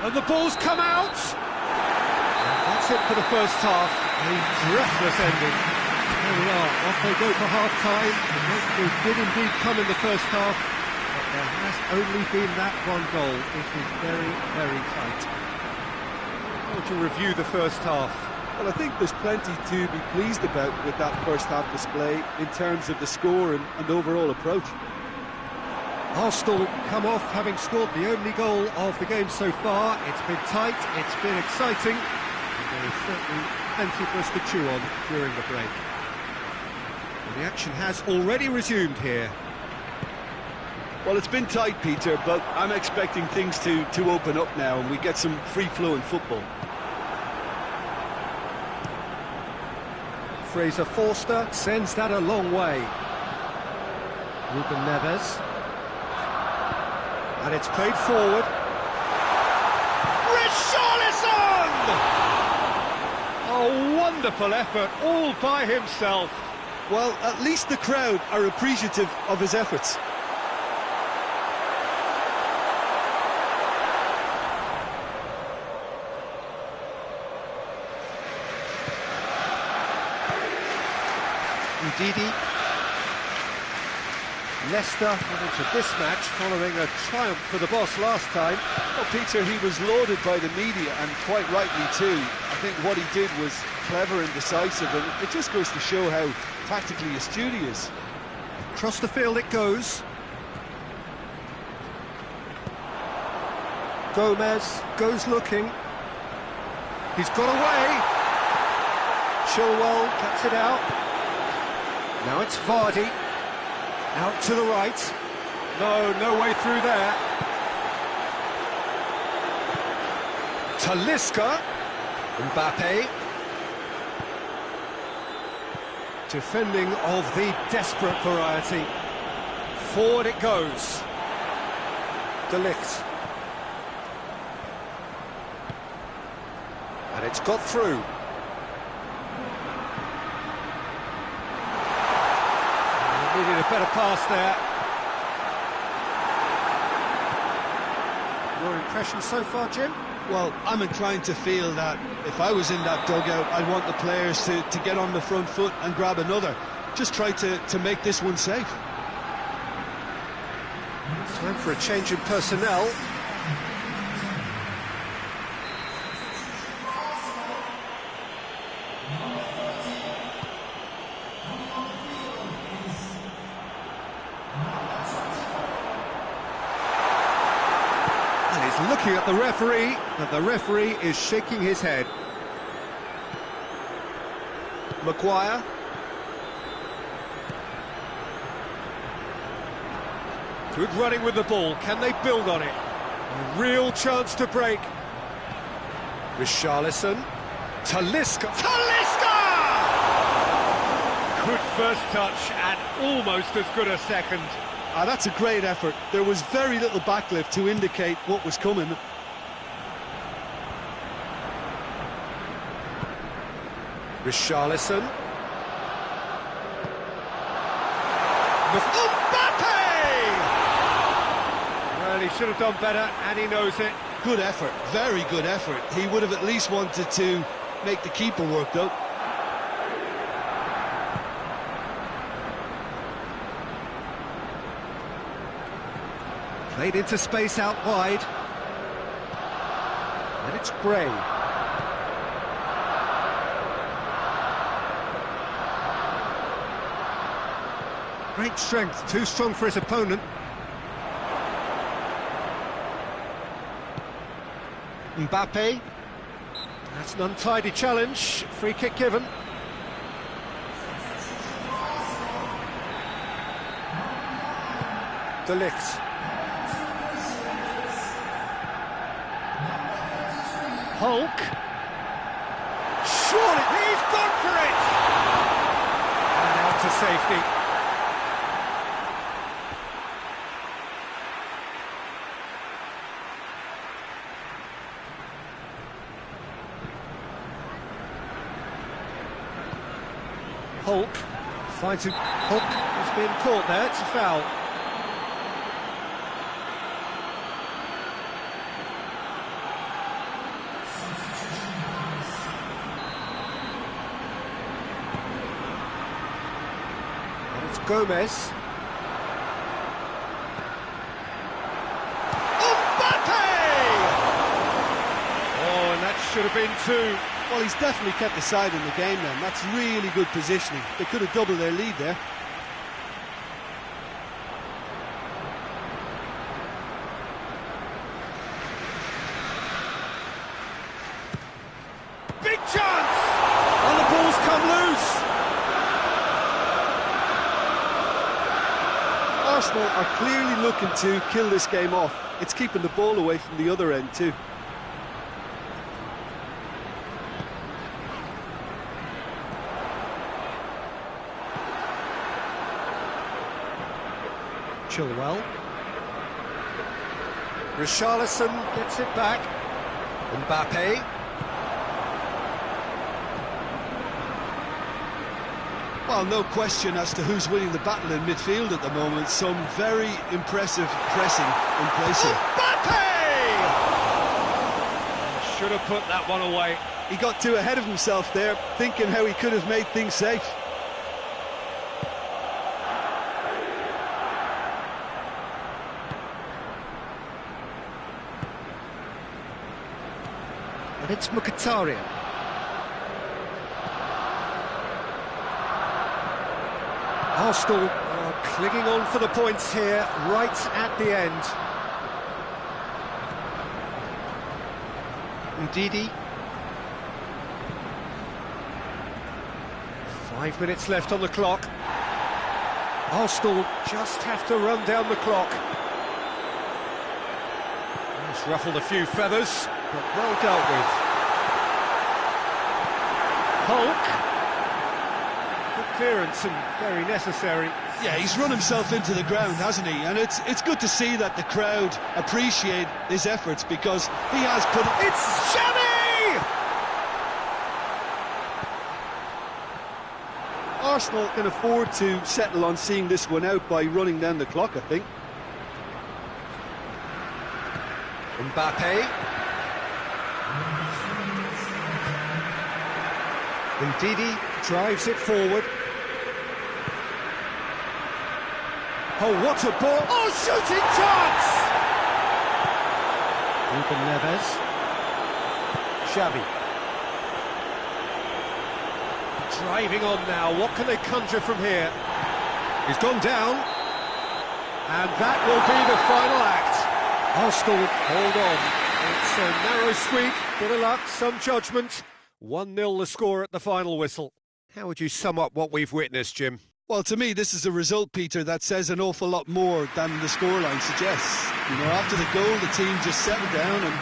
And the ball's come out! And that's it for the first half. A breathless ending. There we are, off they go for half-time. The breakthrough did indeed come in the first half, but there has only been that one goal. It is very, very tight. How would you review the first half? Well, I think there's plenty to be pleased about with that first half display in terms of the score and overall approach. Arsenal come off having scored the only goal of the game so far. It's been tight, it's been exciting, and there is certainly plenty for us to chew on during the break. Well, the action has already resumed here. Well, it's been tight, Peter, but I'm expecting things to open up now and we get some free-flowing football. Fraser Forster sends that a long way. Ruben Neves. And it's played forward. Richarlison! A wonderful effort, all by himself. Well, at least the crowd are appreciative of his efforts. Didi. Leicester went into this match following a triumph for the boss last time. Well, Peter, he was lauded by the media, and quite rightly too. I think what he did was clever and decisive, and it just goes to show how tactically astute he is. Across the field it goes. Gomez goes looking. He's got away. Chilwell cuts it out. Now it's Vardy. Out to the right. No way through there. Talisca. Mbappe. Defending of the desperate variety. Forward it goes. De Ligt. And it's got through. Needed a better pass there. Your impression so far, Jim? Well, I'm inclined to feel that if I was in that dugout, I'd want the players to get on the front foot and grab another. Just try to make this one safe. Time for a change in personnel. Looking at the referee, but the referee is shaking his head. Maguire. Good running with the ball. Can they build on it? A real chance to break. Richarlison. Talisca. Talisca! Good first touch and almost as good a second. That's a great effort. There was very little backlift to indicate what was coming. Richarlison. Mbappe! Well, he should have done better, and he knows it. Good effort, very good effort. He would have at least wanted to make the keeper work, though. Played into space out wide. And it's Gray. Great strength, too strong for his opponent. Mbappe. That's an untidy challenge. Free kick given. De Ligt. Hulk. Surely he's gone for it! And out to safety. Hulk finds him. Hulk has been caught there. It's a foul. And it's Gomez. Mbappe! Oh, and that should have been two. Well, he's definitely kept the side in the game then. That's really good positioning. They could have doubled their lead there. Big chance! And the ball's come loose. Arsenal are clearly looking to kill this game off. It's keeping the ball away from the other end too. Chilwell. Richarlison gets it back. Mbappe. Well, no question as to who's winning the battle in midfield at the moment. Some very impressive pressing in place here. Mbappe! Should have put that one away. He got too ahead of himself there, thinking how he could have made things safe. And it's Mkhitaryan. Arsenal are clinging on for the points here, right at the end. Ndidi. 5 minutes left on the clock. Arsenal just have to run down the clock. It's ruffled a few feathers, but well dealt with. Hulk. Good clearance and very necessary. Yeah, he's run himself into the ground, hasn't he? And it's good to see that the crowd appreciate his efforts because he has put... It's Xavi! Arsenal can afford to settle on seeing this one out by running down the clock, I think. Mbappe. Ndidi drives it forward. Oh, what a ball! Oh, shooting chance! Ruben Neves. Xavi. Driving on now. What can they conjure from here? He's gone down. And that will be the final act. Arsenal hold on. It's a narrow squeak, bit of luck, some judgment. 1-0 the score at the final whistle. How would you sum up what we've witnessed, Jim? Well, to me, this is a result, Peter, that says an awful lot more than the scoreline suggests. You know, after the goal, the team just settled down and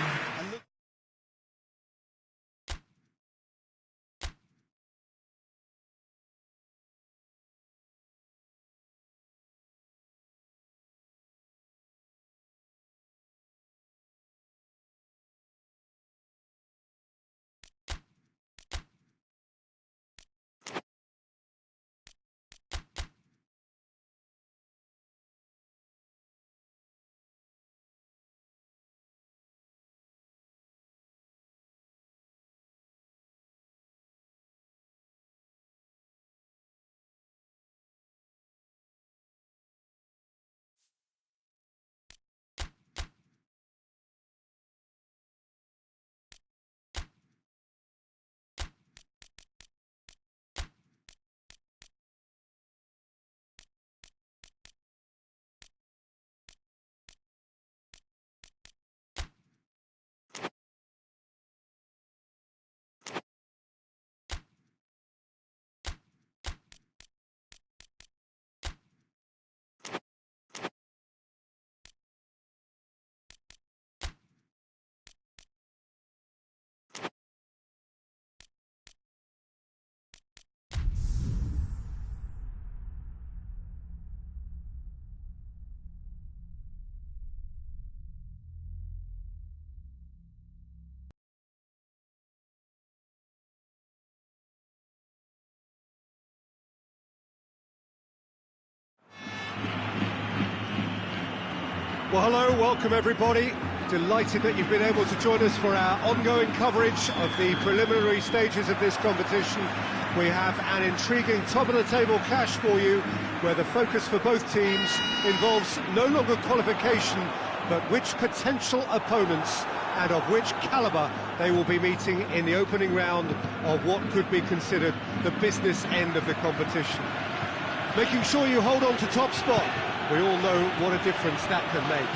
Well, hello, welcome everybody. Delighted that you've been able to join us for our ongoing coverage of the preliminary stages of this competition. We have an intriguing top-of-the-table clash for you, where the focus for both teams involves no longer qualification, but which potential opponents and of which calibre they will be meeting in the opening round of what could be considered the business end of the competition. Making sure you hold on to top spot. We all know what a difference that can make.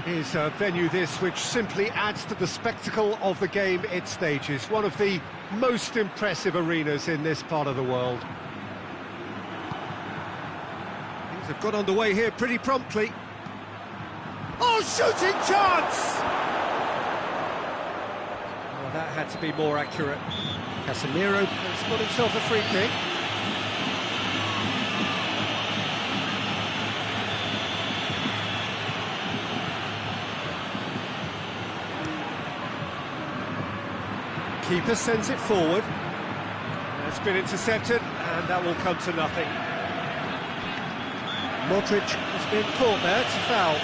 It is a venue this which simply adds to the spectacle of the game it stages. One of the most impressive arenas in this part of the world. Things have got underway here pretty promptly. Oh, shooting chance! Oh, that had to be more accurate. Casemiro has got himself a free kick. Keeper sends it forward. It's been intercepted, and that will come to nothing. Modric has been caught there, it's a foul.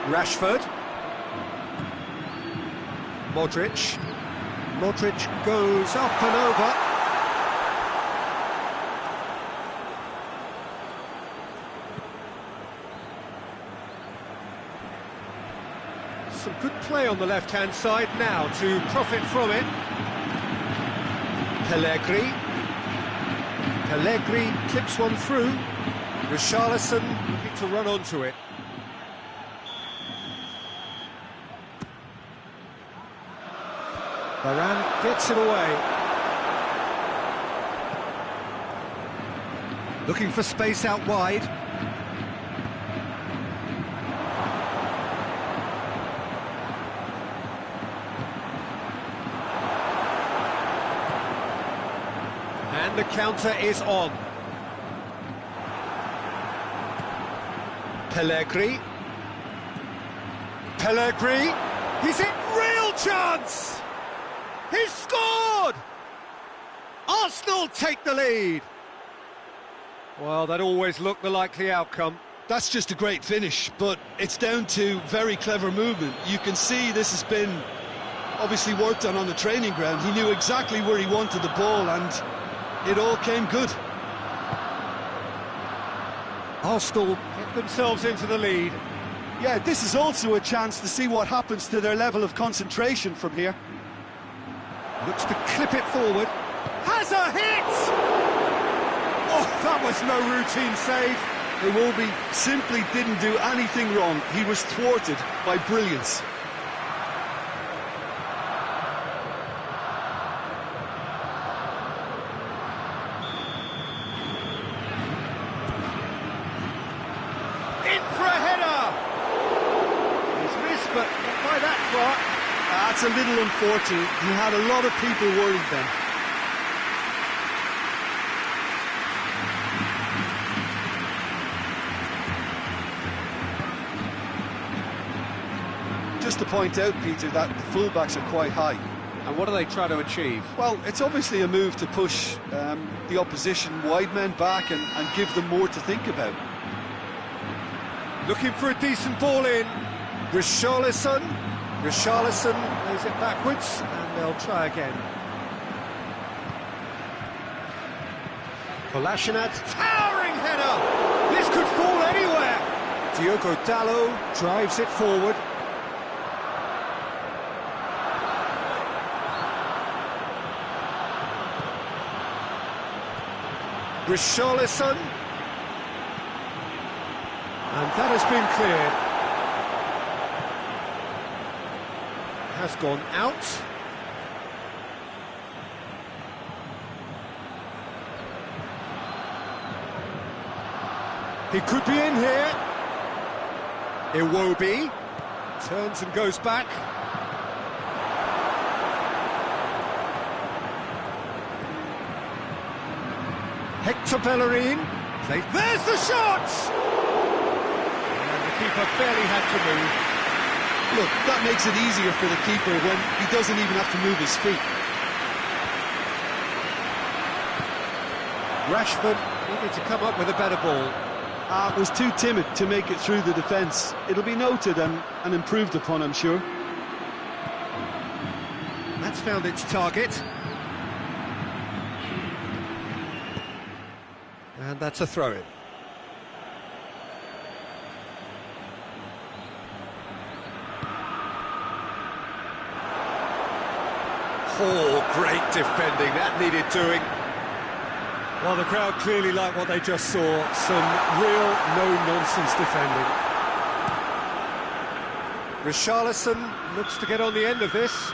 Rashford. Modric. Modric goes up and over. Some good play on the left-hand side now to profit from it. Pellegrini. Pellegrini clips one through. Richarlison looking to run onto it. Varane gets it away. Looking for space out wide. And the counter is on. Pellegrini. Pellegrini. He's in real chance! He's scored! Arsenal take the lead. Well, that always looked the likely outcome. That's just a great finish, but it's down to very clever movement. You can see this has been obviously worked on the training ground. He knew exactly where he wanted the ball, and it all came good. Arsenal get themselves into the lead. Yeah, this is also a chance to see what happens to their level of concentration from here. Looks to clip it forward. Has a hit! Oh, that was no routine save. Iwobi simply didn't do anything wrong. He was thwarted by brilliance. In for a header! He's missed, but not by that far. That's a little unfortunate. He had a lot of people worried then. Just to point out, Peter, that the fullbacks are quite high. And what do they try to achieve? Well, it's obviously a move to push the opposition wide men back and give them more to think about. Looking for a decent ball in. Richarlison. Richarlison plays it backwards, and they'll try again. Kolasinac, towering header! This could fall anywhere! Diogo Dalot drives it forward. Richarlison. And that has been cleared. Has gone out. He could be in here. Iwobi turns and goes back. Hector Bellerin There's the shot! And the keeper barely had to move. Look, that makes it easier for the keeper when he doesn't even have to move his feet. Rashford needed to come up with a better ball. Was too timid to make it through the defence. It'll be noted and improved upon, I'm sure. That's found its target. And that's a throw-in. Oh, great defending. That needed doing. Well, the crowd clearly like what they just saw. Some real no-nonsense defending. Richarlison looks to get on the end of this.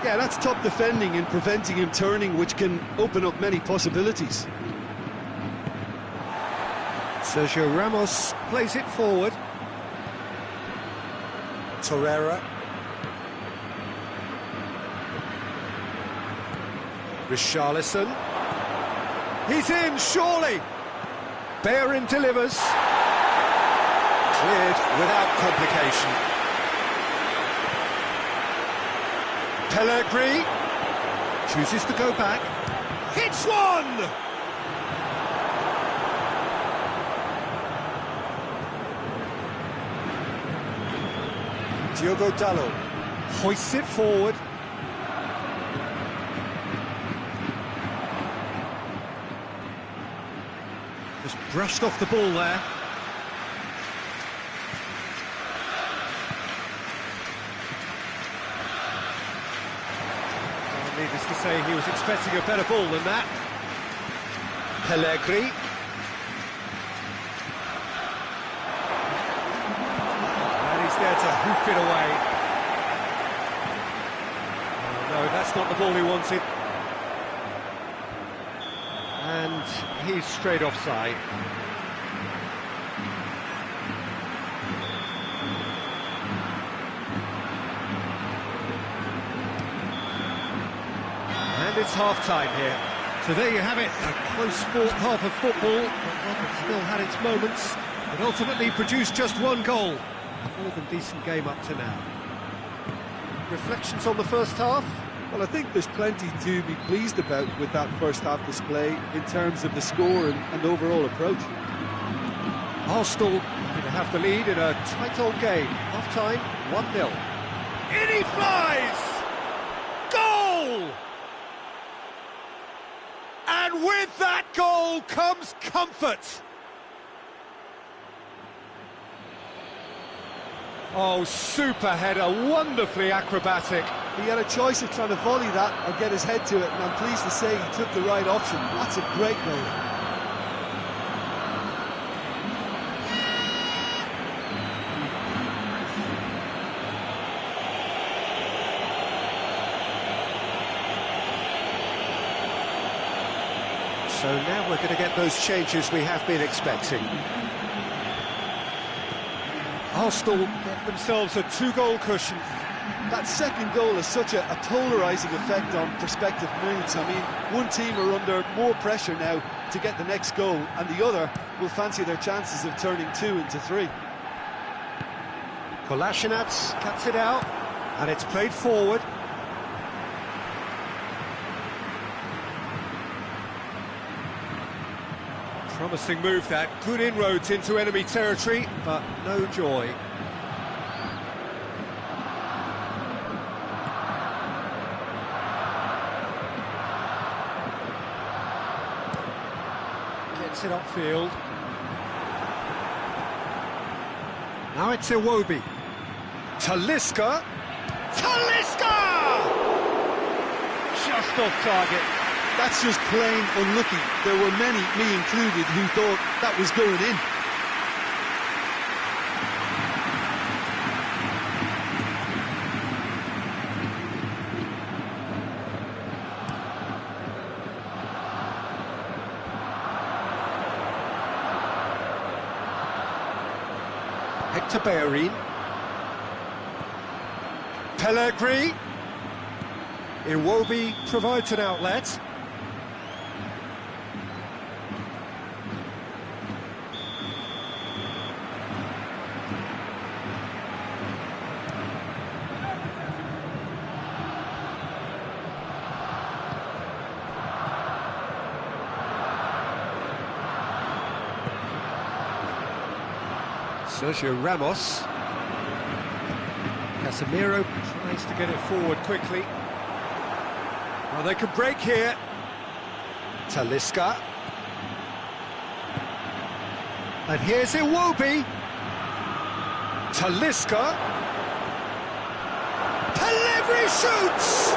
Yeah, that's top defending and preventing him turning, which can open up many possibilities. Sergio Ramos plays it forward. Torreira. Richarlison. He's in, surely. Bellerin delivers. Cleared without complication. Pellegrini chooses to go back. Hits one! Diogo Dalot hoists it forward. Just brushed off the ball there. Needless to say, he was expecting a better ball than that. Pellegrini. And he's there to hoof it away. Oh, no, that's not the ball he wanted. And he's straight offside. And it's half-time here. So there you have it, a close fought half of football, but one that still had its moments, but ultimately produced just one goal. A more than decent game up to now. Reflections on the first half? Well, I think there's plenty to be pleased about with that first half display in terms of the score and overall approach. Arsenal going to have the lead in a tight old game. Half-time, 1-0. In he flies! Goal! And with that goal comes comfort. Oh, super header, wonderfully acrobatic. He had a choice of trying to volley that or get his head to it, and I'm pleased to say he took the right option. That's a great goal. So now we're going to get those changes we have been expecting. Arsenal get themselves a 2-goal cushion. That second goal has such a polarising effect on prospective moods. I mean, one team are under more pressure now to get the next goal, and the other will fancy their chances of turning 2 into 3. Kolasinac cuts it out, and it's played forward. Promising move that, good inroads into enemy territory, but no joy. Gets it upfield. Now it's Iwobi. Talisca! Talisca! Just off target. That's just plain unlucky. There were many, me included, who thought that was going in. Hector Bellerin. Pellegrini. Iwobi provides an outlet. Sergio Ramos. Casemiro tries to get it forward quickly. Well, they could break here. Talisca. And here's Iwobi. Talisca. Pellegrini shoots!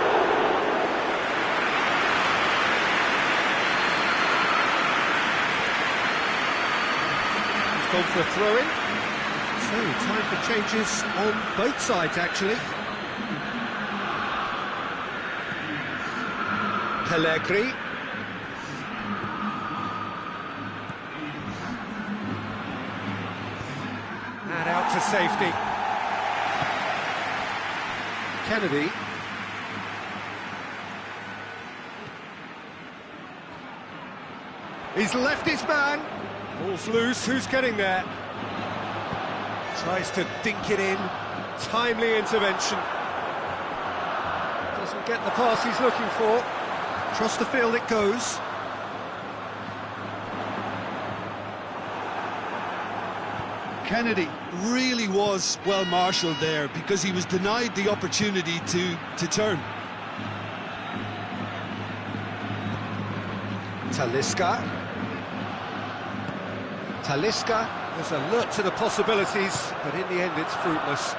He's gone for a throw-in. So, time for changes on both sides, actually. Pellegrini. And out to safety. Kennedy. He's left his man. Ball's loose, who's getting there? Tries to dink it in. Timely intervention. Doesn't get the pass he's looking for. Across the field it goes. Kennedy really was well marshalled there because he was denied the opportunity to turn. Talisca. Talisca was alert to the possibilities, but in the end it's fruitless.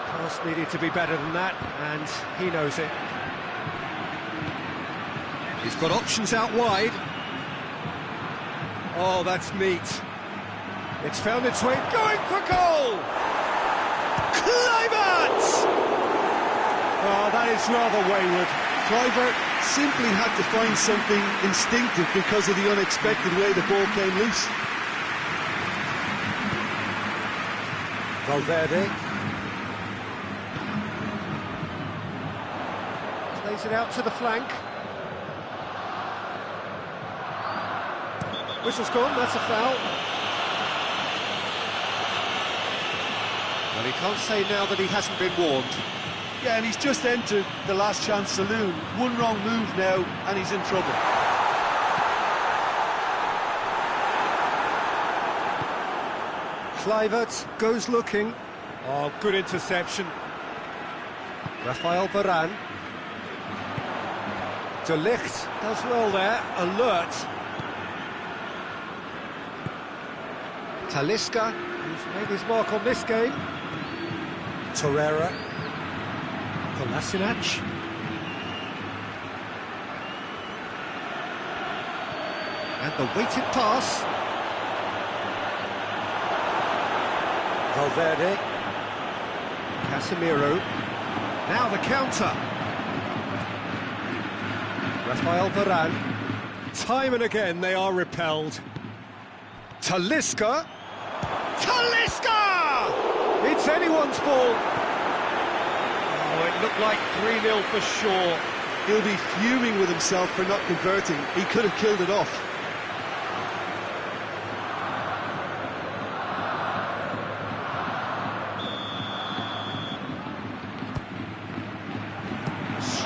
Pass needed to be better than that, and he knows it. He's got options out wide. Oh, that's neat. It's found its way, going for goal! Kluivert! Oh, that is rather wayward. Kluivert simply had to find something instinctive because of the unexpected way the ball came loose. Valverde. Plays it out to the flank. Whistle's gone, that's a foul. Well, he can't say now that he hasn't been warned. Yeah, and he's just entered the last chance saloon. One wrong move now, and he's in trouble. Kluivert goes looking. Oh, good interception. Rafael Varane. De Ligt does well there, alert. Talisca, who's made his mark on this game. Torreira. Kolasinac. And the weighted pass. Valverde. Casemiro. Now the counter. Rafael Varane. Time and again they are repelled. Talisca. Talisca! It's anyone's ball. Oh, it looked like 3-0 for sure. He'll be fuming with himself for not converting. He could have killed it off.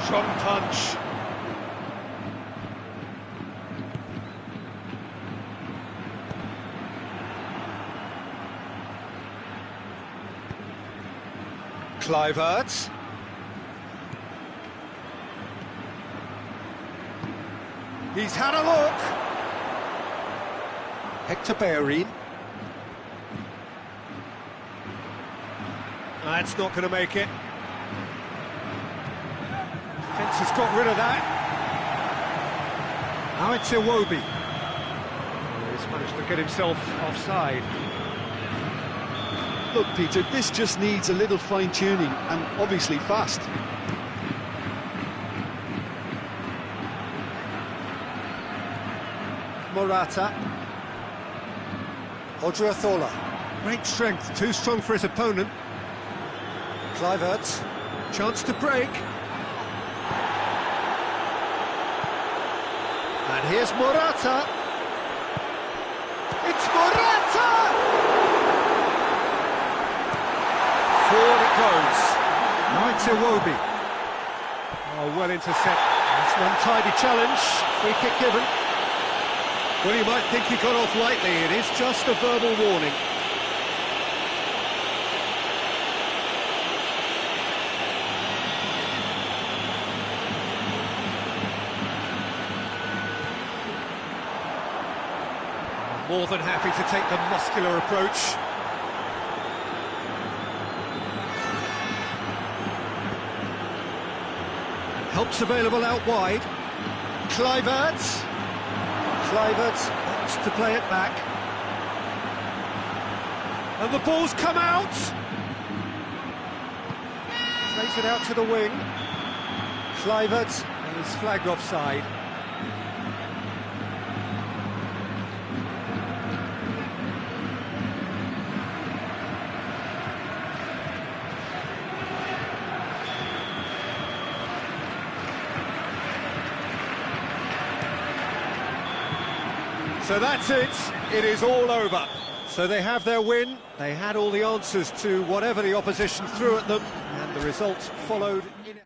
Strong punch. Kluivert. He's had a look. Hector Bellerin. That's not going to make it. Fence has got rid of that. Now it's Iwobi. He's managed to get himself offside. Look, Peter, this just needs a little fine-tuning, and obviously fast. Morata. Odriozola. Great strength, too strong for his opponent. Kluivert. Chance to break. And here's Morata. It's Morata! Forward it goes. Now it's Iwobi. Oh, well intercept. That's an untidy challenge. Free kick given. Well, you might think he got off lightly. It is just a verbal warning. More than happy to take the muscular approach. And help's available out wide. Kluivert. Kluivert wants to play it back. And the ball's come out. Plays it out to the wing. Kluivert is flagged offside. So that's it, it is all over. So they have their win, they had all the answers to whatever the opposition threw at them, and the result followed in